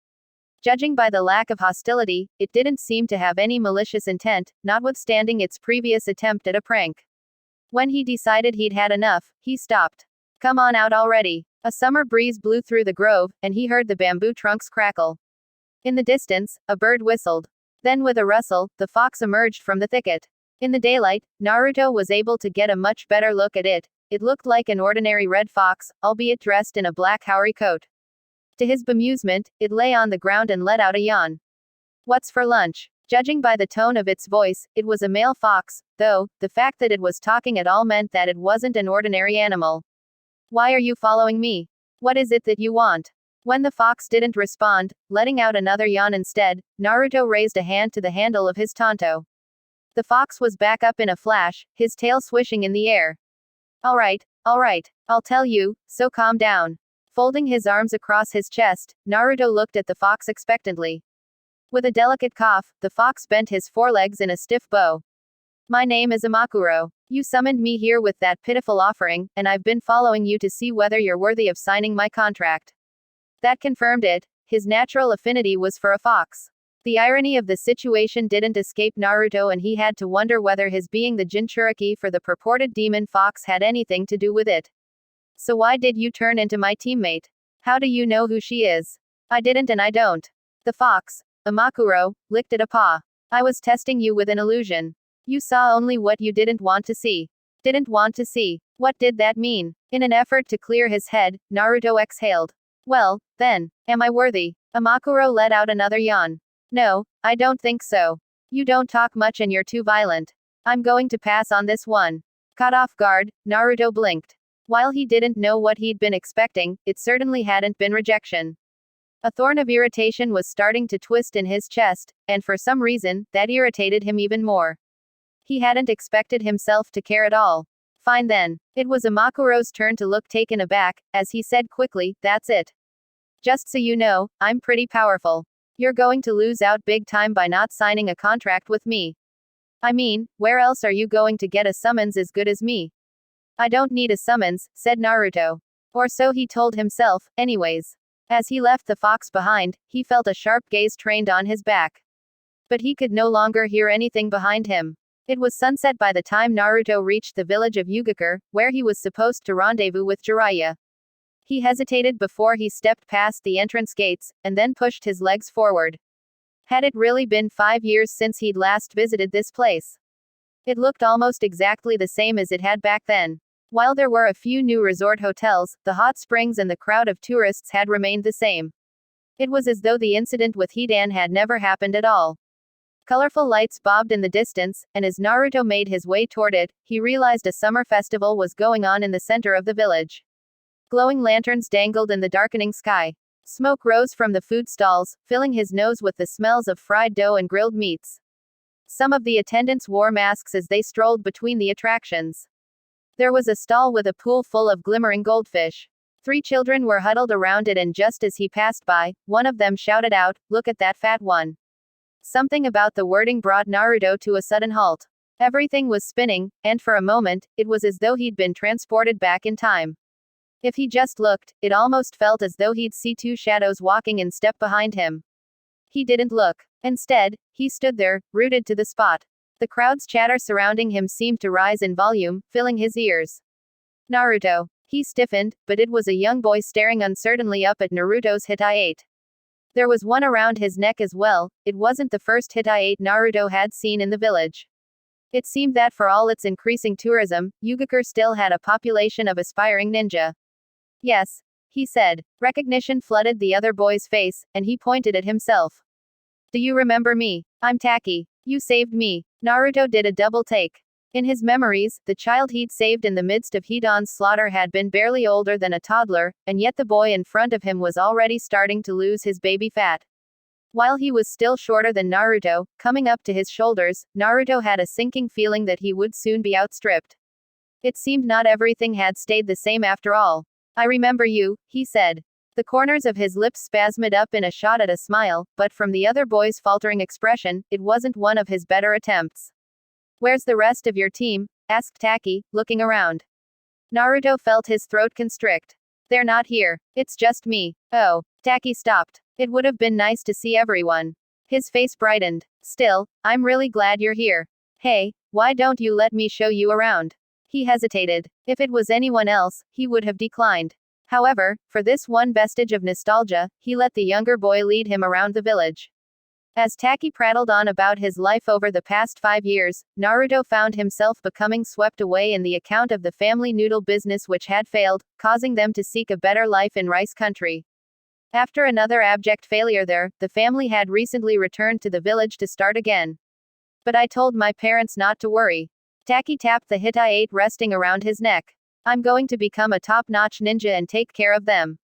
Judging by the lack of hostility, it didn't seem to have any malicious intent, notwithstanding its previous attempt at a prank. When he decided he'd had enough, he stopped. Come on out already. A summer breeze blew through the grove, and he heard the bamboo trunks crackle. In the distance, a bird whistled. Then with a rustle, the fox emerged from the thicket. In the daylight, Naruto was able to get a much better look at it. It looked like an ordinary red fox, albeit dressed in a black houri coat. To his bemusement, it lay on the ground and let out a yawn. What's for lunch? Judging by the tone of its voice, it was a male fox, though, the fact that it was talking at all meant that it wasn't an ordinary animal. Why are you following me? What is it that you want? When the fox didn't respond, letting out another yawn instead, Naruto raised a hand to the handle of his tanto. The fox was back up in a flash, his tail swishing in the air. Alright, I'll tell you, so calm down. Folding his arms across his chest, Naruto looked at the fox expectantly. With a delicate cough, the fox bent his forelegs in a stiff bow. My name is Imakuro. You summoned me here with that pitiful offering, and I've been following you to see whether you're worthy of signing my contract. That confirmed it. His natural affinity was for a fox. The irony of the situation didn't escape Naruto, and he had to wonder whether his being the Jinchuriki for the purported demon fox had anything to do with it. So why did you turn into my teammate? How do you know who she is? I didn't and I don't. The fox, Imakuro, licked at a paw. I was testing you with an illusion. You saw only what you didn't want to see. Didn't want to see. What did that mean? In an effort to clear his head, Naruto exhaled. Well, then, am I worthy? Imakuro let out another yawn. No, I don't think so. You don't talk much and you're too violent. I'm going to pass on this one. Caught off guard, Naruto blinked. While he didn't know what he'd been expecting, it certainly hadn't been rejection. A thorn of irritation was starting to twist in his chest, and for some reason, that irritated him even more. He hadn't expected himself to care at all. Fine then. It was Imakuro's turn to look taken aback, as he said quickly, that's it. Just so you know, I'm pretty powerful. You're going to lose out big time by not signing a contract with me. I mean, where else are you going to get a summons as good as me? I don't need a summons, said Naruto. Or so he told himself, anyways. As he left the fox behind, he felt a sharp gaze trained on his back. But he could no longer hear anything behind him. It was sunset by the time Naruto reached the village of Yugakure, where he was supposed to rendezvous with Jiraiya. He hesitated before he stepped past the entrance gates, and then pushed his legs forward. Had it really been 5 years since he'd last visited this place? It looked almost exactly the same as it had back then. While there were a few new resort hotels, the hot springs and the crowd of tourists had remained the same. It was as though the incident with Hidan had never happened at all. Colorful lights bobbed in the distance, and as Naruto made his way toward it, he realized a summer festival was going on in the center of the village. Glowing lanterns dangled in the darkening sky. Smoke rose from the food stalls, filling his nose with the smells of fried dough and grilled meats. Some of the attendants wore masks as they strolled between the attractions. There was a stall with a pool full of glimmering goldfish. 3 children were huddled around it, and just as he passed by, one of them shouted out, "Look at that fat one." Something about the wording brought Naruto to a sudden halt. Everything was spinning, and for a moment, it was as though he'd been transported back in time. If he just looked, it almost felt as though he'd see 2 shadows walking in step behind him. He didn't look. Instead, he stood there, rooted to the spot. The crowd's chatter surrounding him seemed to rise in volume, filling his ears. Naruto. He stiffened, but it was a young boy staring uncertainly up at Naruto's hideout. There was one around his neck as well. It wasn't the first hideout Naruto had seen in the village. It seemed that for all its increasing tourism, Yugakure still had a population of aspiring ninja. Yes, he said. Recognition flooded the other boy's face, and he pointed at himself. Do you remember me? I'm Taki. You saved me. Naruto did a double take. In his memories, the child he'd saved in the midst of Hidan's slaughter had been barely older than a toddler, and yet the boy in front of him was already starting to lose his baby fat. While he was still shorter than Naruto, coming up to his shoulders, Naruto had a sinking feeling that he would soon be outstripped. It seemed not everything had stayed the same after all. I remember you, he said. The corners of his lips spasmed up in a shot at a smile, but from the other boy's faltering expression, it wasn't one of his better attempts. Where's the rest of your team? Asked Taki, looking around. Naruto felt his throat constrict. They're not here. It's just me. Oh. Taki stopped. It would have been nice to see everyone. His face brightened. Still, I'm really glad you're here. Hey, why don't you let me show you around? He hesitated. If it was anyone else, he would have declined. However, for this one vestige of nostalgia, he let the younger boy lead him around the village. As Taki prattled on about his life over the past 5 years, Naruto found himself becoming swept away in the account of the family noodle business which had failed, causing them to seek a better life in Rice Country. After another abject failure there, the family had recently returned to the village to start again. But I told my parents not to worry. Taki tapped the hideout resting around his neck. I'm going to become a top-notch ninja and take care of them.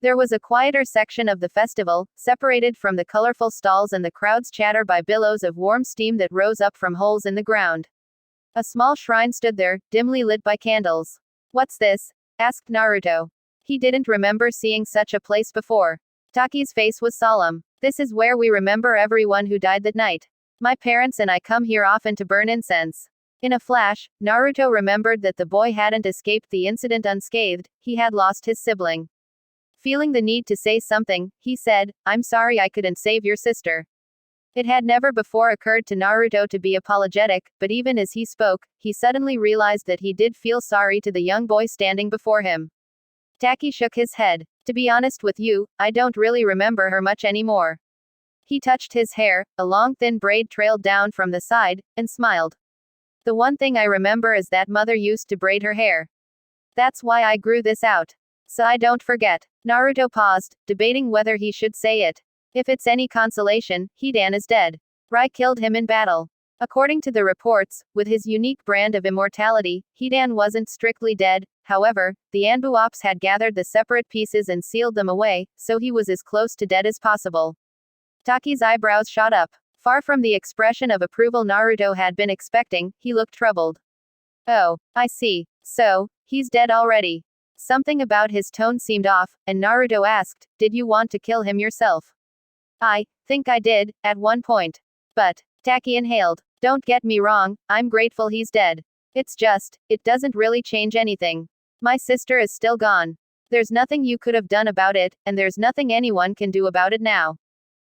There was a quieter section of the festival, separated from the colorful stalls and the crowd's chatter by billows of warm steam that rose up from holes in the ground. A small shrine stood there, dimly lit by candles. What's this? Asked Naruto. He didn't remember seeing such a place before. Taki's face was solemn. This is where we remember everyone who died that night. My parents and I come here often to burn incense. In a flash, Naruto remembered that the boy hadn't escaped the incident unscathed, he had lost his sibling. Feeling the need to say something, he said, "I'm sorry I couldn't save your sister." It had never before occurred to Naruto to be apologetic, but even as he spoke, he suddenly realized that he did feel sorry to the young boy standing before him. Taki shook his head. "To be honest with you, I don't really remember her much anymore." He touched his hair, a long thin braid trailed down from the side, and smiled. "The one thing I remember is that mother used to braid her hair. That's why I grew this out. So I don't forget." Naruto paused, debating whether he should say it. If it's any consolation, Hidan is dead. Rai killed him in battle. According to the reports, with his unique brand of immortality, Hidan wasn't strictly dead. However, the Anbu ops had gathered the separate pieces and sealed them away, so he was as close to dead as possible. Taki's eyebrows shot up. Far from the expression of approval Naruto had been expecting, he looked troubled. "Oh, I see. So, he's dead already." Something about his tone seemed off, and Naruto asked, "Did you want to kill him yourself?" "I think I did, at one point. But," Taki inhaled, "don't get me wrong, I'm grateful he's dead. It's just, it doesn't really change anything. My sister is still gone. There's nothing you could have done about it, and there's nothing anyone can do about it now."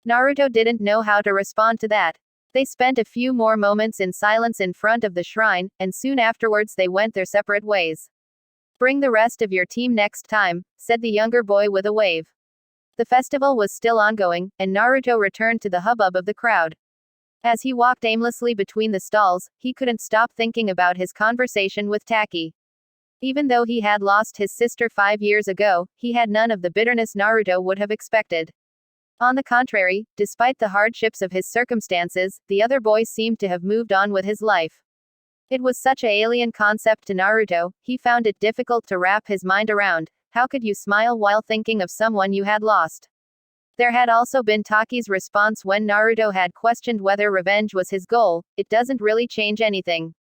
Naruto didn't know how to respond to that. They spent a few more moments in silence in front of the shrine, and soon afterwards they went their separate ways. "Bring the rest of your team next time," said the younger boy with a wave. The festival was still ongoing, and Naruto returned to the hubbub of the crowd. As he walked aimlessly between the stalls, he couldn't stop thinking about his conversation with Taki. Even though he had lost his sister 5 years ago, he had none of the bitterness Naruto would have expected. On the contrary, despite the hardships of his circumstances, the other boy seemed to have moved on with his life. It was such an alien concept to Naruto, he found it difficult to wrap his mind around. How could you smile while thinking of someone you had lost? There had also been Taki's response when Naruto had questioned whether revenge was his goal. "It doesn't really change anything."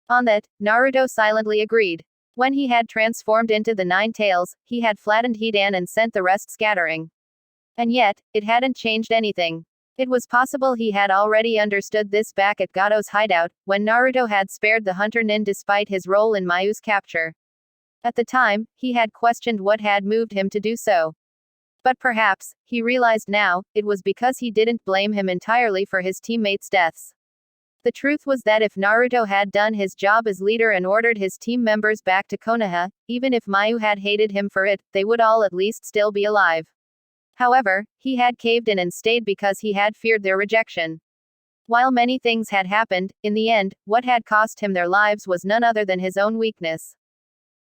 On that, Naruto silently agreed. When he had transformed into the Nine Tails, he had flattened Hidan and sent the rest scattering. And yet, it hadn't changed anything. It was possible he had already understood this back at Gato's hideout, when Naruto had spared the Hunter Nin despite his role in Mayu's capture. At the time, he had questioned what had moved him to do so. But perhaps, he realized now, it was because he didn't blame him entirely for his teammates' deaths. The truth was that if Naruto had done his job as leader and ordered his team members back to Konoha, even if Mayu had hated him for it, they would all at least still be alive. However, he had caved in and stayed because he had feared their rejection. While many things had happened, in the end, what had cost him their lives was none other than his own weakness.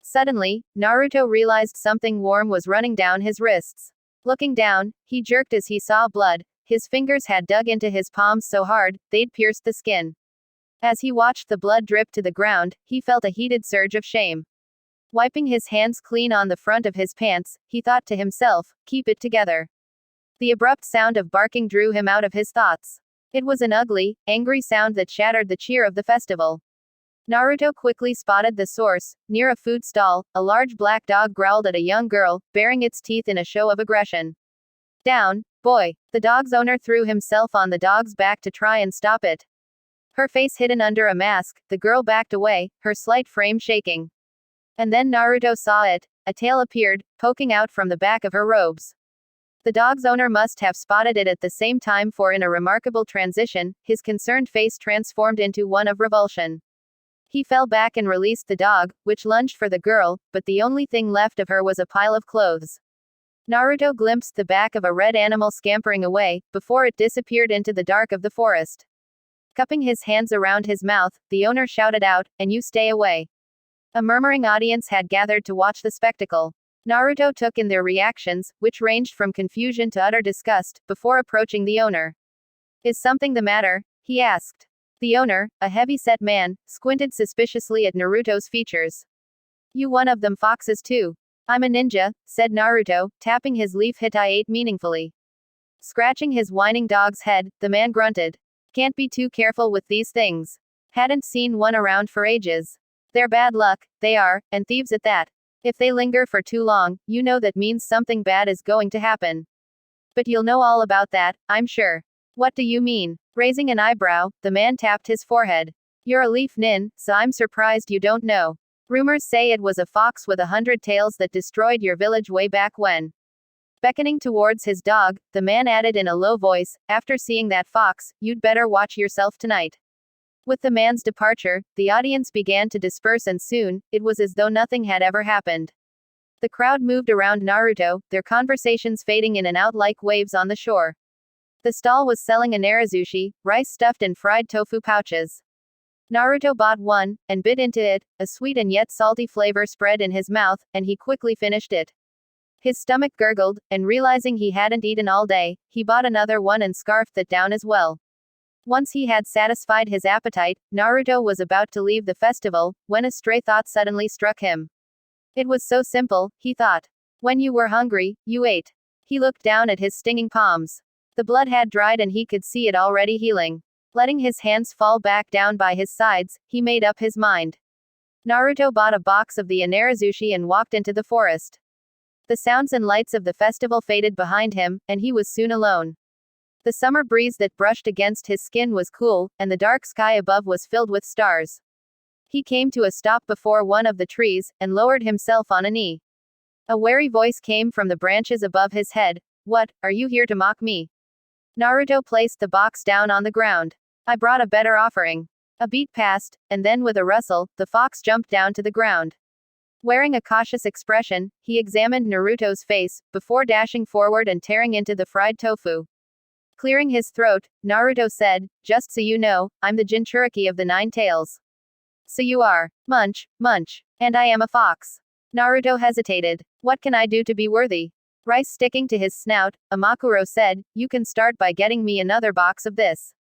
Suddenly, Naruto realized something warm was running down his wrists. Looking down, he jerked as he saw blood. His fingers had dug into his palms so hard, they'd pierced the skin. As he watched the blood drip to the ground, he felt a heated surge of shame. Wiping his hands clean on the front of his pants, he thought to himself, "Keep it together." The abrupt sound of barking drew him out of his thoughts. It was an ugly, angry sound that shattered the cheer of the festival. Naruto quickly spotted the source. Near a food stall, a large black dog growled at a young girl, baring its teeth in a show of aggression. "Down, boy!" The dog's owner threw himself on the dog's back to try and stop it. Her face hidden under a mask, the girl backed away, her slight frame shaking. And then Naruto saw it. A tail appeared, poking out from the back of her robes. The dog's owner must have spotted it at the same time, for in a remarkable transition, his concerned face transformed into one of revulsion. He fell back and released the dog, which lunged for the girl, but the only thing left of her was a pile of clothes. Naruto glimpsed the back of a red animal scampering away, before it disappeared into the dark of the forest. Cupping his hands around his mouth, the owner shouted out, "And you stay away." A murmuring audience had gathered to watch the spectacle. Naruto took in their reactions, which ranged from confusion to utter disgust, before approaching the owner. "Is something the matter?" he asked. The owner, a heavy-set man, squinted suspiciously at Naruto's features. "You one of them foxes too." "I'm a ninja," said Naruto, tapping his leaf hideout meaningfully. Scratching his whining dog's head, the man grunted. "Can't be too careful with these things. Hadn't seen one around for ages. They're bad luck, they are, and thieves at that. If they linger for too long, you know that means something bad is going to happen. But you'll know all about that, I'm sure." "What do you mean?" Raising an eyebrow, the man tapped his forehead. You're a leaf nin, so I'm surprised you don't know. Rumors say it was a fox with 100 tails that destroyed your village way back when. Beckoning towards his dog, the man added in a low voice, after seeing that fox, you'd better watch yourself tonight. With the man's departure, the audience began to disperse and soon, it was as though nothing had ever happened. The crowd moved around Naruto, their conversations fading in and out like waves on the shore. The stall was selling a narazushi, rice stuffed in fried tofu pouches. Naruto bought one, and bit into it, a sweet and yet salty flavor spread in his mouth, and he quickly finished it. His stomach gurgled, and realizing he hadn't eaten all day, he bought another one and scarfed that down as well. Once he had satisfied his appetite, Naruto was about to leave the festival, when a stray thought suddenly struck him. It was so simple, he thought. When you were hungry, you ate. He looked down at his stinging palms. The blood had dried and he could see it already healing. Letting his hands fall back down by his sides, he made up his mind. Naruto bought a box of the narazushi and walked into the forest. The sounds and lights of the festival faded behind him, and he was soon alone. The summer breeze that brushed against his skin was cool, and the dark sky above was filled with stars. He came to a stop before one of the trees, and lowered himself on a knee. A wary voice came from the branches above his head. What, are you here to mock me? Naruto placed the box down on the ground. I brought a better offering. A beat passed, and then with a rustle, the fox jumped down to the ground. Wearing a cautious expression, he examined Naruto's face, before dashing forward and tearing into the fried tofu. Clearing his throat, Naruto said, just so you know, I'm the Jinchuriki of the 9 tails. So you are. Munch, munch. And I am a fox. Naruto hesitated. What can I do to be worthy? Rice sticking to his snout, Amakuro said, you can start by getting me another box of this.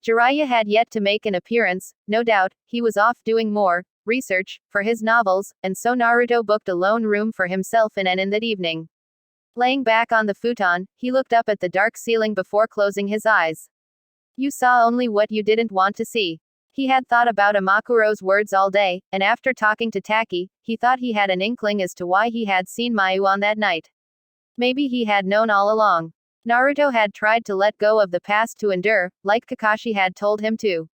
Jiraiya had yet to make an appearance, no doubt, he was off doing more research for his novels, and so Naruto booked a lone room for himself in Enin that evening. Laying back on the futon, he looked up at the dark ceiling before closing his eyes. You saw only what you didn't want to see. He had thought about Amakuro's words all day, and after talking to Taki, he thought he had an inkling as to why he had seen Mayu on that night. Maybe he had known all along. Naruto had tried to let go of the past to endure, like Kakashi had told him to.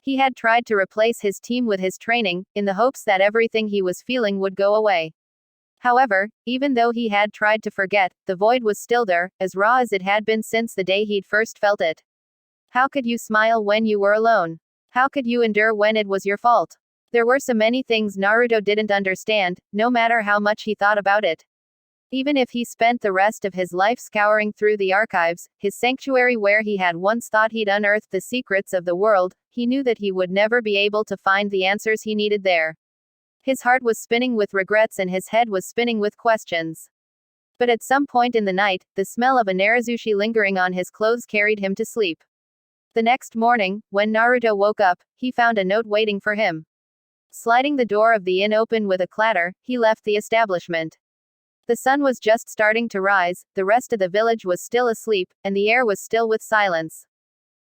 He had tried to replace his team with his training, in the hopes that everything he was feeling would go away. However, even though he had tried to forget, the void was still there, as raw as it had been since the day he'd first felt it. How could you smile when you were alone? How could you endure when it was your fault? There were so many things Naruto didn't understand, no matter how much he thought about it. Even if he spent the rest of his life scouring through the archives, his sanctuary where he had once thought he'd unearthed the secrets of the world, he knew that he would never be able to find the answers he needed there. His heart was spinning with regrets and his head was spinning with questions. But at some point in the night, the smell of a narazushi lingering on his clothes carried him to sleep. The next morning, when Naruto woke up, he found a note waiting for him. Sliding the door of the inn open with a clatter, he left the establishment. The sun was just starting to rise, the rest of the village was still asleep, and the air was still with silence.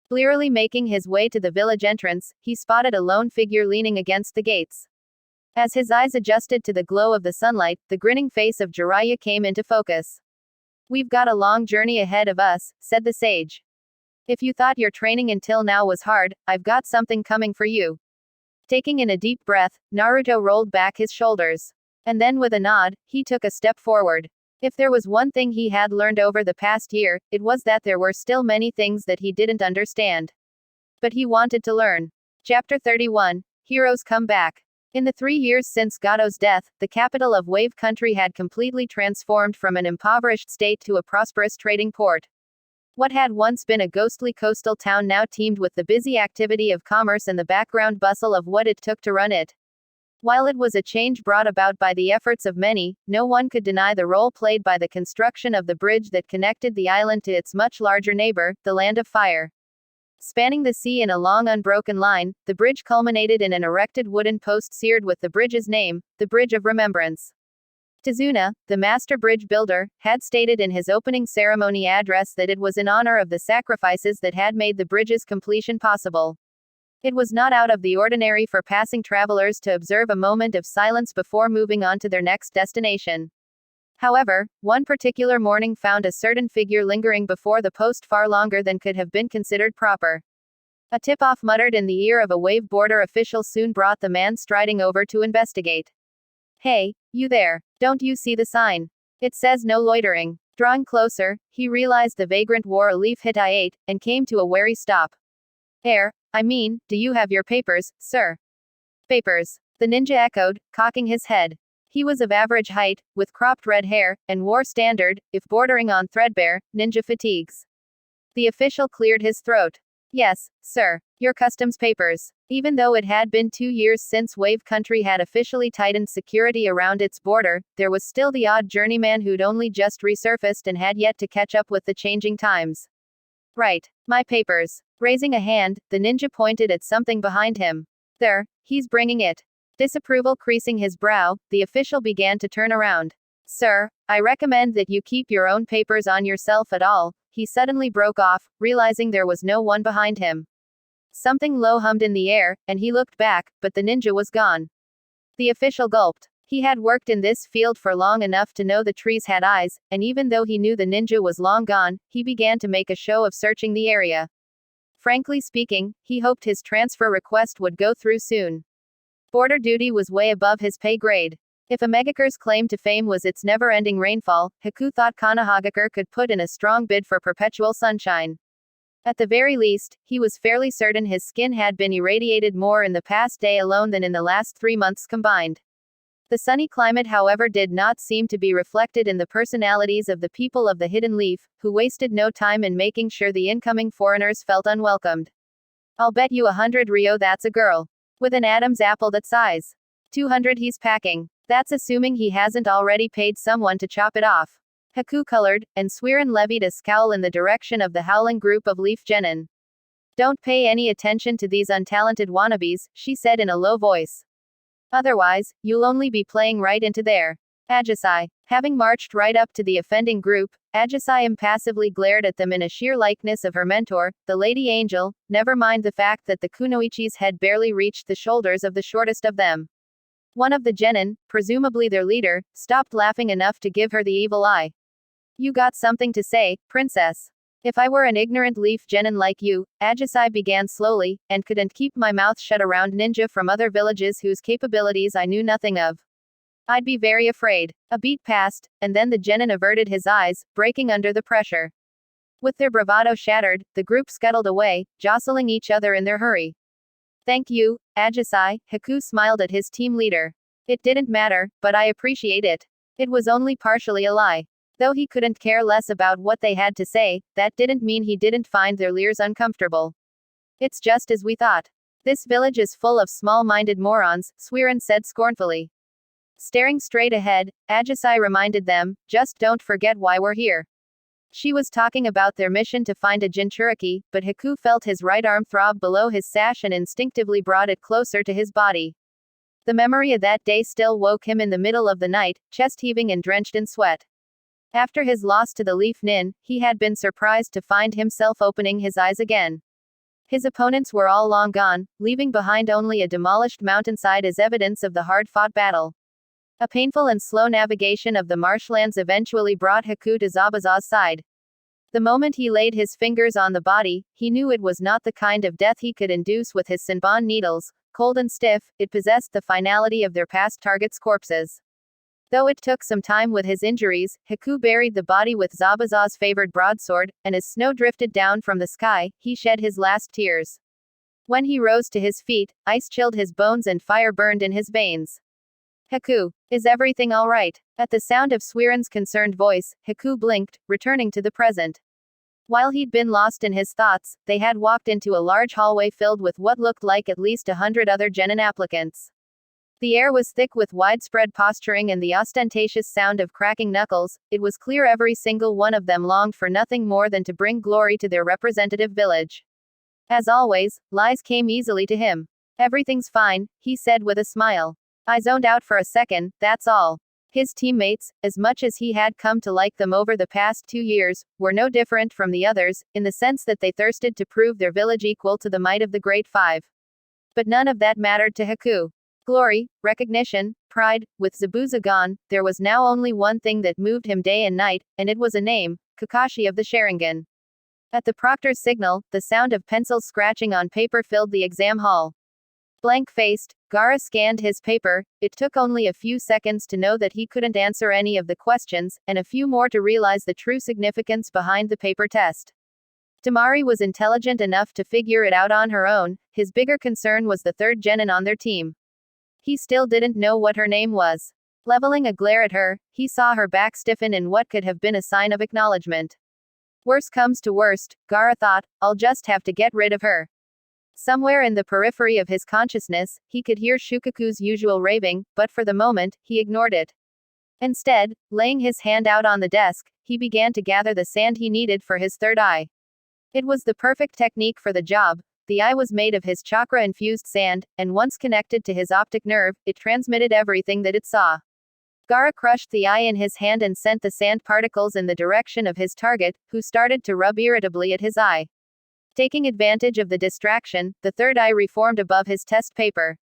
Blearily making his way to the village entrance, he spotted a lone figure leaning against the gates. As his eyes adjusted to the glow of the sunlight, the grinning face of Jiraiya came into focus. We've got a long journey ahead of us, said the sage. If you thought your training until now was hard, I've got something coming for you. Taking in a deep breath, Naruto rolled back his shoulders. And then with a nod, he took a step forward. If there was one thing he had learned over the past year, it was that there were still many things that he didn't understand. But he wanted to learn. Chapter 31, Heroes Come Back. In the 3 years since Gato's death, the capital of Wave Country had completely transformed from an impoverished state to a prosperous trading port. What had once been a ghostly coastal town now teemed with the busy activity of commerce and the background bustle of what it took to run it. While it was a change brought about by the efforts of many, no one could deny the role played by the construction of the bridge that connected the island to its much larger neighbor, the Land of Fire. Spanning the sea in a long unbroken line, the bridge culminated in an erected wooden post seared with the bridge's name, the Bridge of Remembrance. Tizuna, the master bridge builder, had stated in his opening ceremony address that it was in honor of the sacrifices that had made the bridge's completion possible. It was not out of the ordinary for passing travelers to observe a moment of silence before moving on to their next destination. However, one particular morning found a certain figure lingering before the post far longer than could have been considered proper. A tip-off muttered in the ear of a wave border official soon brought the man striding over to investigate. Hey, you there, don't you see the sign? It says no loitering. Drawing closer, he realized the vagrant wore a leaf hideout, and came to a wary stop. Do you have your papers, sir? Papers. The ninja echoed, cocking his head. He was of average height, with cropped red hair, and wore standard, if bordering on threadbare, ninja fatigues. The official cleared his throat. Yes, sir. Your customs papers. Even though it had been 2 years since Wave Country had officially tightened security around its border, there was still the odd journeyman who'd only just resurfaced and had yet to catch up with the changing times. Right. My papers. Raising a hand, the ninja pointed at something behind him. There, he's bringing it. Disapproval creasing his brow, the official began to turn around. Sir, I recommend that you keep your own papers on yourself at all. He suddenly broke off, realizing there was no one behind him. Something low hummed in the air, and he looked back, but the ninja was gone. The official gulped. He had worked in this field for long enough to know the trees had eyes, and even though he knew the ninja was long gone, he began to make a show of searching the area. Frankly speaking, he hoped his transfer request would go through soon. Border duty was way above his pay grade. If a Megacure's claim to fame was its never-ending rainfall, Haku thought Konoha could put in a strong bid for perpetual sunshine. At the very least, he was fairly certain his skin had been irradiated more in the past day alone than in the last 3 months combined. The sunny climate, however, did not seem to be reflected in the personalities of the people of the Hidden Leaf, who wasted no time in making sure the incoming foreigners felt unwelcomed. I'll bet you 100 Rio that's a girl. With an Adam's apple that size. 200 he's packing. That's assuming he hasn't already paid someone to chop it off. Haku colored, and Suiren levied a scowl in the direction of the howling group of Leaf Genin. Don't pay any attention to these untalented wannabes, she said in a low voice. Otherwise, you'll only be playing right into their Ajisai. Having marched right up to the offending group, Ajisai impassively glared at them in a sheer likeness of her mentor, the Lady Angel, never mind the fact that the kunoichis had barely reached the shoulders of the shortest of them. One of the genin, presumably their leader, stopped laughing enough to give her the evil eye. You got something to say, princess. If I were an ignorant leaf genin like you, Ajisai began slowly, and couldn't keep my mouth shut around ninja from other villages whose capabilities I knew nothing of. I'd be very afraid. A beat passed, and then the genin averted his eyes, breaking under the pressure. With their bravado shattered, the group scuttled away, jostling each other in their hurry. Thank you, Ajisai, Haku smiled at his team leader. It didn't matter, but I appreciate it. It was only partially a lie. Though he couldn't care less about what they had to say, that didn't mean he didn't find their leers uncomfortable. It's just as we thought. This village is full of small-minded morons, Suiren said scornfully. Staring straight ahead, Ajisai reminded them, just don't forget why we're here. She was talking about their mission to find a Jinchuriki, but Haku felt his right arm throb below his sash and instinctively brought it closer to his body. The memory of that day still woke him in the middle of the night, chest heaving and drenched in sweat. After his loss to the Leaf Nin, he had been surprised to find himself opening his eyes again. His opponents were all long gone, leaving behind only a demolished mountainside as evidence of the hard-fought battle. A painful and slow navigation of the marshlands eventually brought Haku to Zabuza's side. The moment he laid his fingers on the body, he knew it was not the kind of death he could induce with his Senbon needles. Cold and stiff, it possessed the finality of their past targets' corpses. Though it took some time with his injuries, Haku buried the body with Zabuza's favored broadsword, and as snow drifted down from the sky, he shed his last tears. When he rose to his feet, ice chilled his bones and fire burned in his veins. Haku, is everything all right? At the sound of Suiren's concerned voice, Haku blinked, returning to the present. While he'd been lost in his thoughts, they had walked into a large hallway filled with what looked like at least 100 other genin applicants. The air was thick with widespread posturing and the ostentatious sound of cracking knuckles. It was clear every single one of them longed for nothing more than to bring glory to their representative village. As always, lies came easily to him. Everything's fine, he said with a smile. I zoned out for a second, that's all. His teammates, as much as he had come to like them over the past 2 years, were no different from the others, in the sense that they thirsted to prove their village equal to the might of the Great Five. But none of that mattered to Haku. Glory, recognition, pride, with Zabuza gone, there was now only one thing that moved him day and night, and it was a name, Kakashi of the Sharingan. At the proctor's signal, the sound of pencils scratching on paper filled the exam hall. Blank-faced, Gaara scanned his paper. It took only a few seconds to know that he couldn't answer any of the questions, and a few more to realize the true significance behind the paper test. Temari was intelligent enough to figure it out on her own. His bigger concern was the third genin on their team. He still didn't know what her name was. Leveling a glare at her, he saw her back stiffen in what could have been a sign of acknowledgement. Worst comes to worst, Gaara thought, I'll just have to get rid of her. Somewhere in the periphery of his consciousness, he could hear Shukaku's usual raving, but for the moment, he ignored it. Instead, laying his hand out on the desk, he began to gather the sand he needed for his third eye. It was the perfect technique for the job. The eye was made of his chakra-infused sand, and once connected to his optic nerve, it transmitted everything that it saw. Gaara crushed the eye in his hand and sent the sand particles in the direction of his target, who started to rub irritably at his eye. Taking advantage of the distraction, the third eye reformed above his test paper.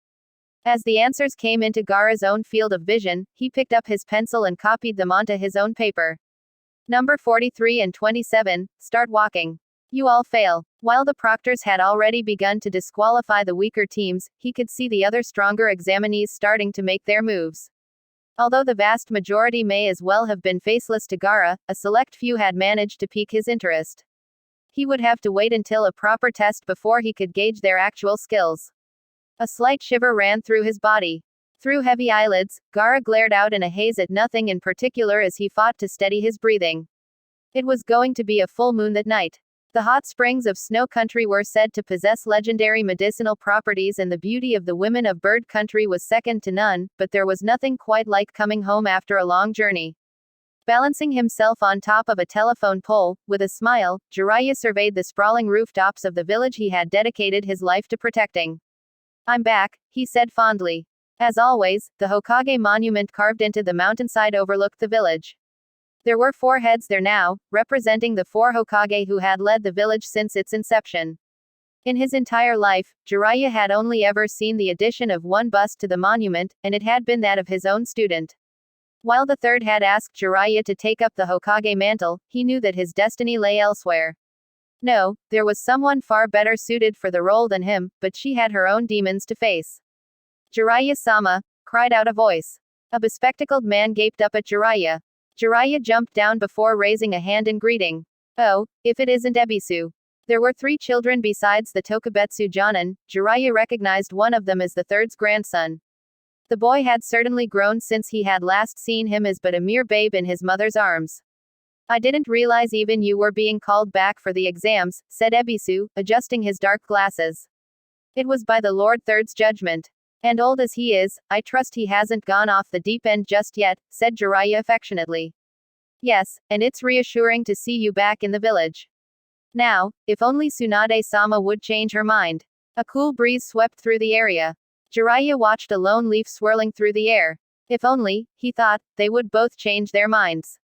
As the answers came into Gaara's own field of vision, he picked up his pencil and copied them onto his own paper. Number 43 and 27, start walking. You all fail. While the proctors had already begun to disqualify the weaker teams, he could see the other stronger examinees starting to make their moves. Although the vast majority may as well have been faceless to Gaara, a select few had managed to pique his interest. He would have to wait until a proper test before he could gauge their actual skills. A slight shiver ran through his body. Through heavy eyelids, Gaara glared out in a haze at nothing in particular as he fought to steady his breathing. It was going to be a full moon that night. The hot springs of Snow Country were said to possess legendary medicinal properties, and the beauty of the women of Bird Country was second to none, but there was nothing quite like coming home after a long journey. Balancing himself on top of a telephone pole, with a smile, Jiraiya surveyed the sprawling rooftops of the village he had dedicated his life to protecting. I'm back, he said fondly. As always, the Hokage monument carved into the mountainside overlooked the village. There were 4 heads there now, representing the 4 Hokage who had led the village since its inception. In his entire life, Jiraiya had only ever seen the addition of one bust to the monument, and it had been that of his own student. While the third had asked Jiraiya to take up the Hokage mantle, he knew that his destiny lay elsewhere. No, there was someone far better suited for the role than him, but she had her own demons to face. Jiraiya-sama, cried out a voice. A bespectacled man gaped up at Jiraiya. Jiraiya jumped down before raising a hand in greeting. Oh, if it isn't Ebisu. There were 3 children besides the Tokubetsu Jonin. Jiraiya recognized one of them as the third's grandson. The boy had certainly grown since he had last seen him as but a mere babe in his mother's arms. I didn't realize even you were being called back for the exams, said Ebisu, adjusting his dark glasses. It was by the Lord Third's judgment. And old as he is, I trust he hasn't gone off the deep end just yet, said Jiraiya affectionately. Yes, and it's reassuring to see you back in the village. Now, if only Tsunade-sama would change her mind. A cool breeze swept through the area. Jiraiya watched a lone leaf swirling through the air. If only, he thought, they would both change their minds.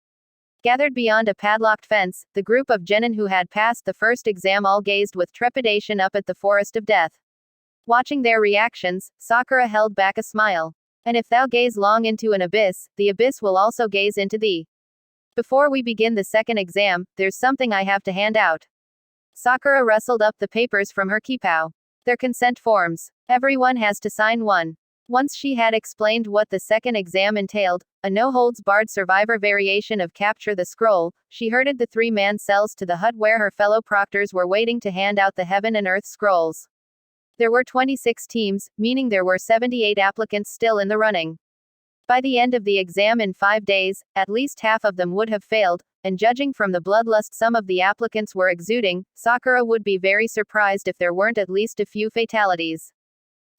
Gathered beyond a padlocked fence, the group of genin who had passed the first exam all gazed with trepidation up at the forest of death. Watching their reactions, Sakura held back a smile. And if thou gaze long into an abyss, the abyss will also gaze into thee. Before we begin the second exam, there's something I have to hand out. Sakura rustled up the papers from her kipao. Their consent forms. Everyone has to sign one. Once she had explained what the second exam entailed, a no-holds-barred survivor variation of Capture the Scroll, she herded the 3-man cells to the hut where her fellow proctors were waiting to hand out the Heaven and Earth scrolls. There were 26 teams, meaning there were 78 applicants still in the running. By the end of the exam in 5 days, at least half of them would have failed, and judging from the bloodlust some of the applicants were exuding, Sakura would be very surprised if there weren't at least a few fatalities.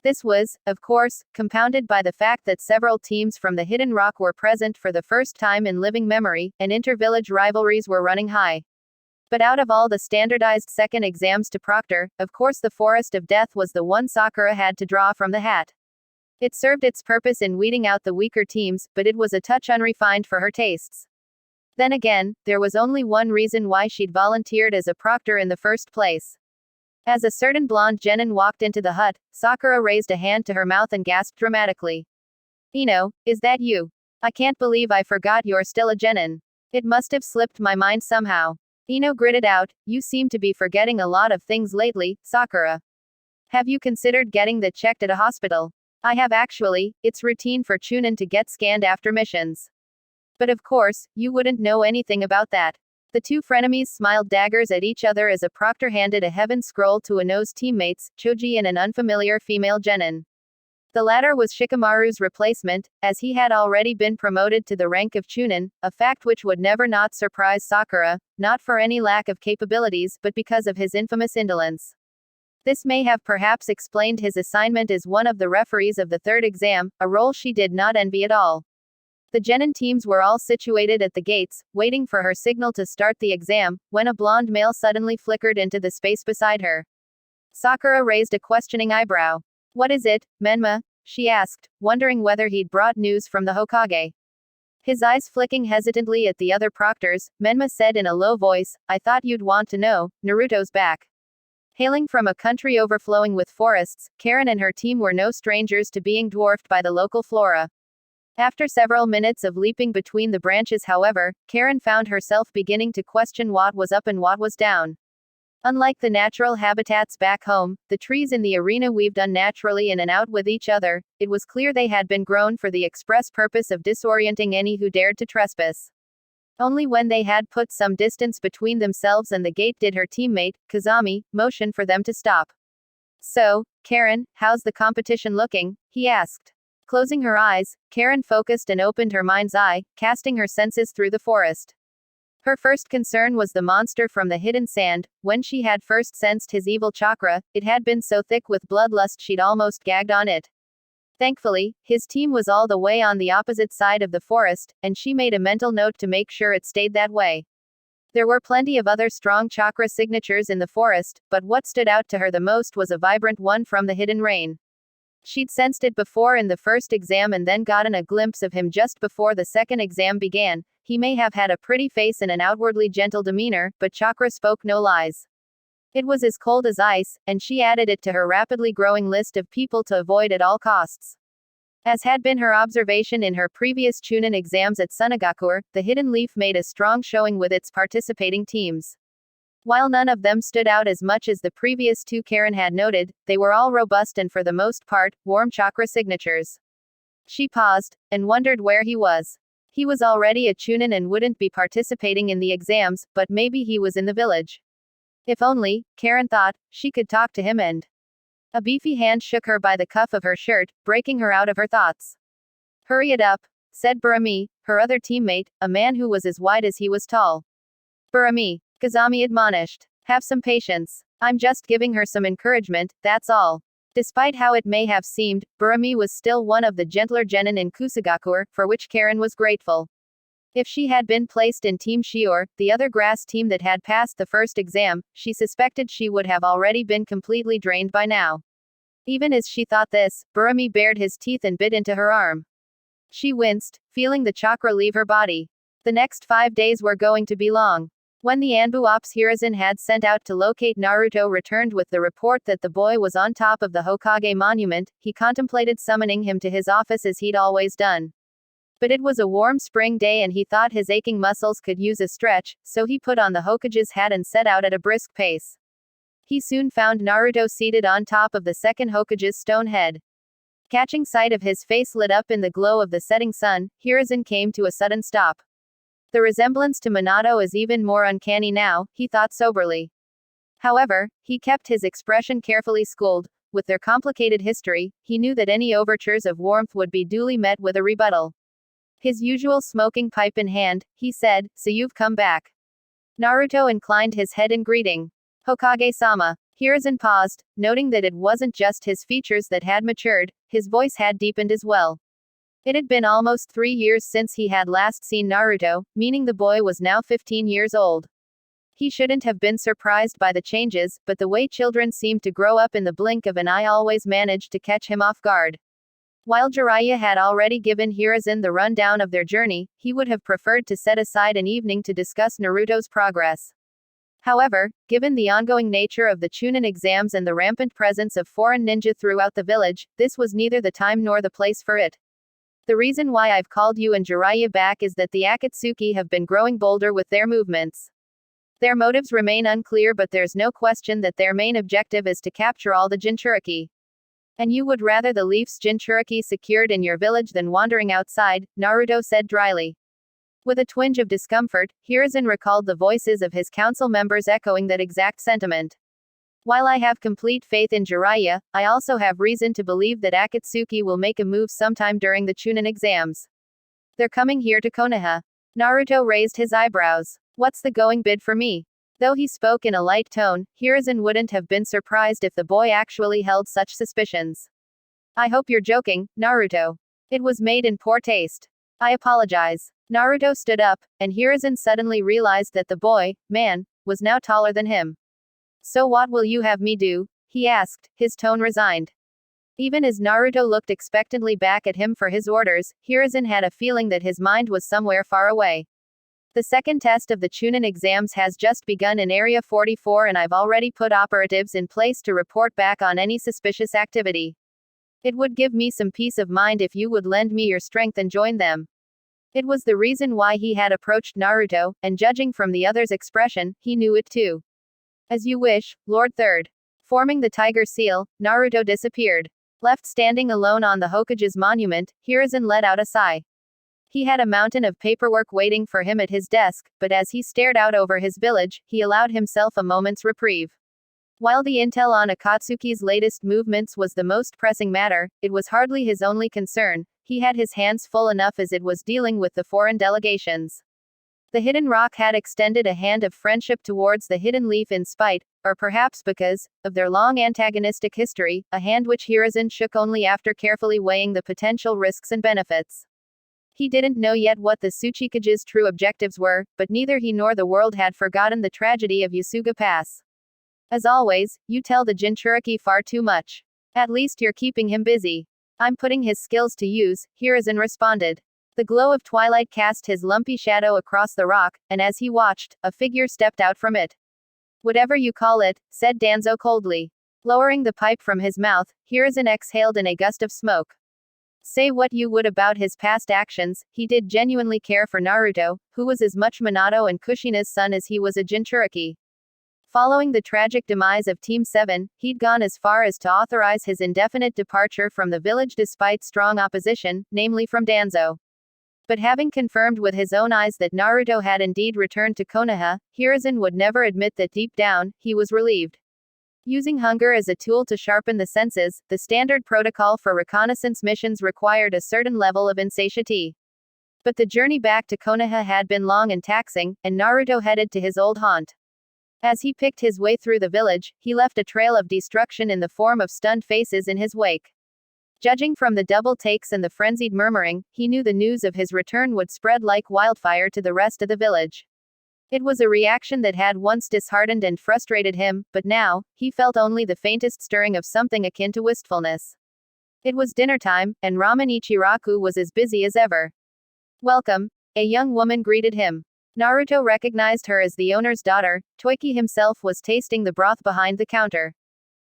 This was, of course, compounded by the fact that several teams from the Hidden Rock were present for the first time in living memory, and inter-village rivalries were running high. But out of all the standardized second exams to proctor, of course the Forest of Death was the one Sakura had to draw from the hat. It served its purpose in weeding out the weaker teams, but it was a touch unrefined for her tastes. Then again, there was only one reason why she'd volunteered as a proctor in the first place. As a certain blonde genin walked into the hut, Sakura raised a hand to her mouth and gasped dramatically. Ino, is that you? I can't believe I forgot you're still a genin. It must have slipped my mind somehow. Ino gritted out, "You seem to be forgetting a lot of things lately, Sakura. Have you considered getting that checked at a hospital?" "I have actually, it's routine for Chunin to get scanned after missions. But of course, you wouldn't know anything about that." The two frenemies smiled daggers at each other as a proctor handed a heaven scroll to Ino's teammates, Choji and an unfamiliar female genin. The latter was Shikamaru's replacement, as he had already been promoted to the rank of Chunin, a fact which would never not surprise Sakura, not for any lack of capabilities but because of his infamous indolence. This may have perhaps explained his assignment as one of the referees of the third exam, a role she did not envy at all. The genin teams were all situated at the gates, waiting for her signal to start the exam, when a blonde male suddenly flickered into the space beside her. Sakura raised a questioning eyebrow. "What is it, Menma?" she asked, wondering whether he'd brought news from the Hokage. His eyes flicking hesitantly at the other proctors, Menma said in a low voice, "I thought you'd want to know, Naruto's back." Hailing from a country overflowing with forests, Karin and her team were no strangers to being dwarfed by the local flora. After several minutes of leaping between the branches, however, Karin found herself beginning to question what was up and what was down. Unlike the natural habitats back home, the trees in the arena weaved unnaturally in and out with each other. It was clear they had been grown for the express purpose of disorienting any who dared to trespass. Only when they had put some distance between themselves and the gate did her teammate, Kazami, motion for them to stop. "So, Karin, how's the competition looking?" he asked. Closing her eyes, Karin focused and opened her mind's eye, casting her senses through the forest. Her first concern was the monster from the hidden sand. When she had first sensed his evil chakra, it had been so thick with bloodlust she'd almost gagged on it. Thankfully, his team was all the way on the opposite side of the forest, and she made a mental note to make sure it stayed that way. There were plenty of other strong chakra signatures in the forest, but what stood out to her the most was a vibrant one from the hidden rain. She'd sensed it before in the first exam and then gotten a glimpse of him just before the second exam began. He may have had a pretty face and an outwardly gentle demeanor, but chakra spoke no lies. It was as cold as ice, and she added it to her rapidly growing list of people to avoid at all costs. As had been her observation in her previous Chunin exams at Sunagakur, the Hidden Leaf made a strong showing with its participating teams. While none of them stood out as much as the previous two Karin had noted, they were all robust and for the most part, warm chakra signatures. She paused, and wondered where he was. He was already a Chunin and wouldn't be participating in the exams, but maybe he was in the village. If only, Karin thought, she could talk to him and... A beefy hand shook her by the cuff of her shirt, breaking her out of her thoughts. "Hurry it up," said Burami, her other teammate, a man who was as wide as he was tall. "Burami," Kazami admonished. "Have some patience. I'm just giving her some encouragement, that's all." Despite how it may have seemed, Burami was still one of the gentler genin in Kusagakur, for which Karin was grateful. If she had been placed in Team Shior, the other grass team that had passed the first exam, she suspected she would have already been completely drained by now. Even as she thought this, Burami bared his teeth and bit into her arm. She winced, feeling the chakra leave her body. The next 5 days were going to be long. When the Anbu Ops Hiruzen had sent out to locate Naruto returned with the report that the boy was on top of the Hokage monument, he contemplated summoning him to his office as he'd always done. But it was a warm spring day and he thought his aching muscles could use a stretch, so he put on the Hokage's hat and set out at a brisk pace. He soon found Naruto seated on top of the second Hokage's stone head. Catching sight of his face lit up in the glow of the setting sun, Hiruzen came to a sudden stop. The resemblance to Minato is even more uncanny now, he thought soberly. However, he kept his expression carefully schooled. With their complicated history, he knew that any overtures of warmth would be duly met with a rebuttal. His usual smoking pipe in hand, he said, "So you've come back." Naruto inclined his head in greeting. "Hokage-sama." Hiruzen paused, noting that it wasn't just his features that had matured, his voice had deepened as well. It had been almost 3 years since he had last seen Naruto, meaning the boy was now 15 years old. He shouldn't have been surprised by the changes, but the way children seemed to grow up in the blink of an eye always managed to catch him off guard. While Jiraiya had already given Hiruzen the rundown of their journey, he would have preferred to set aside an evening to discuss Naruto's progress. However, given the ongoing nature of the Chunin exams and the rampant presence of foreign ninja throughout the village, this was neither the time nor the place for it. "The reason why I've called you and Jiraiya back is that the Akatsuki have been growing bolder with their movements. Their motives remain unclear, but there's no question that their main objective is to capture all the Jinchuriki. And you would rather the Leafs Jinchuriki secured in your village than wandering outside, Naruto said dryly. With a twinge of discomfort, Hiruzen recalled the voices of his council members echoing that exact sentiment. While I have complete faith in Jiraiya, I also have reason to believe that Akatsuki will make a move sometime during the Chunin exams. They're coming here to Konoha. Naruto raised his eyebrows. What's the going bid for me? Though he spoke in a light tone, Hiruzen wouldn't have been surprised if the boy actually held such suspicions. I hope you're joking, Naruto. It was made in poor taste. I apologize. Naruto stood up, and Hiruzen suddenly realized that the boy, man, was now taller than him. So what will you have me do? He asked, his tone resigned. Even as Naruto looked expectantly back at him for his orders, Hiruzen had a feeling that his mind was somewhere far away. The second test of the Chunin exams has just begun in Area 44 and I've already put operatives in place to report back on any suspicious activity. It would give me some peace of mind if you would lend me your strength and join them. It was the reason why he had approached Naruto, and judging from the other's expression, he knew it too. As you wish, Lord Third. Forming the tiger seal, Naruto disappeared. Left standing alone on the Hokage's monument, Hiruzen let out a sigh. He had a mountain of paperwork waiting for him at his desk, but as he stared out over his village, he allowed himself a moment's reprieve. While the intel on Akatsuki's latest movements was the most pressing matter, it was hardly his only concern. He had his hands full enough as it was dealing with the foreign delegations. The Hidden Rock had extended a hand of friendship towards the Hidden Leaf in spite, or perhaps because, of their long antagonistic history, a hand which Hiruzen shook only after carefully weighing the potential risks and benefits. He didn't know yet what the Tsuchikage's true objectives were, but neither he nor the world had forgotten the tragedy of Yasuga Pass. As always, you tell the Jinchuriki far too much. At least you're keeping him busy. I'm putting his skills to use, Hiruzen responded. The glow of twilight cast his lumpy shadow across the rock, and as he watched, a figure stepped out from it. Whatever you call it, said Danzo coldly. Lowering the pipe from his mouth, Hiruzen exhaled in a gust of smoke. Say what you would about his past actions, he did genuinely care for Naruto, who was as much Minato and Kushina's son as he was a Jinchuriki. Following the tragic demise of Team 7, he'd gone as far as to authorize his indefinite departure from the village despite strong opposition, namely from Danzo. But having confirmed with his own eyes that Naruto had indeed returned to Konoha, Hiruzen would never admit that deep down, he was relieved. Using hunger as a tool to sharpen the senses, the standard protocol for reconnaissance missions required a certain level of insatiety. But the journey back to Konoha had been long and taxing, and Naruto headed to his old haunt. As he picked his way through the village, he left a trail of destruction in the form of stunned faces in his wake. Judging from the double takes and the frenzied murmuring, he knew the news of his return would spread like wildfire to the rest of the village. It was a reaction that had once disheartened and frustrated him, but now, he felt only the faintest stirring of something akin to wistfulness. It was dinner time, and Ramen Ichiraku was as busy as ever. Welcome, a young woman greeted him. Naruto recognized her as the owner's daughter. Toiki himself was tasting the broth behind the counter.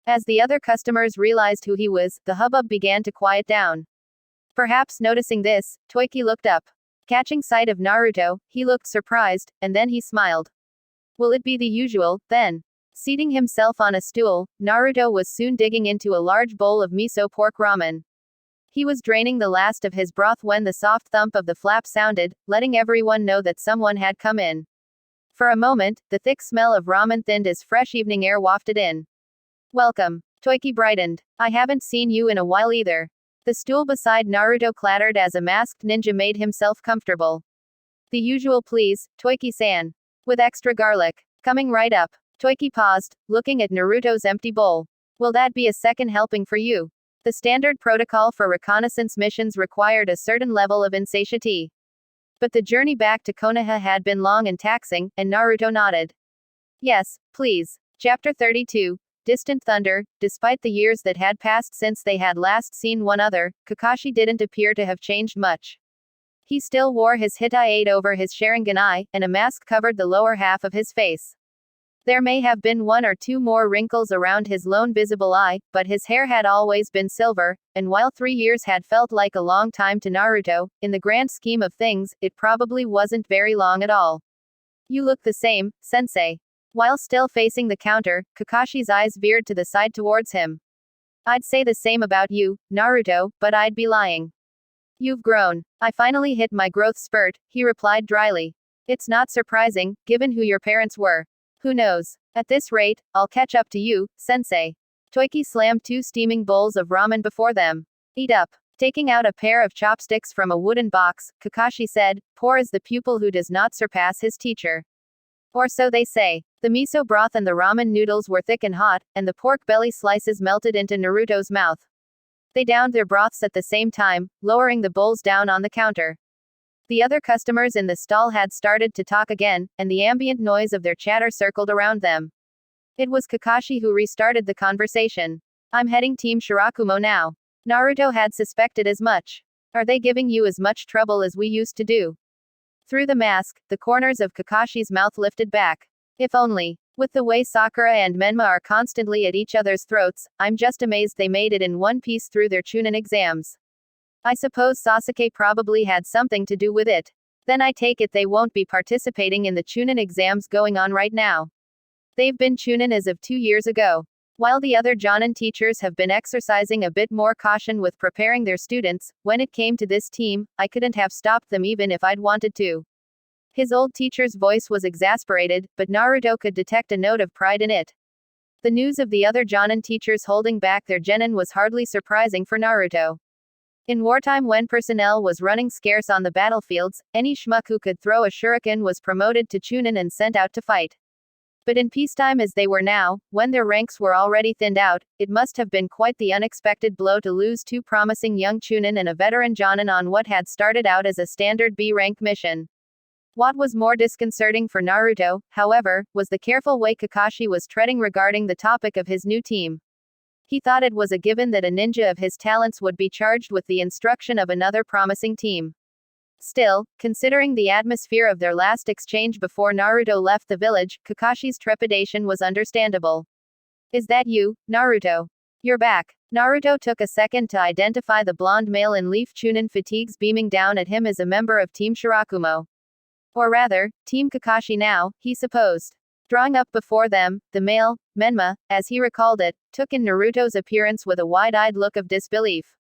As the other customers realized who he was, the hubbub began to quiet down. Perhaps noticing this, Toiki looked up. Catching sight of Naruto, he looked surprised, and then he smiled. Will it be the usual, then? Seating himself on a stool, Naruto was soon digging into a large bowl of miso pork ramen. He was draining the last of his broth when the soft thump of the flap sounded, letting everyone know that someone had come in. For a moment, the thick smell of ramen thinned as fresh evening air wafted in. Welcome. Toiki brightened. I haven't seen you in a while either. The stool beside Naruto clattered as a masked ninja made himself comfortable. The usual please, Toiki-san. With extra garlic. Coming right up. Toiki paused, looking at Naruto's empty bowl. Will that be a second helping for you? The standard protocol for reconnaissance missions required a certain level of insatiety. But the journey back to Konoha had been long and taxing, and Naruto nodded. Yes, please. Chapter 32. Distant Thunder. Despite the years that had passed since they had last seen one another, Kakashi didn't appear to have changed much. He still wore his hideout over his Sharingan, and a mask covered the lower half of his face. There may have been one or two more wrinkles around his lone visible eye, but his hair had always been silver, and while 3 years had felt like a long time to Naruto, in the grand scheme of things, it probably wasn't very long at all. You look the same, sensei. While still facing the counter, Kakashi's eyes veered to the side towards him. I'd say the same about you, Naruto, but I'd be lying. You've grown. I finally hit my growth spurt, he replied dryly. It's not surprising, given who your parents were. Who knows? At this rate, I'll catch up to you, sensei. Toiki slammed 2 steaming bowls of ramen before them. Eat up. Taking out a pair of chopsticks from a wooden box, Kakashi said, poor is the pupil who does not surpass his teacher. Or so they say. The miso broth and the ramen noodles were thick and hot, and the pork belly slices melted into Naruto's mouth. They downed their broths at the same time, lowering the bowls down on the counter. The other customers in the stall had started to talk again, and the ambient noise of their chatter circled around them. It was Kakashi who restarted the conversation. I'm heading Team Shirakumo now. Naruto had suspected as much. Are they giving you as much trouble as we used to do? Through the mask, the corners of Kakashi's mouth lifted back. If only. With the way Sakura and Menma are constantly at each other's throats, I'm just amazed they made it in one piece through their Chunin exams. I suppose Sasuke probably had something to do with it. Then I take it they won't be participating in the Chunin exams going on right now. They've been Chunin as of 2 years ago. While the other Jonin teachers have been exercising a bit more caution with preparing their students, when it came to this team, I couldn't have stopped them even if I'd wanted to. His old teacher's voice was exasperated, but Naruto could detect a note of pride in it. The news of the other Jonin teachers holding back their genin was hardly surprising for Naruto. In wartime, when personnel was running scarce on the battlefields, any schmuck who could throw a shuriken was promoted to Chunin and sent out to fight. But in peacetime as they were now, when their ranks were already thinned out, it must have been quite the unexpected blow to lose 2 promising young Chunin and a veteran Jonin on what had started out as a standard B-rank mission. What was more disconcerting for Naruto, however, was the careful way Kakashi was treading regarding the topic of his new team. He thought it was a given that a ninja of his talents would be charged with the instruction of another promising team. Still, considering the atmosphere of their last exchange before Naruto left the village, Kakashi's trepidation was understandable. Is that you, Naruto? You're back. Naruto took a second to identify the blonde male in leaf Chunin fatigues beaming down at him as a member of Team Shirakumo. Or rather, Team Kakashi now, he supposed. Drawing up before them, the male, Menma, as he recalled it, took in Naruto's appearance with a wide-eyed look of disbelief.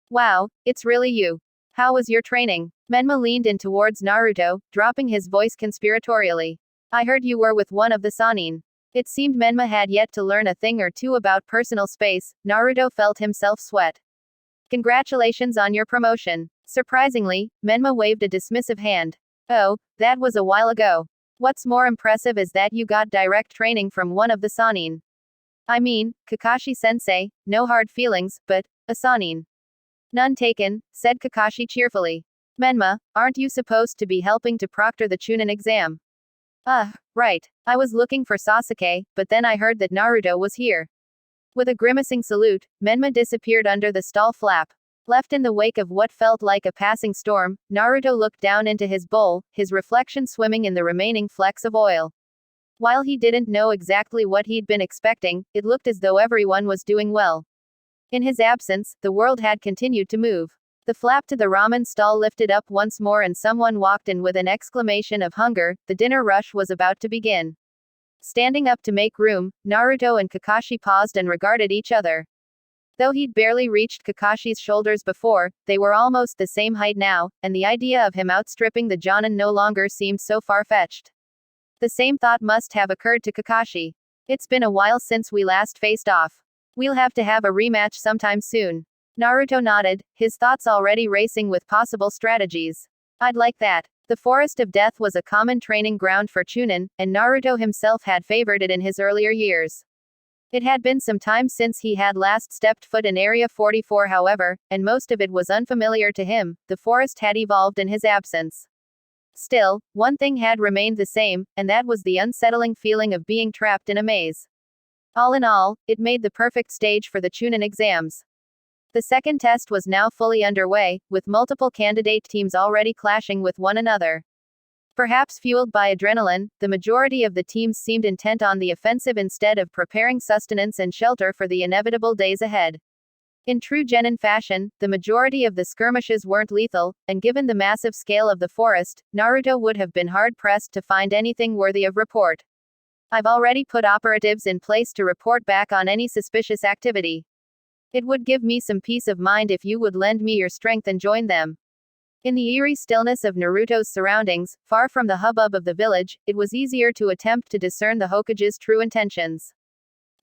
Wow, it's really you. How was your training? Menma leaned in towards Naruto, dropping his voice conspiratorially. I heard you were with one of the Sannin. It seemed Menma had yet to learn a thing or two about personal space. Naruto felt himself sweat. Congratulations on your promotion. Surprisingly, Menma waved a dismissive hand. Oh, that was a while ago. What's more impressive is that you got direct training from one of the Sannin. I mean, Kakashi-sensei, no hard feelings, but, a Sannin. None taken, said Kakashi cheerfully. Menma, aren't you supposed to be helping to proctor the Chunin exam? Right. I was looking for Sasuke, but then I heard that Naruto was here. With a grimacing salute, Menma disappeared under the stall flap. Left in the wake of what felt like a passing storm, Naruto looked down into his bowl, his reflection swimming in the remaining flecks of oil. While he didn't know exactly what he'd been expecting, it looked as though everyone was doing well. In his absence, the world had continued to move. The flap to the ramen stall lifted up once more and someone walked in with an exclamation of hunger. The dinner rush was about to begin. Standing up to make room, Naruto and Kakashi paused and regarded each other. Though he'd barely reached Kakashi's shoulders before, they were almost the same height now, and the idea of him outstripping the Jonin no longer seemed so far-fetched. The same thought must have occurred to Kakashi. It's been a while since we last faced off. We'll have to have a rematch sometime soon. Naruto nodded, his thoughts already racing with possible strategies. I'd like that. The Forest of Death was a common training ground for Chunin, and Naruto himself had favored it in his earlier years. It had been some time since he had last stepped foot in Area 44 however, and most of it was unfamiliar to him. The forest had evolved in his absence. Still, one thing had remained the same, and that was the unsettling feeling of being trapped in a maze. All in all, it made the perfect stage for the Chunin exams. The second test was now fully underway, with multiple candidate teams already clashing with one another. Perhaps fueled by adrenaline, the majority of the teams seemed intent on the offensive instead of preparing sustenance and shelter for the inevitable days ahead. In true genin fashion, the majority of the skirmishes weren't lethal, and given the massive scale of the forest, Naruto would have been hard-pressed to find anything worthy of report. I've already put operatives in place to report back on any suspicious activity. It would give me some peace of mind if you would lend me your strength and join them. In the eerie stillness of Naruto's surroundings, far from the hubbub of the village, it was easier to attempt to discern the Hokage's true intentions.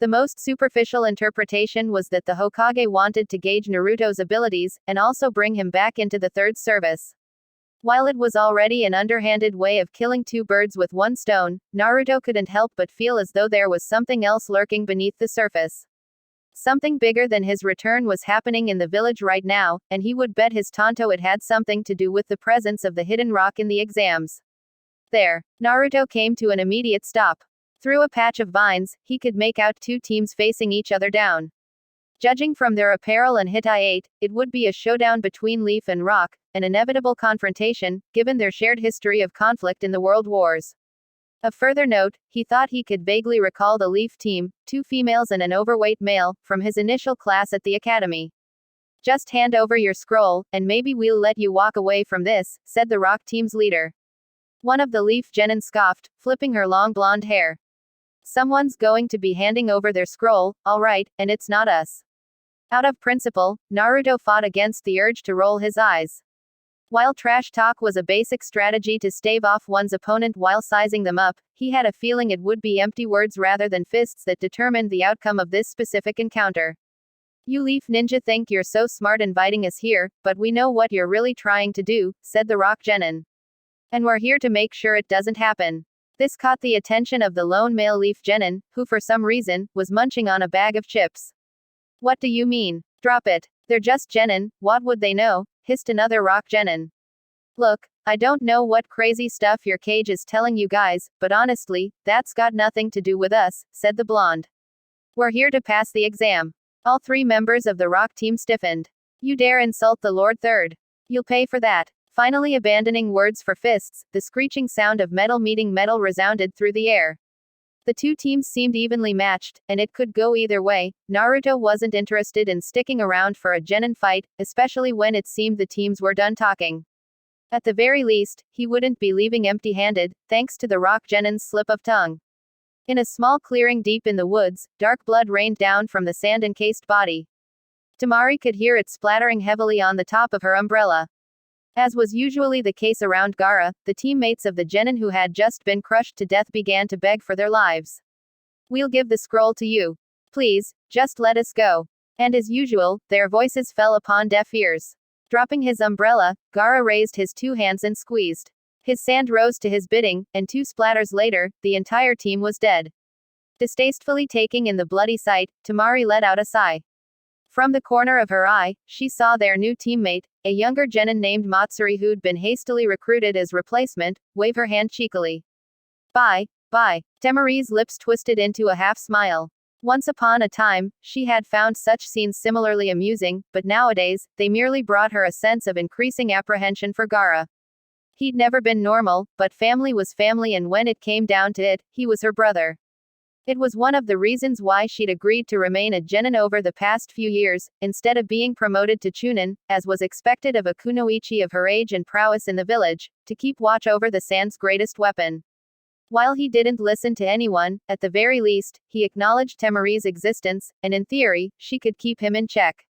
The most superficial interpretation was that the Hokage wanted to gauge Naruto's abilities, and also bring him back into the third service. While it was already an underhanded way of killing two birds with one stone, Naruto couldn't help but feel as though there was something else lurking beneath the surface. Something bigger than his return was happening in the village right now, and he would bet his Tonto it had something to do with the presence of the hidden rock in the exams. There, Naruto came to an immediate stop. Through a patch of vines, he could make out two teams facing each other down. Judging from their apparel and hideout, it would be a showdown between leaf and rock, an inevitable confrontation, given their shared history of conflict in the world wars. Of further note, he thought he could vaguely recall the leaf team, two females and an overweight male, from his initial class at the academy. Just hand over your scroll, and maybe we'll let you walk away from this, said the rock team's leader. One of the leaf genin scoffed, flipping her long blonde hair. Someone's going to be handing over their scroll, alright, and it's not us. Out of principle, Naruto fought against the urge to roll his eyes. While trash talk was a basic strategy to stave off one's opponent while sizing them up, he had a feeling it would be empty words rather than fists that determined the outcome of this specific encounter. You leaf ninja think you're so smart inviting us here, but we know what you're really trying to do, said the rock genin. And we're here to make sure it doesn't happen. This caught the attention of the lone male leaf genin, who for some reason, was munching on a bag of chips. What do you mean? Drop it. They're just genin, what would they know? Hissed another rock genin. Look, I don't know what crazy stuff your cage is telling you guys, but honestly, that's got nothing to do with us, said the blonde. We're here to pass the exam. All three members of the rock team stiffened. You dare insult the Lord Third. You'll pay for that. Finally abandoning words for fists, the screeching sound of metal meeting metal resounded through the air. The two teams seemed evenly matched, and it could go either way. Naruto wasn't interested in sticking around for a genin fight, especially when it seemed the teams were done talking. At the very least, he wouldn't be leaving empty-handed, thanks to the rock genin's slip of tongue. In a small clearing deep in the woods, dark blood rained down from the sand-encased body. Temari could hear it splattering heavily on the top of her umbrella. As was usually the case around Gaara, the teammates of the genin who had just been crushed to death began to beg for their lives. We'll give the scroll to you. Please, just let us go. And as usual, their voices fell upon deaf ears. Dropping his umbrella, Gaara raised his two hands and squeezed. His sand rose to his bidding, and 2 splatters later, the entire team was dead. Distastefully taking in the bloody sight, Temari let out a sigh. From the corner of her eye, she saw their new teammate, a younger genin named Matsuri who'd been hastily recruited as replacement, wave her hand cheekily. Bye. Temari's lips twisted into a half-smile. Once upon a time, she had found such scenes similarly amusing, but nowadays, they merely brought her a sense of increasing apprehension for Gaara. He'd never been normal, but family was family, and when it came down to it, he was her brother. It was one of the reasons why she'd agreed to remain a genin over the past few years, instead of being promoted to Chunin, as was expected of a kunoichi of her age and prowess in the village, to keep watch over the Sand's greatest weapon. While he didn't listen to anyone, at the very least, he acknowledged Temari's existence, and in theory, she could keep him in check.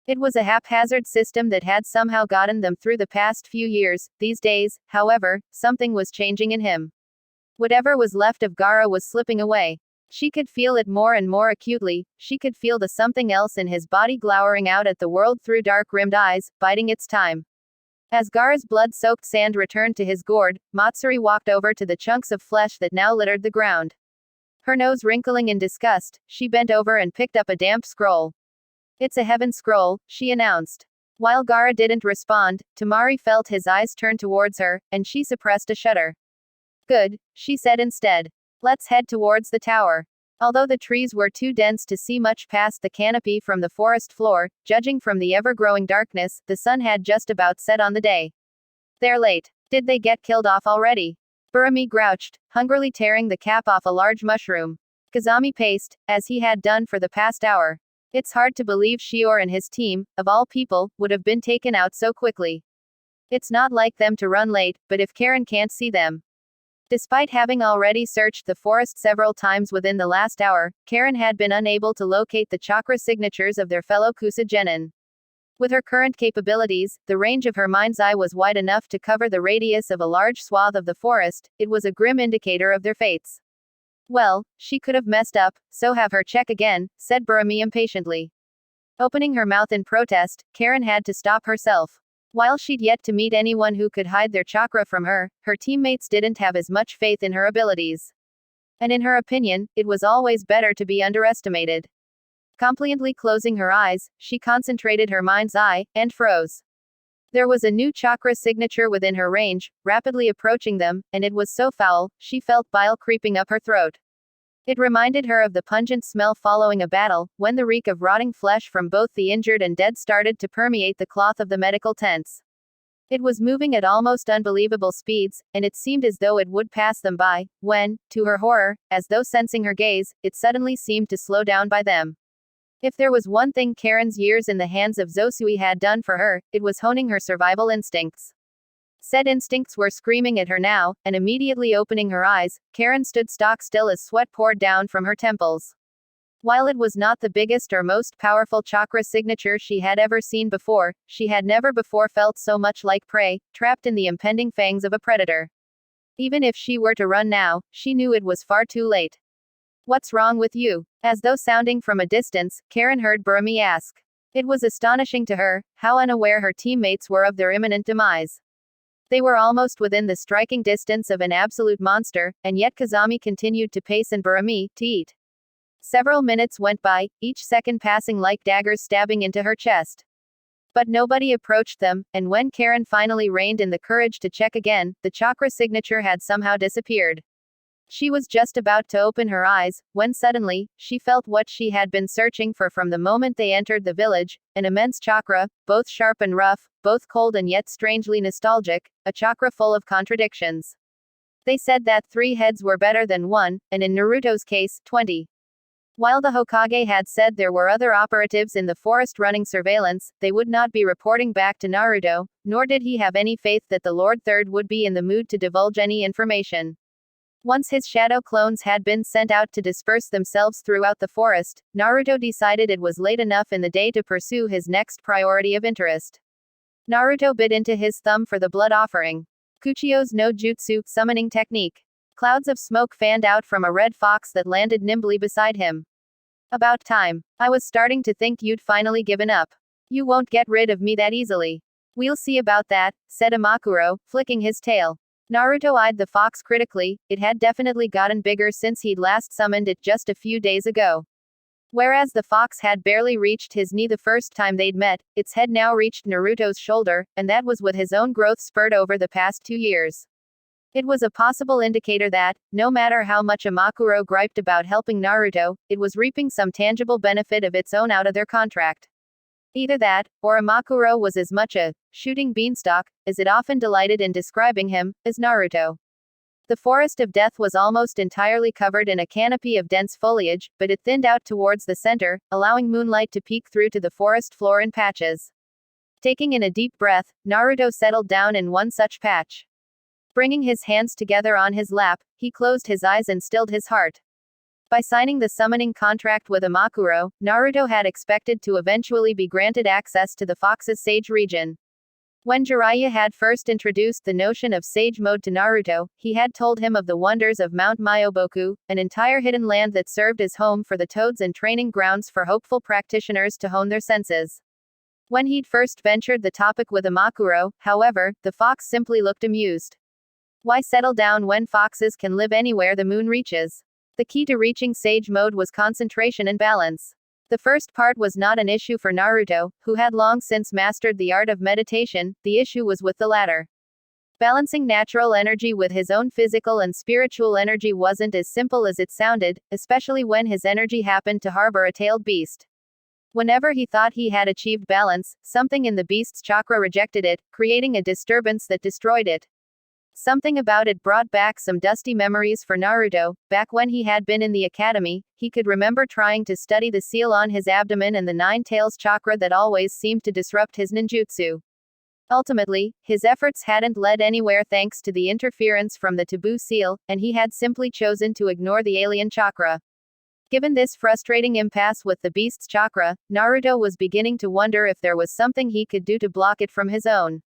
It was a haphazard system that had somehow gotten them through the past few years. These days, however, something was changing in him. Whatever was left of Gaara was slipping away. She could feel it more and more acutely. She could feel the something else in his body glowering out at the world through dark-rimmed eyes, biding its time. As Gaara's blood-soaked sand returned to his gourd, Matsuri walked over to the chunks of flesh that now littered the ground. Her nose wrinkling in disgust, she bent over and picked up a damp scroll. It's a heaven scroll, she announced. While Gaara didn't respond, Temari felt his eyes turn towards her, and she suppressed a shudder. Good, she said instead. Let's head towards the tower. Although the trees were too dense to see much past the canopy from the forest floor, judging from the ever-growing darkness, the sun had just about set on the day. They're late. Did they get killed off already? Burami grouched, hungrily tearing the cap off a large mushroom. Kazami paced, as he had done for the past hour. It's hard to believe Shior and his team, of all people, would have been taken out so quickly. It's not like them to run late, but if Karin can't see them. Despite having already searched the forest several times within the last hour, Karin had been unable to locate the chakra signatures of their fellow Kusa-genin. With her current capabilities, the range of her mind's eye was wide enough to cover the radius of a large swath of the forest. It was a grim indicator of their fates. Well, she could have messed up, so have her check again, said Burami impatiently. Opening her mouth in protest, Karin had to stop herself. While she'd yet to meet anyone who could hide their chakra from her, her teammates didn't have as much faith in her abilities. And in her opinion, it was always better to be underestimated. Completely closing her eyes, she concentrated her mind's eye, and froze. There was a new chakra signature within her range, rapidly approaching them, and it was so foul, she felt bile creeping up her throat. It reminded her of the pungent smell following a battle, when the reek of rotting flesh from both the injured and dead started to permeate the cloth of the medical tents. It was moving at almost unbelievable speeds, and it seemed as though it would pass them by, when, to her horror, as though sensing her gaze, it suddenly seemed to slow down by them. If there was one thing Karin's years in the hands of Zosui had done for her, it was honing her survival instincts. Said instincts were screaming at her now, and immediately opening her eyes, Karin stood stock still as sweat poured down from her temples. While it was not the biggest or most powerful chakra signature she had ever seen before, she had never before felt so much like prey, trapped in the impending fangs of a predator. Even if she were to run now, she knew it was far too late. What's wrong with you? As though sounding from a distance, Karin heard Burami ask. It was astonishing to her, how unaware her teammates were of their imminent demise. They were almost within the striking distance of an absolute monster, and yet Kazami continued to pace and Burami, to eat. Several minutes went by, each second passing like daggers stabbing into her chest. But nobody approached them, and when Karin finally reined in the courage to check again, the chakra signature had somehow disappeared. She was just about to open her eyes, when suddenly, she felt what she had been searching for from the moment they entered the village, an immense chakra, both sharp and rough, both cold and yet strangely nostalgic, a chakra full of contradictions. They said that 3 heads were better than 1, and in Naruto's case, 20. While the Hokage had said there were other operatives in the forest running surveillance, they would not be reporting back to Naruto, nor did he have any faith that the Lord Third would be in the mood to divulge any information. Once his shadow clones had been sent out to disperse themselves throughout the forest, Naruto decided it was late enough in the day to pursue his next priority of interest. Naruto bit into his thumb for the blood offering. Kuchio's no jutsu summoning technique. Clouds of smoke fanned out from a red fox that landed nimbly beside him. About time. I was starting to think you'd finally given up. You won't get rid of me that easily. We'll see about that, said Imakuro, flicking his tail. Naruto eyed the fox critically. It had definitely gotten bigger since he'd last summoned it just a few days ago. Whereas the fox had barely reached his knee the first time they'd met, its head now reached Naruto's shoulder, and that was with his own growth spurred over the past 2 years. It was a possible indicator that, no matter how much Imakuro griped about helping Naruto, it was reaping some tangible benefit of its own out of their contract. Either that, or Imakuro was as much a shooting beanstalk, as it often delighted in describing him, as Naruto. The forest of death was almost entirely covered in a canopy of dense foliage, but it thinned out towards the center, allowing moonlight to peek through to the forest floor in patches. Taking in a deep breath, Naruto settled down in one such patch. Bringing his hands together on his lap, he closed his eyes and stilled his heart. By signing the summoning contract with Imakuro, Naruto had expected to eventually be granted access to the Fox's Sage region. When Jiraiya had first introduced the notion of Sage Mode to Naruto, he had told him of the wonders of Mount Myoboku, an entire hidden land that served as home for the toads and training grounds for hopeful practitioners to hone their senses. When he'd first ventured the topic with Imakuro, however, the fox simply looked amused. Why settle down when foxes can live anywhere the moon reaches? The key to reaching Sage Mode was concentration and balance. The first part was not an issue for Naruto, who had long since mastered the art of meditation. The issue was with the latter. Balancing natural energy with his own physical and spiritual energy wasn't as simple as it sounded, especially when his energy happened to harbor a tailed beast. Whenever he thought he had achieved balance, something in the beast's chakra rejected it, creating a disturbance that destroyed it. Something about it brought back some dusty memories for Naruto. Back when he had been in the academy, he could remember trying to study the seal on his abdomen and the nine tails chakra that always seemed to disrupt his ninjutsu. Ultimately, his efforts hadn't led anywhere thanks to the interference from the taboo seal, and he had simply chosen to ignore the alien chakra. Given this frustrating impasse with the beast's chakra, Naruto was beginning to wonder if there was something he could do to block it from his own.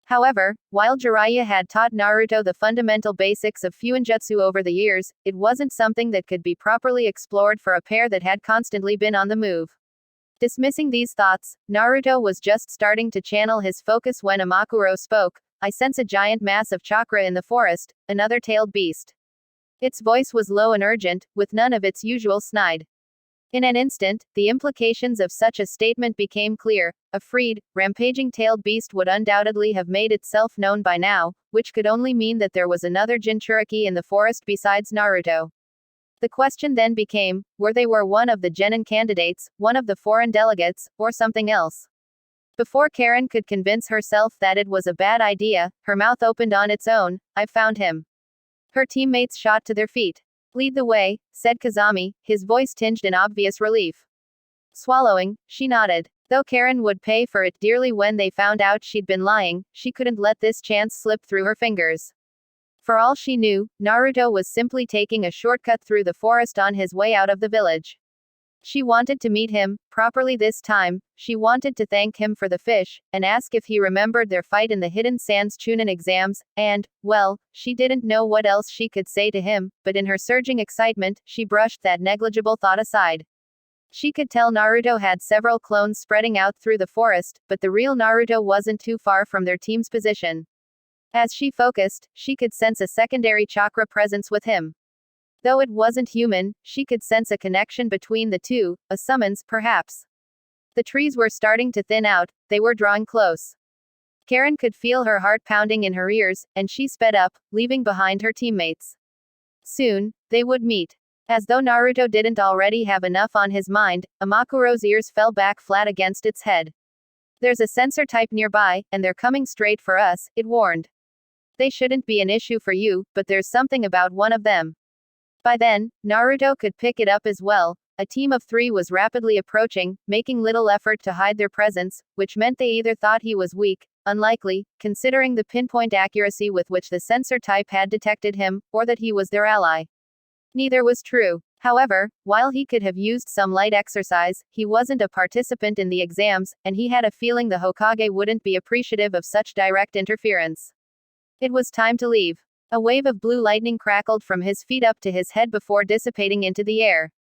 However, while Jiraiya had taught Naruto the fundamental basics of Fuinjutsu over the years, it wasn't something that could be properly explored for a pair that had constantly been on the move. Dismissing these thoughts, Naruto was just starting to channel his focus when Imakuro spoke. "I sense a giant mass of chakra in the forest, another tailed beast." Its voice was low and urgent, with none of its usual snide. In an instant, the implications of such a statement became clear. A freed, rampaging tailed beast would undoubtedly have made itself known by now, which could only mean that there was another Jinchuriki in the forest besides Naruto. The question then became, were they one of the genin candidates, one of the foreign delegates, or something else? Before Karin could convince herself that it was a bad idea, her mouth opened on its own. "I've found him." Her teammates shot to their feet. "Lead the way," said Kazami, his voice tinged in obvious relief. Swallowing, she nodded. Though Karin would pay for it dearly when they found out she'd been lying, she couldn't let this chance slip through her fingers. For all she knew, Naruto was simply taking a shortcut through the forest on his way out of the village. She wanted to meet him, properly this time. She wanted to thank him for the fish, and ask if he remembered their fight in the Hidden Sands Chunin exams, and, well, she didn't know what else she could say to him, but in her surging excitement, she brushed that negligible thought aside. She could tell Naruto had several clones spreading out through the forest, but the real Naruto wasn't too far from their team's position. As she focused, she could sense a secondary chakra presence with him. Though it wasn't human, she could sense a connection between the two, a summons, perhaps. The trees were starting to thin out, they were drawing close. Karin could feel her heart pounding in her ears, and she sped up, leaving behind her teammates. Soon, they would meet. As though Naruto didn't already have enough on his mind, Imakuro's ears fell back flat against its head. "There's a sensor type nearby, and they're coming straight for us," it warned. "They shouldn't be an issue for you, but there's something about one of them." By then, Naruto could pick it up as well. A team of 3 was rapidly approaching, making little effort to hide their presence, which meant they either thought he was weak, unlikely, considering the pinpoint accuracy with which the sensor type had detected him, or that he was their ally. Neither was true. However, while he could have used some light exercise, he wasn't a participant in the exams, and he had a feeling the Hokage wouldn't be appreciative of such direct interference. It was time to leave. A wave of blue lightning crackled from his feet up to his head before dissipating into the air.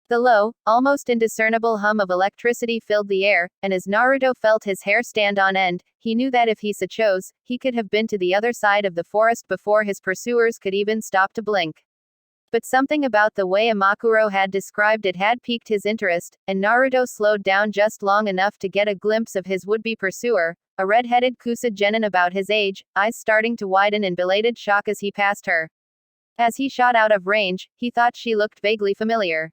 The low, almost indiscernible hum of electricity filled the air, and as Naruto felt his hair stand on end, he knew that if he so chose, he could have been to the other side of the forest before his pursuers could even stop to blink. But something about the way Imakuro had described it had piqued his interest, and Naruto slowed down just long enough to get a glimpse of his would-be pursuer, a red-headed Kusa genin about his age, eyes starting to widen in belated shock as he passed her. As he shot out of range, he thought she looked vaguely familiar.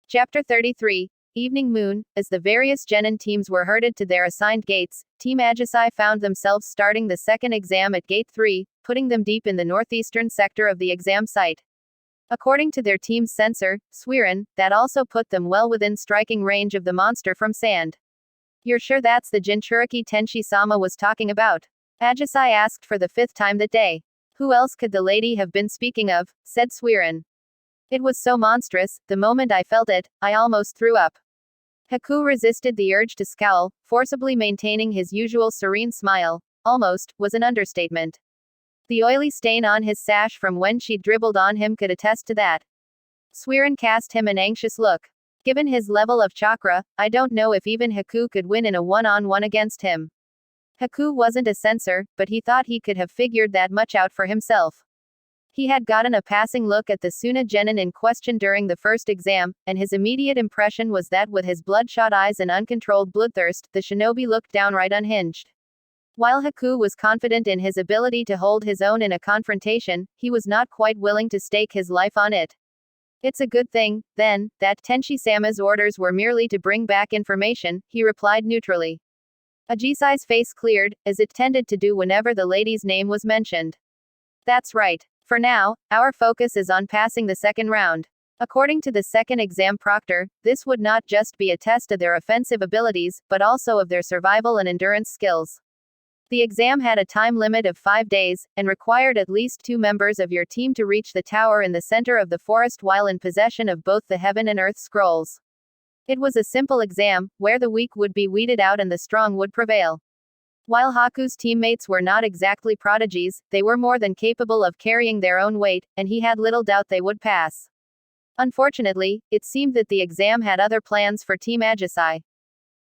Chapter 33. Evening Moon. As the various genin teams were herded to their assigned gates, Team Agisai found themselves starting the second exam at Gate 3, putting them deep in the northeastern sector of the exam site. According to their team's sensor, Suiren, that also put them well within striking range of the monster from sand. "You're sure that's the Jinchuriki Tenshi-sama was talking about?" Agisai asked for the 5th time that day. "Who else could the lady have been speaking of?" said Suiren. "It was so monstrous, the moment I felt it, I almost threw up." Haku resisted the urge to scowl, forcibly maintaining his usual serene smile. Almost, was an understatement. The oily stain on his sash from when she'd dribbled on him could attest to that. Suiren cast him an anxious look. Given his level of chakra, I don't know if even Haku could win in a one-on-one against him. Haku wasn't a censor, but he thought he could have figured that much out for himself. He had gotten a passing look at the Suna genin in question during the first exam, and his immediate impression was that with his bloodshot eyes and uncontrolled bloodthirst, the shinobi looked downright unhinged. While Haku was confident in his ability to hold his own in a confrontation, he was not quite willing to stake his life on it. "It's a good thing, then, that Tenshi-sama's orders were merely to bring back information," he replied neutrally. Agisai's face cleared, as it tended to do whenever the lady's name was mentioned. That's right. For now, our focus is on passing the second round. According to the second exam proctor, this would not just be a test of their offensive abilities, but also of their survival and endurance skills. The exam had a time limit of 5 days, and required at least 2 members of your team to reach the tower in the center of the forest while in possession of both the Heaven and Earth scrolls. It was a simple exam, where the weak would be weeded out and the strong would prevail. While Haku's teammates were not exactly prodigies, they were more than capable of carrying their own weight, and he had little doubt they would pass. Unfortunately, it seemed that the exam had other plans for Team Agisai.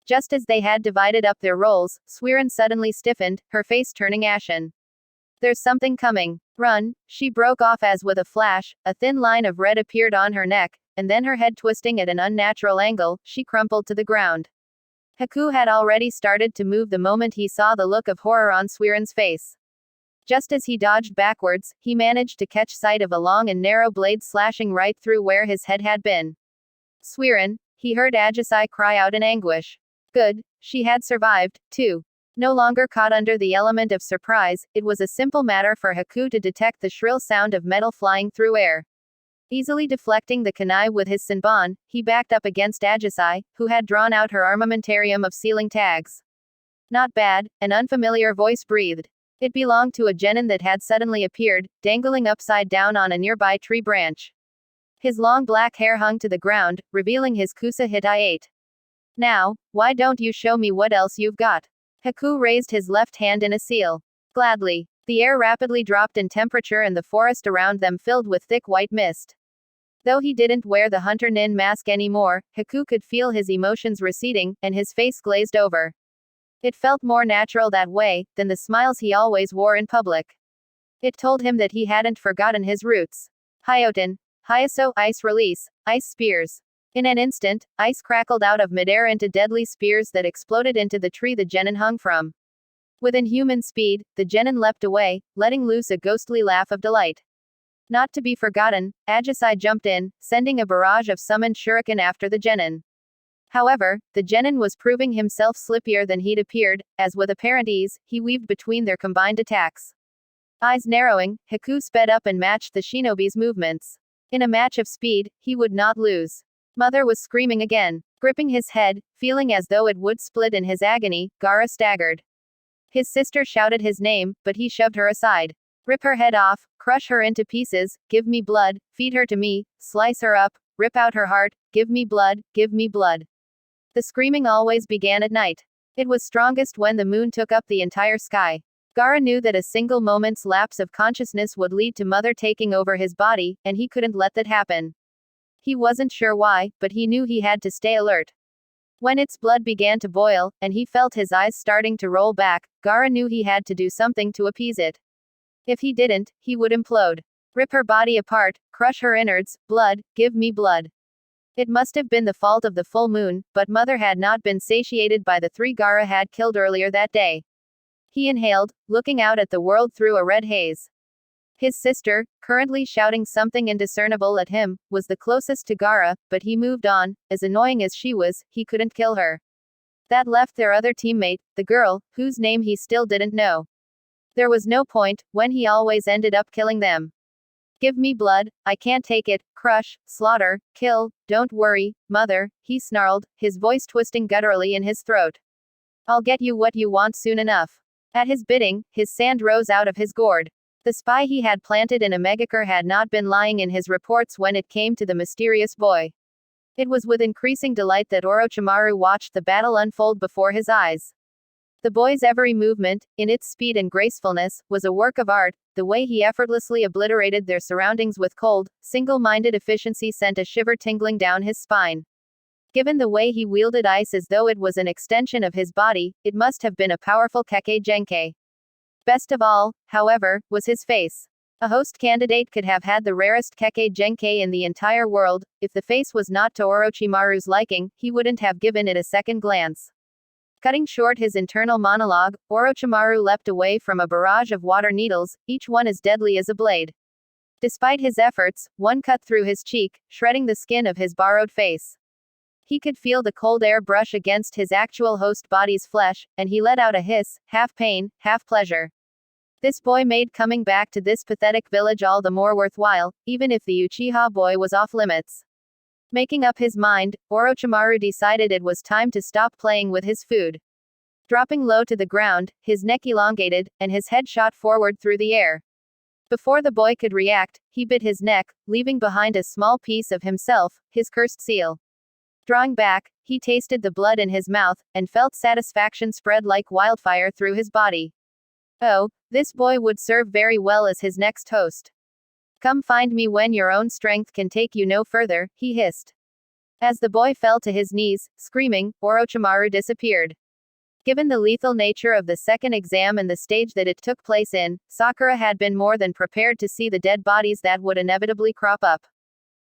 Just as they had divided up their roles, Suiren suddenly stiffened, her face turning ashen. There's something coming. Run, she broke off as with a flash, a thin line of red appeared on her neck, and then her head twisting at an unnatural angle, she crumpled to the ground. Haku had already started to move the moment he saw the look of horror on Suiren's face. Just as he dodged backwards, he managed to catch sight of a long and narrow blade slashing right through where his head had been. Suiren, he heard Agisai cry out in anguish. Good, she had survived, too. No longer caught under the element of surprise, it was a simple matter for Haku to detect the shrill sound of metal flying through air. Easily deflecting the kunai with his senbon, he backed up against Agisai, who had drawn out her armamentarium of sealing tags. Not bad, an unfamiliar voice breathed. It belonged to a genin that had suddenly appeared, dangling upside down on a nearby tree branch. His long black hair hung to the ground, revealing his kusa hideout. Now, why don't you show me what else you've got? Haku raised his left hand in a seal. Gladly. The air rapidly dropped in temperature and the forest around them filled with thick white mist. Though he didn't wear the hunter nin mask anymore, Haku could feel his emotions receding, and his face glazed over. It felt more natural that way, than the smiles he always wore in public. It told him that he hadn't forgotten his roots. Hyoten. Hyaso, ice release, ice spears. In an instant, ice crackled out of midair into deadly spears that exploded into the tree the genin hung from. With inhuman speed, the genin leapt away, letting loose a ghostly laugh of delight. Not to be forgotten, Agisai jumped in, sending a barrage of summoned shuriken after the genin. However, the genin was proving himself slippier than he'd appeared, as with apparent ease, he weaved between their combined attacks. Eyes narrowing, Haku sped up and matched the shinobi's movements. In a match of speed, he would not lose. Mother was screaming again. Gripping his head, feeling as though it would split in his agony, Gaara staggered. His sister shouted his name, but he shoved her aside. Rip her head off, crush her into pieces, give me blood, feed her to me, slice her up, rip out her heart, give me blood, give me blood. The screaming always began at night. It was strongest when the moon took up the entire sky. Gaara knew that a single moment's lapse of consciousness would lead to Mother taking over his body, and he couldn't let that happen. He wasn't sure why, but he knew he had to stay alert. When its blood began to boil, and he felt his eyes starting to roll back, Gaara knew he had to do something to appease it. If he didn't, he would implode. Rip her body apart, crush her innards, blood, give me blood. It must have been the fault of the full moon, but Mother had not been satiated by the 3 Gaara had killed earlier that day. He inhaled, looking out at the world through a red haze. His sister, currently shouting something indiscernible at him, was the closest to Gaara, but he moved on. As annoying as she was, he couldn't kill her. That left their other teammate, the girl, whose name he still didn't know. There was no point, when he always ended up killing them. Give me blood, I can't take it, crush, slaughter, kill, don't worry, Mother, he snarled, his voice twisting gutturally in his throat. I'll get you what you want soon enough. At his bidding, his sand rose out of his gourd. The spy he had planted in a megakure had not been lying in his reports when it came to the mysterious boy. It was with increasing delight that Orochimaru watched the battle unfold before his eyes. The boy's every movement, in its speed and gracefulness, was a work of art. The way he effortlessly obliterated their surroundings with cold, single-minded efficiency sent a shiver tingling down his spine. Given the way he wielded ice as though it was an extension of his body, it must have been a powerful Kekkei Genkai. Best of all, however, was his face. A host candidate could have had the rarest Kekkei Genkai in the entire world. If the face was not to Orochimaru's liking, he wouldn't have given it a second glance. Cutting short his internal monologue, Orochimaru leapt away from a barrage of water needles, each one as deadly as a blade. Despite his efforts, one cut through his cheek, shredding the skin of his borrowed face. He could feel the cold air brush against his actual host body's flesh, and he let out a hiss, half pain, half pleasure. This boy made coming back to this pathetic village all the more worthwhile, even if the Uchiha boy was off limits. Making up his mind, Orochimaru decided it was time to stop playing with his food. Dropping low to the ground, his neck elongated, and his head shot forward through the air. Before the boy could react, he bit his neck, leaving behind a small piece of himself, his cursed seal. Drawing back, he tasted the blood in his mouth, and felt satisfaction spread like wildfire through his body. Oh, this boy would serve very well as his next host. Come find me when your own strength can take you no further, he hissed. As the boy fell to his knees, screaming, Orochimaru disappeared. Given the lethal nature of the second exam and the stage that it took place in, Sakura had been more than prepared to see the dead bodies that would inevitably crop up.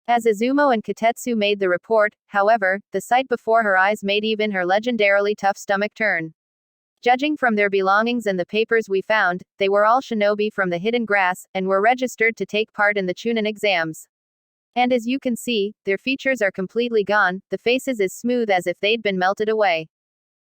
As Izumo and Katetsu made the report, however, the sight before her eyes made even her legendarily tough stomach turn. Judging from their belongings and the papers we found, they were all shinobi from the hidden grass, and were registered to take part in the Chunin exams. And as you can see, their features are completely gone, the faces as smooth as if they'd been melted away.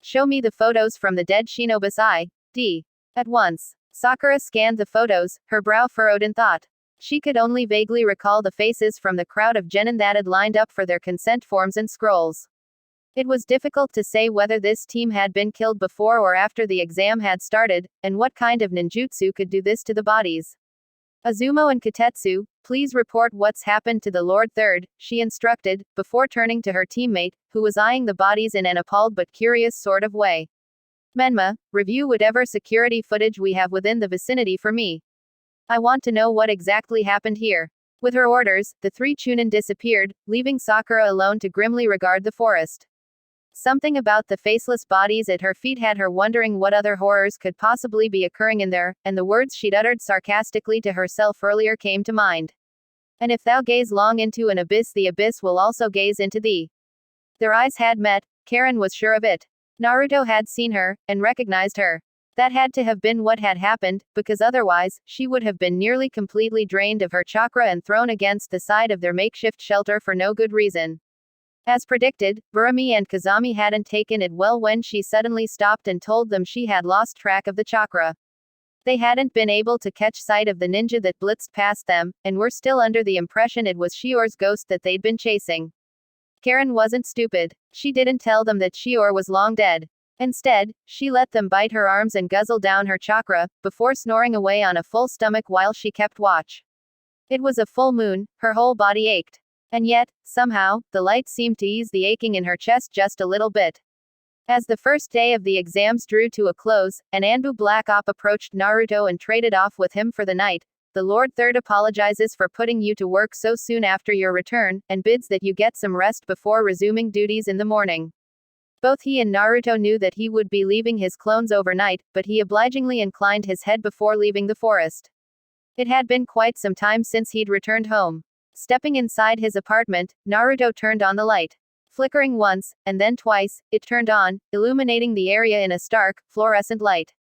Show me the photos from the dead shinobi's ID. At once. Sakura scanned the photos, her brow furrowed in thought. She could only vaguely recall the faces from the crowd of genin that had lined up for their consent forms and scrolls. It was difficult to say whether this team had been killed before or after the exam had started, and what kind of ninjutsu could do this to the bodies. Izumo and Katetsu, please report what's happened to the Lord Third, she instructed, before turning to her teammate, who was eyeing the bodies in an appalled but curious sort of way. Menma, review whatever security footage we have within the vicinity for me. I want to know what exactly happened here. With her orders, the three Chunin disappeared, leaving Sakura alone to grimly regard the forest. Something about the faceless bodies at her feet had her wondering what other horrors could possibly be occurring in there, and the words she'd uttered sarcastically to herself earlier came to mind. And if thou gaze long into an abyss, the abyss will also gaze into thee. Their eyes had met, Karin was sure of it. Naruto had seen her, and recognized her. That had to have been what had happened, because otherwise, she would have been nearly completely drained of her chakra and thrown against the side of their makeshift shelter for no good reason. As predicted, Burumi and Kazami hadn't taken it well when she suddenly stopped and told them she had lost track of the chakra. They hadn't been able to catch sight of the ninja that blitzed past them, and were still under the impression it was Shior's ghost that they'd been chasing. Karin wasn't stupid. She didn't tell them that Shior was long dead. Instead, she let them bite her arms and guzzle down her chakra, before snoring away on a full stomach while she kept watch. It was a full moon, her whole body ached. And yet, somehow, the light seemed to ease the aching in her chest just a little bit. As the first day of the exams drew to a close, and Anbu Black Op approached Naruto and traded off with him for the night, the Lord Third apologizes for putting you to work so soon after your return, and bids that you get some rest before resuming duties in the morning. Both he and Naruto knew that he would be leaving his clones overnight, but he obligingly inclined his head before leaving the forest. It had been quite some time since he'd returned home. Stepping inside his apartment, Naruto turned on the light. Flickering once, and then twice, it turned on, illuminating the area in a stark, fluorescent light.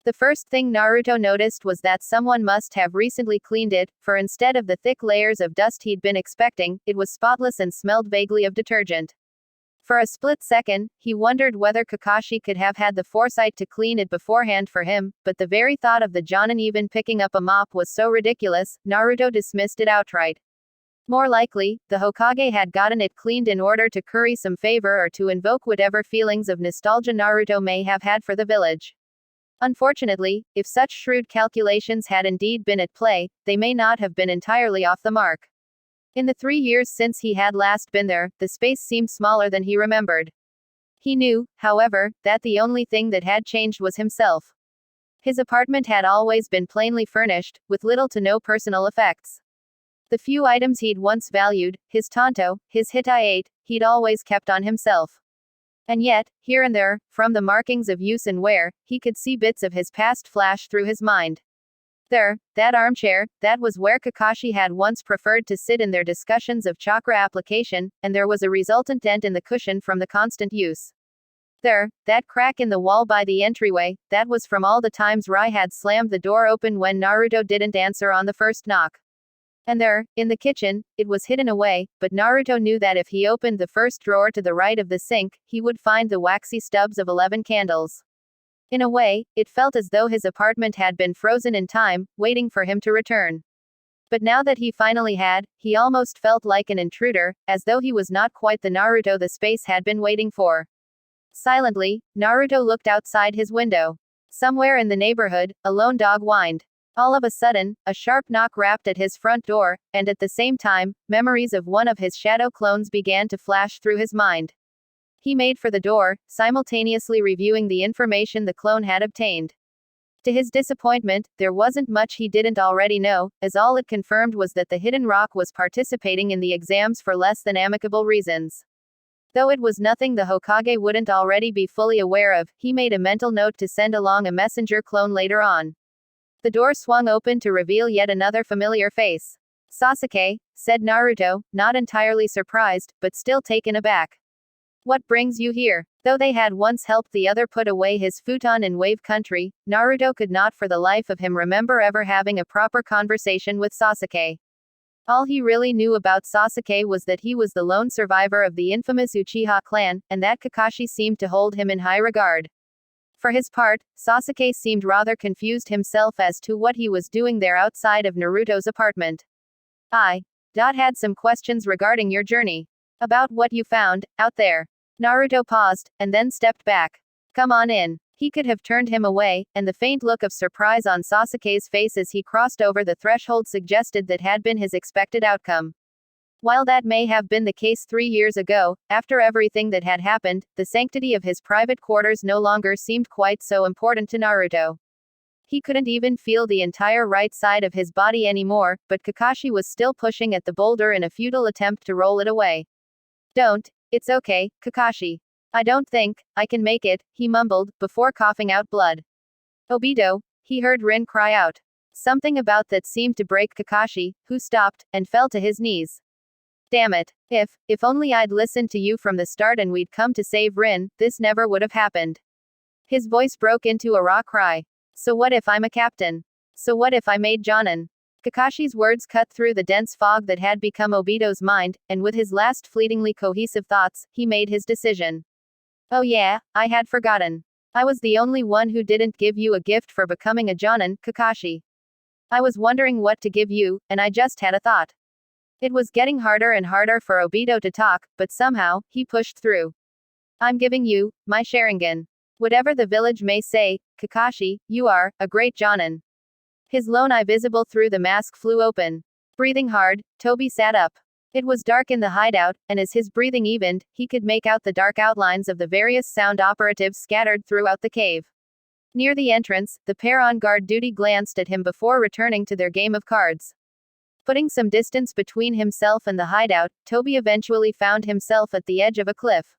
The first thing Naruto noticed was that someone must have recently cleaned it, for instead of the thick layers of dust he'd been expecting, it was spotless and smelled vaguely of detergent. For a split second, he wondered whether Kakashi could have had the foresight to clean it beforehand for him, but the very thought of the Jonin even picking up a mop was so ridiculous, Naruto dismissed it outright. More likely, the Hokage had gotten it cleaned in order to curry some favor or to invoke whatever feelings of nostalgia Naruto may have had for the village. Unfortunately, if such shrewd calculations had indeed been at play, they may not have been entirely off the mark. In the 3 years since he had last been there, the space seemed smaller than he remembered. He knew, however, that the only thing that had changed was himself. His apartment had always been plainly furnished, with little to no personal effects. The few items he'd once valued, his tanto, his hideout, he'd always kept on himself. And yet, here and there, from the markings of use and wear, he could see bits of his past flash through his mind. There, that armchair, that was where Kakashi had once preferred to sit in their discussions of chakra application, and there was a resultant dent in the cushion from the constant use. There, that crack in the wall by the entryway, that was from all the times Rai had slammed the door open when Naruto didn't answer on the first knock. And there, in the kitchen, it was hidden away, but Naruto knew that if he opened the first drawer to the right of the sink, he would find the waxy stubs of 11 candles. In a way, it felt as though his apartment had been frozen in time, waiting for him to return. But now that he finally had, he almost felt like an intruder, as though he was not quite the Naruto the space had been waiting for. Silently, Naruto looked outside his window. Somewhere in the neighborhood, a lone dog whined. All of a sudden, a sharp knock rapped at his front door, and at the same time, memories of one of his shadow clones began to flash through his mind. He made for the door, simultaneously reviewing the information the clone had obtained. To his disappointment, there wasn't much he didn't already know, as all it confirmed was that the hidden rock was participating in the exams for less than amicable reasons. Though it was nothing the Hokage wouldn't already be fully aware of, he made a mental note to send along a messenger clone later on. The door swung open to reveal yet another familiar face. Sasuke, said Naruto, not entirely surprised, but still taken aback. What brings you here? Though they had once helped the other put away his futon in Wave Country, Naruto could not for the life of him remember ever having a proper conversation with Sasuke. All he really knew about Sasuke was that he was the lone survivor of the infamous Uchiha clan, and that Kakashi seemed to hold him in high regard. For his part, Sasuke seemed rather confused himself as to what he was doing there outside of Naruto's apartment. I had some questions regarding your journey. About what you found, out there. Naruto paused, and then stepped back. Come on in. He could have turned him away, and the faint look of surprise on Sasuke's face as he crossed over the threshold suggested that had been his expected outcome. While that may have been the case 3 years ago, after everything that had happened, the sanctity of his private quarters no longer seemed quite so important to Naruto. He couldn't even feel the entire right side of his body anymore, but Kakashi was still pushing at the boulder in a futile attempt to roll it away. Don't. It's okay, Kakashi. I don't think I can make it, he mumbled, before coughing out blood. Obito, he heard Rin cry out. Something about that seemed to break Kakashi, who stopped, and fell to his knees. Damn it. If only I'd listened to you from the start and we'd come to save Rin, this never would have happened. His voice broke into a raw cry. So what if I'm a captain? So what if I made Jonin? Kakashi's words cut through the dense fog that had become Obito's mind, and with his last fleetingly cohesive thoughts, he made his decision. Oh yeah, I had forgotten. I was the only one who didn't give you a gift for becoming a Jonin, Kakashi. I was wondering what to give you, and I just had a thought. It was getting harder and harder for Obito to talk, but somehow, he pushed through. I'm giving you my Sharingan. Whatever the village may say, Kakashi, you are a great Jonin. His lone eye visible through the mask flew open. Breathing hard, Toby sat up. It was dark in the hideout, and as his breathing evened, he could make out the dark outlines of the various sound operatives scattered throughout the cave. Near the entrance, the pair on guard duty glanced at him before returning to their game of cards. Putting some distance between himself and the hideout, Toby eventually found himself at the edge of a cliff.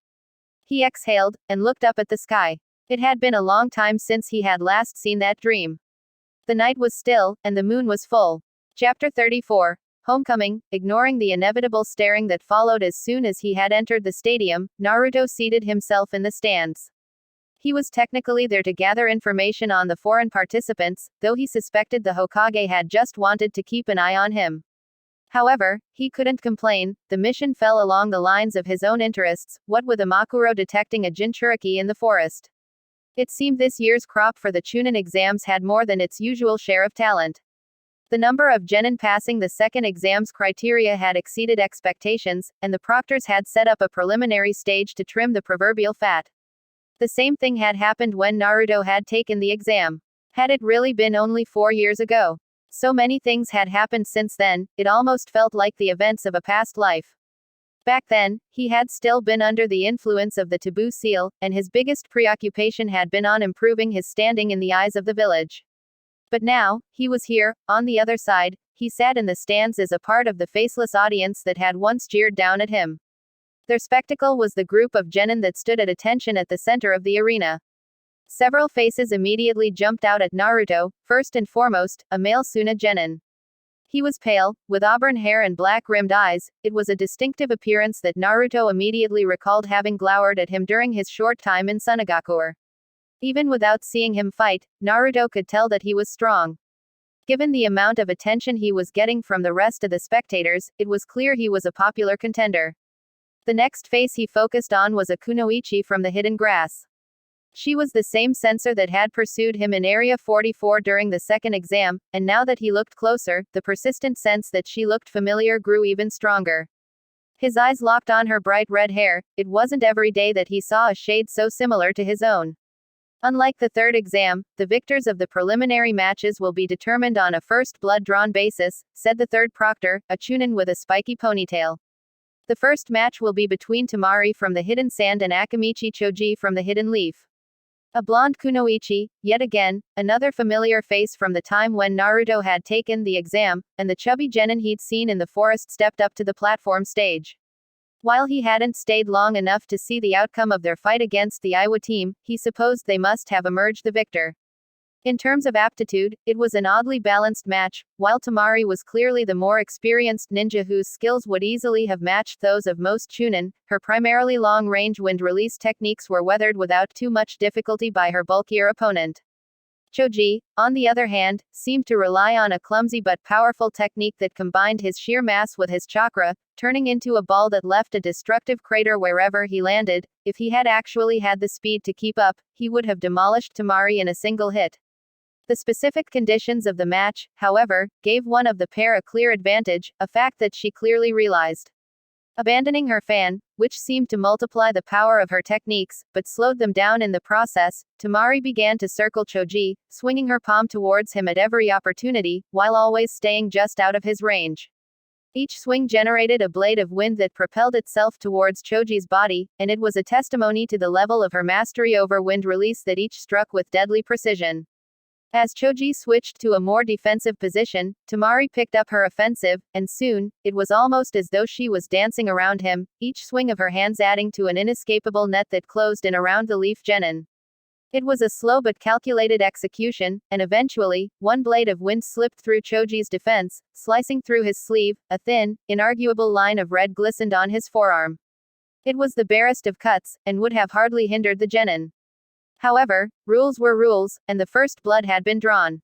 He exhaled, and looked up at the sky. It had been a long time since he had last seen that dream. The night was still, and the moon was full. Chapter 34. Homecoming. Ignoring the inevitable staring that followed as soon as he had entered the stadium, Naruto seated himself in the stands. He was technically there to gather information on the foreign participants, though he suspected the Hokage had just wanted to keep an eye on him. However, he couldn't complain. The mission fell along the lines of his own interests, what with Imakuro detecting a Jinchuriki in the forest. It seemed this year's crop for the Chunin exams had more than its usual share of talent. The number of genin passing the second exam's criteria had exceeded expectations, and the proctors had set up a preliminary stage to trim the proverbial fat. The same thing had happened when Naruto had taken the exam. Had it really been only 4 years ago? So many things had happened since then, it almost felt like the events of a past life. Back then, he had still been under the influence of the taboo seal, and his biggest preoccupation had been on improving his standing in the eyes of the village. But now, he was here, on the other side. He sat in the stands as a part of the faceless audience that had once jeered down at him. Their spectacle was the group of genin that stood at attention at the center of the arena. Several faces immediately jumped out at Naruto, first and foremost, a male Suna genin. He was pale, with auburn hair and black-rimmed eyes. It was a distinctive appearance that Naruto immediately recalled having glowered at him during his short time in Sunagakure. Even without seeing him fight, Naruto could tell that he was strong. Given the amount of attention he was getting from the rest of the spectators, it was clear he was a popular contender. The next face he focused on was a kunoichi from the hidden grass. She was the same sensor that had pursued him in Area 44 during the second exam, and now that he looked closer, the persistent sense that she looked familiar grew even stronger. His eyes locked on her bright red hair. It wasn't every day that he saw a shade so similar to his own. Unlike the third exam, the victors of the preliminary matches will be determined on a first blood-drawn basis, said the third proctor, a Chunin with a spiky ponytail. The first match will be between Temari from the Hidden Sand and Akamichi Choji from the Hidden Leaf. A blonde kunoichi, yet again, another familiar face from the time when Naruto had taken the exam, and the chubby genin he'd seen in the forest stepped up to the platform stage. While he hadn't stayed long enough to see the outcome of their fight against the Iwa team, he supposed they must have emerged the victor. In terms of aptitude, it was an oddly balanced match. While Temari was clearly the more experienced ninja whose skills would easily have matched those of most Chunin, her primarily long-range wind release techniques were weathered without too much difficulty by her bulkier opponent. Choji, on the other hand, seemed to rely on a clumsy but powerful technique that combined his sheer mass with his chakra, turning into a ball that left a destructive crater wherever he landed. If he had actually had the speed to keep up, he would have demolished Temari in a single hit. The specific conditions of the match, however, gave one of the pair a clear advantage, a fact that she clearly realized. Abandoning her fan, which seemed to multiply the power of her techniques, but slowed them down in the process, Temari began to circle Choji, swinging her palm towards him at every opportunity, while always staying just out of his range. Each swing generated a blade of wind that propelled itself towards Choji's body, and it was a testimony to the level of her mastery over wind release that each struck with deadly precision. As Choji switched to a more defensive position, Temari picked up her offensive, and soon, it was almost as though she was dancing around him, each swing of her hands adding to an inescapable net that closed in around the leaf genin. It was a slow but calculated execution, and eventually, one blade of wind slipped through Choji's defense, slicing through his sleeve. A thin, inarguable line of red glistened on his forearm. It was the barest of cuts, and would have hardly hindered the genin. However, rules were rules, and the first blood had been drawn.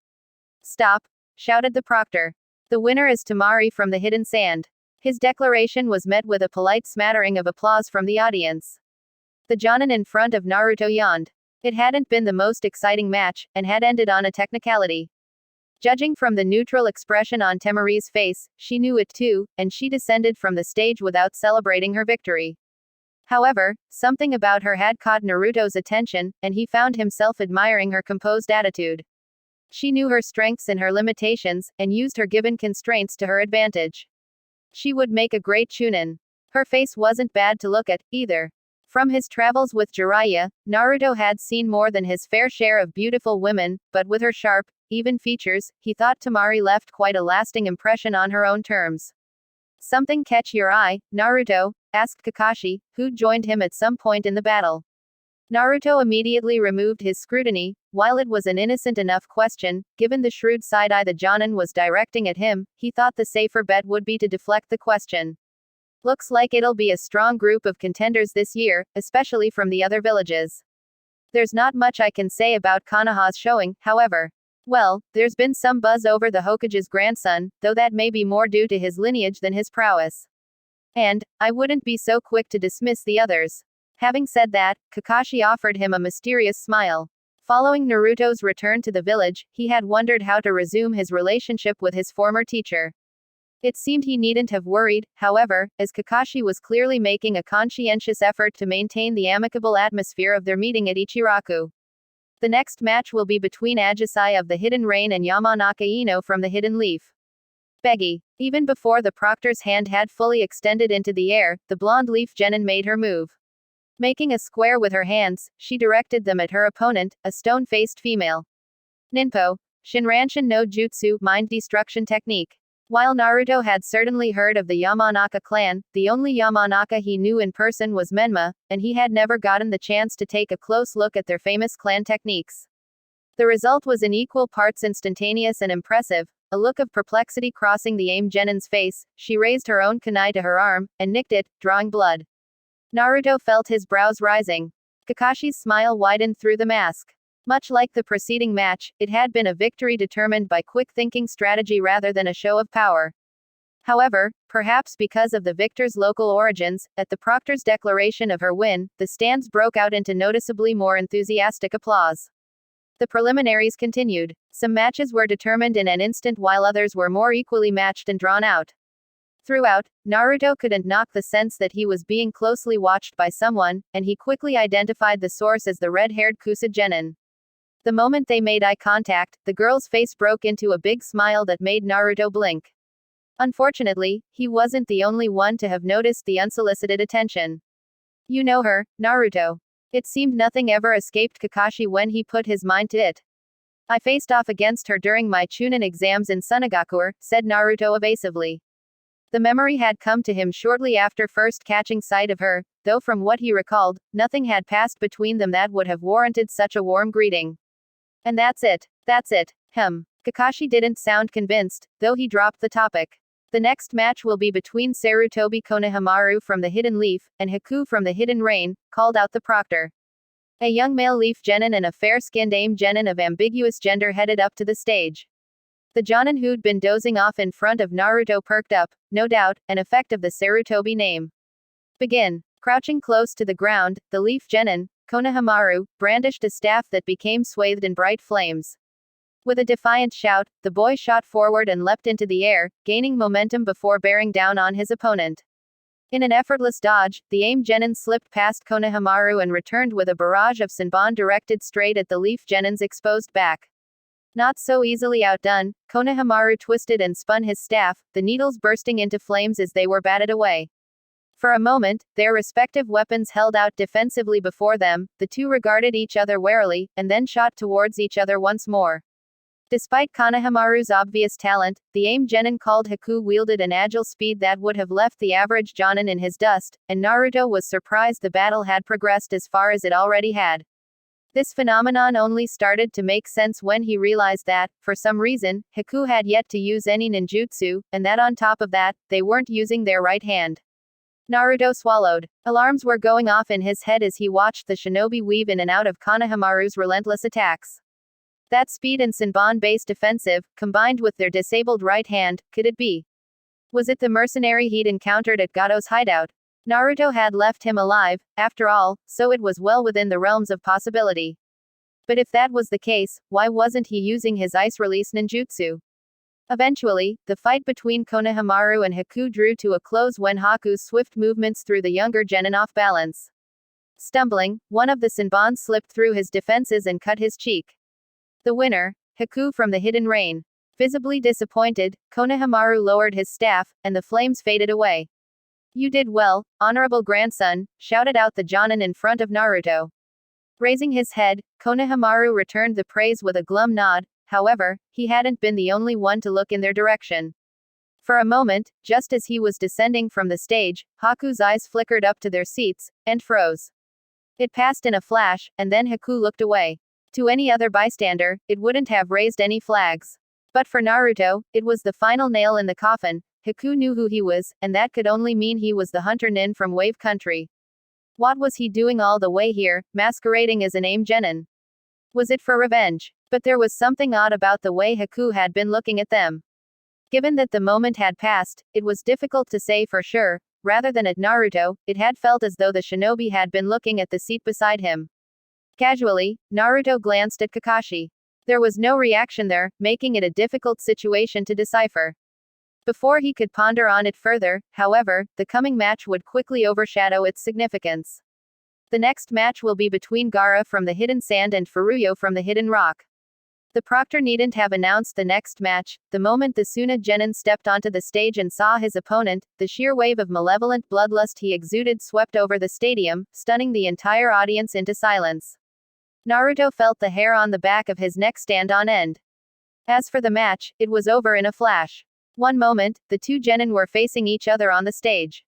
"Stop!" shouted the proctor. "The winner is Temari from the Hidden Sand." His declaration was met with a polite smattering of applause from the audience. The Jonin in front of Naruto yawned. It hadn't been the most exciting match, and had ended on a technicality. Judging from the neutral expression on Temari's face, she knew it too, and she descended from the stage without celebrating her victory. However, something about her had caught Naruto's attention, and he found himself admiring her composed attitude. She knew her strengths and her limitations, and used her given constraints to her advantage. She would make a great Chunin. Her face wasn't bad to look at, either. From his travels with Jiraiya, Naruto had seen more than his fair share of beautiful women, but with her sharp, even features, he thought Temari left quite a lasting impression on her own terms. "Something catch your eye, Naruto?" asked Kakashi, who'd joined him at some point in the battle. Naruto immediately removed his scrutiny. While it was an innocent enough question, given the shrewd side-eye the Jonin was directing at him, he thought the safer bet would be to deflect the question. "Looks like it'll be a strong group of contenders this year, especially from the other villages. There's not much I can say about Konoha's showing, however. Well, there's been some buzz over the Hokage's grandson, though that may be more due to his lineage than his prowess. And, I wouldn't be so quick to dismiss the others." Having said that, Kakashi offered him a mysterious smile. Following Naruto's return to the village, he had wondered how to resume his relationship with his former teacher. It seemed he needn't have worried, however, as Kakashi was clearly making a conscientious effort to maintain the amicable atmosphere of their meeting at Ichiraku. The next match will be between Ajisai of the Hidden Rain and Yamanaka Ino from the Hidden Leaf. "Beggy." Even before the proctor's hand had fully extended into the air, the blonde leaf genin made her move. Making a square with her hands, she directed them at her opponent, a stone-faced female. Ninpo. Shinranshin no Jutsu, mind destruction technique. While Naruto had certainly heard of the Yamanaka clan, the only Yamanaka he knew in person was Menma, and he had never gotten the chance to take a close look at their famous clan techniques. The result was in equal parts instantaneous and impressive. A look of perplexity crossing the aim genin's face, she raised her own kunai to her arm, and nicked it, drawing blood. Naruto felt his brows rising. Kakashi's smile widened through the mask. Much like the preceding match, it had been a victory determined by quick thinking strategy rather than a show of power. However, perhaps because of the victor's local origins, at the proctor's declaration of her win, the stands broke out into noticeably more enthusiastic applause. The preliminaries continued. Some matches were determined in an instant while others were more equally matched and drawn out. Throughout, Naruto couldn't knock the sense that he was being closely watched by someone, and he quickly identified the source as the red-haired Kusa. The moment they made eye contact, the girl's face broke into a big smile that made Naruto blink. Unfortunately, he wasn't the only one to have noticed the unsolicited attention. You know her, Naruto. It seemed nothing ever escaped Kakashi when he put his mind to it. I faced off against her during my Chunin exams in Sunagakure, said Naruto evasively. The memory had come to him shortly after first catching sight of her, though from what he recalled, nothing had passed between them that would have warranted such a warm greeting. And that's it. That's it. Kakashi didn't sound convinced, though he dropped the topic. The next match will be between Sarutobi Konohamaru from the Hidden Leaf, and Haku from the Hidden Rain, called out the proctor. A young male leaf genin and a fair-skinned aim genin of ambiguous gender headed up to the stage. The jonin who'd been dozing off in front of Naruto perked up, no doubt, an effect of the Sarutobi name. Begin. Crouching close to the ground, the leaf genin, Konohamaru, brandished a staff that became swathed in bright flames. With a defiant shout, the boy shot forward and leapt into the air, gaining momentum before bearing down on his opponent. In an effortless dodge, the aim genin slipped past Konohamaru and returned with a barrage of Senbon directed straight at the leaf genin's exposed back. Not so easily outdone, Konohamaru twisted and spun his staff, the needles bursting into flames as they were batted away. For a moment, their respective weapons held out defensively before them, the two regarded each other warily, and then shot towards each other once more. Despite Konohamaru's obvious talent, the aim genin called Haku wielded an agile speed that would have left the average jonin in his dust, and Naruto was surprised the battle had progressed as far as it already had. This phenomenon only started to make sense when he realized that, for some reason, Haku had yet to use any ninjutsu, and that on top of that, they weren't using their right hand. Naruto swallowed. Alarms were going off in his head as he watched the shinobi weave in and out of Konohamaru's relentless attacks. That speed and Senbon-based offensive, combined with their disabled right hand, could it be? Was it the mercenary he'd encountered at Gato's hideout? Naruto had left him alive, after all, so it was well within the realms of possibility. But if that was the case, why wasn't he using his ice release ninjutsu? Eventually, the fight between Konohamaru and Haku drew to a close when Haku's swift movements threw the younger genin off balance. Stumbling, one of the Senbons slipped through his defenses and cut his cheek. The winner, Haku from the Hidden Rain. Visibly disappointed, Konohamaru lowered his staff, and the flames faded away. You did well, honorable grandson, shouted out the jonin in front of Naruto. Raising his head, Konohamaru returned the praise with a glum nod. However, he hadn't been the only one to look in their direction. For a moment, just as he was descending from the stage, Haku's eyes flickered up to their seats, and froze. It passed in a flash, and then Haku looked away. To any other bystander, it wouldn't have raised any flags. But for Naruto, it was the final nail in the coffin. Haku knew who he was, and that could only mean he was the hunter nin from Wave Country. What was he doing all the way here, masquerading as an aim genin? Was it for revenge? But there was something odd about the way Haku had been looking at them. Given that the moment had passed, it was difficult to say for sure. Rather than at Naruto, it had felt as though the shinobi had been looking at the seat beside him. Casually, Naruto glanced at Kakashi. There was no reaction there, making it a difficult situation to decipher. Before he could ponder on it further, however, the coming match would quickly overshadow its significance. The next match will be between Gaara from the Hidden Sand and Furuyo from the Hidden Rock. The proctor needn't have announced the next match. The moment the Suna genin stepped onto the stage and saw his opponent, the sheer wave of malevolent bloodlust he exuded swept over the stadium, stunning the entire audience into silence. Naruto felt the hair on the back of his neck stand on end. As for the match, it was over in a flash. One moment, the two genin were facing each other on the stage.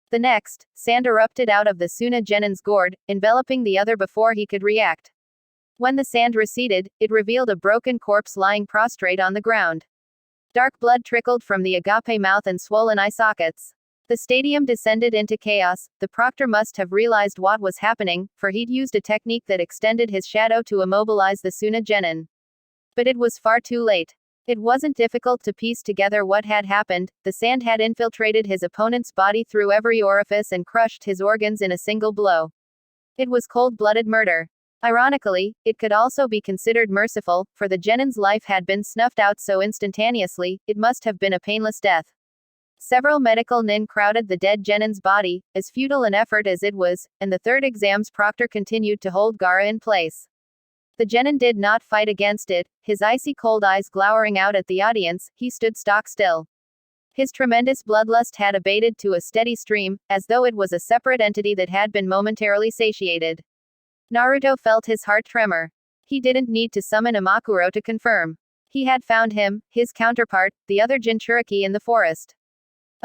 The next, sand erupted out of the Suna genin's gourd, enveloping the other before he could react. When the sand receded, it revealed a broken corpse lying prostrate on the ground. Dark blood trickled from the agape mouth and swollen eye sockets. The stadium descended into chaos. The proctor must have realized what was happening, for he'd used a technique that extended his shadow to immobilize the Suna genin. But it was far too late. It wasn't difficult to piece together what had happened. The sand had infiltrated his opponent's body through every orifice and crushed his organs in a single blow. It was cold-blooded murder. Ironically, it could also be considered merciful, for the genin's life had been snuffed out so instantaneously, it must have been a painless death. Several medical nin crowded the dead genin's body, as futile an effort as it was, and the third exam's proctor continued to hold Gaara in place. The genin did not fight against it, his icy cold eyes glowering out at the audience, he stood stock still. His tremendous bloodlust had abated to a steady stream, as though it was a separate entity that had been momentarily satiated. Naruto felt his heart tremor. He didn't need to summon Imakuro to confirm. He had found him, his counterpart, the other Jinchuriki in the forest.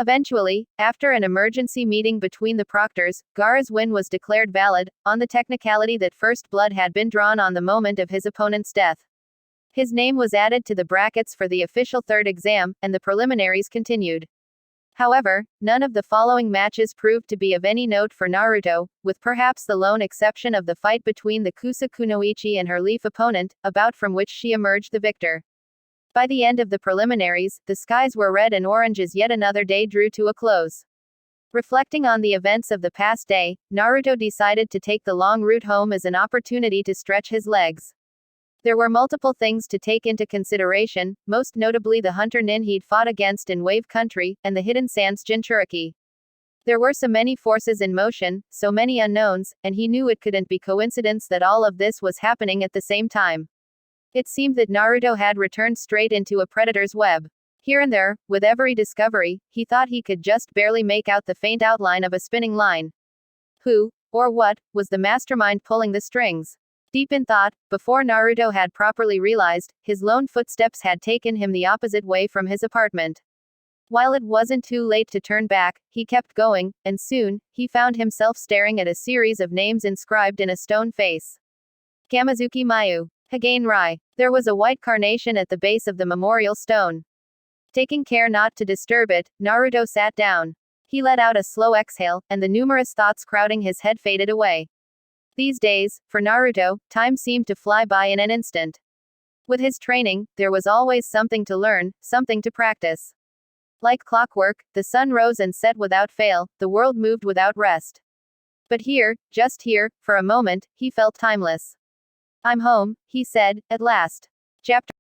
Eventually, after an emergency meeting between the proctors, Gaara's win was declared valid, on the technicality that first blood had been drawn on the moment of his opponent's death. His name was added to the brackets for the official third exam, and the preliminaries continued. However, none of the following matches proved to be of any note for Naruto, with perhaps the lone exception of the fight between the Kusa Kunoichi and her leaf opponent, a bout from which she emerged the victor. By the end of the preliminaries, the skies were red and orange as yet another day drew to a close. Reflecting on the events of the past day, Naruto decided to take the long route home as an opportunity to stretch his legs. There were multiple things to take into consideration, most notably the hunter nin he'd fought against in Wave Country, and the Hidden Sands Jinchuriki. There were so many forces in motion, so many unknowns, and he knew it couldn't be coincidence that all of this was happening at the same time. It seemed that Naruto had returned straight into a predator's web. Here and there, with every discovery, he thought he could just barely make out the faint outline of a spinning line. Who, or what, was the mastermind pulling the strings? Deep in thought, before Naruto had properly realized, his lone footsteps had taken him the opposite way from his apartment. While it wasn't too late to turn back, he kept going, and soon, he found himself staring at a series of names inscribed in a stone face. Kamizuki Mayu. Hagain Rai. There was a white carnation at the base of the memorial stone. Taking care not to disturb it, Naruto sat down. He let out a slow exhale, and the numerous thoughts crowding his head faded away. These days, for Naruto, time seemed to fly by in an instant. With his training, there was always something to learn, something to practice. Like clockwork, the sun rose and set without fail, the world moved without rest. But here, just here, for a moment, he felt timeless. I'm home, he said, at last. Chapter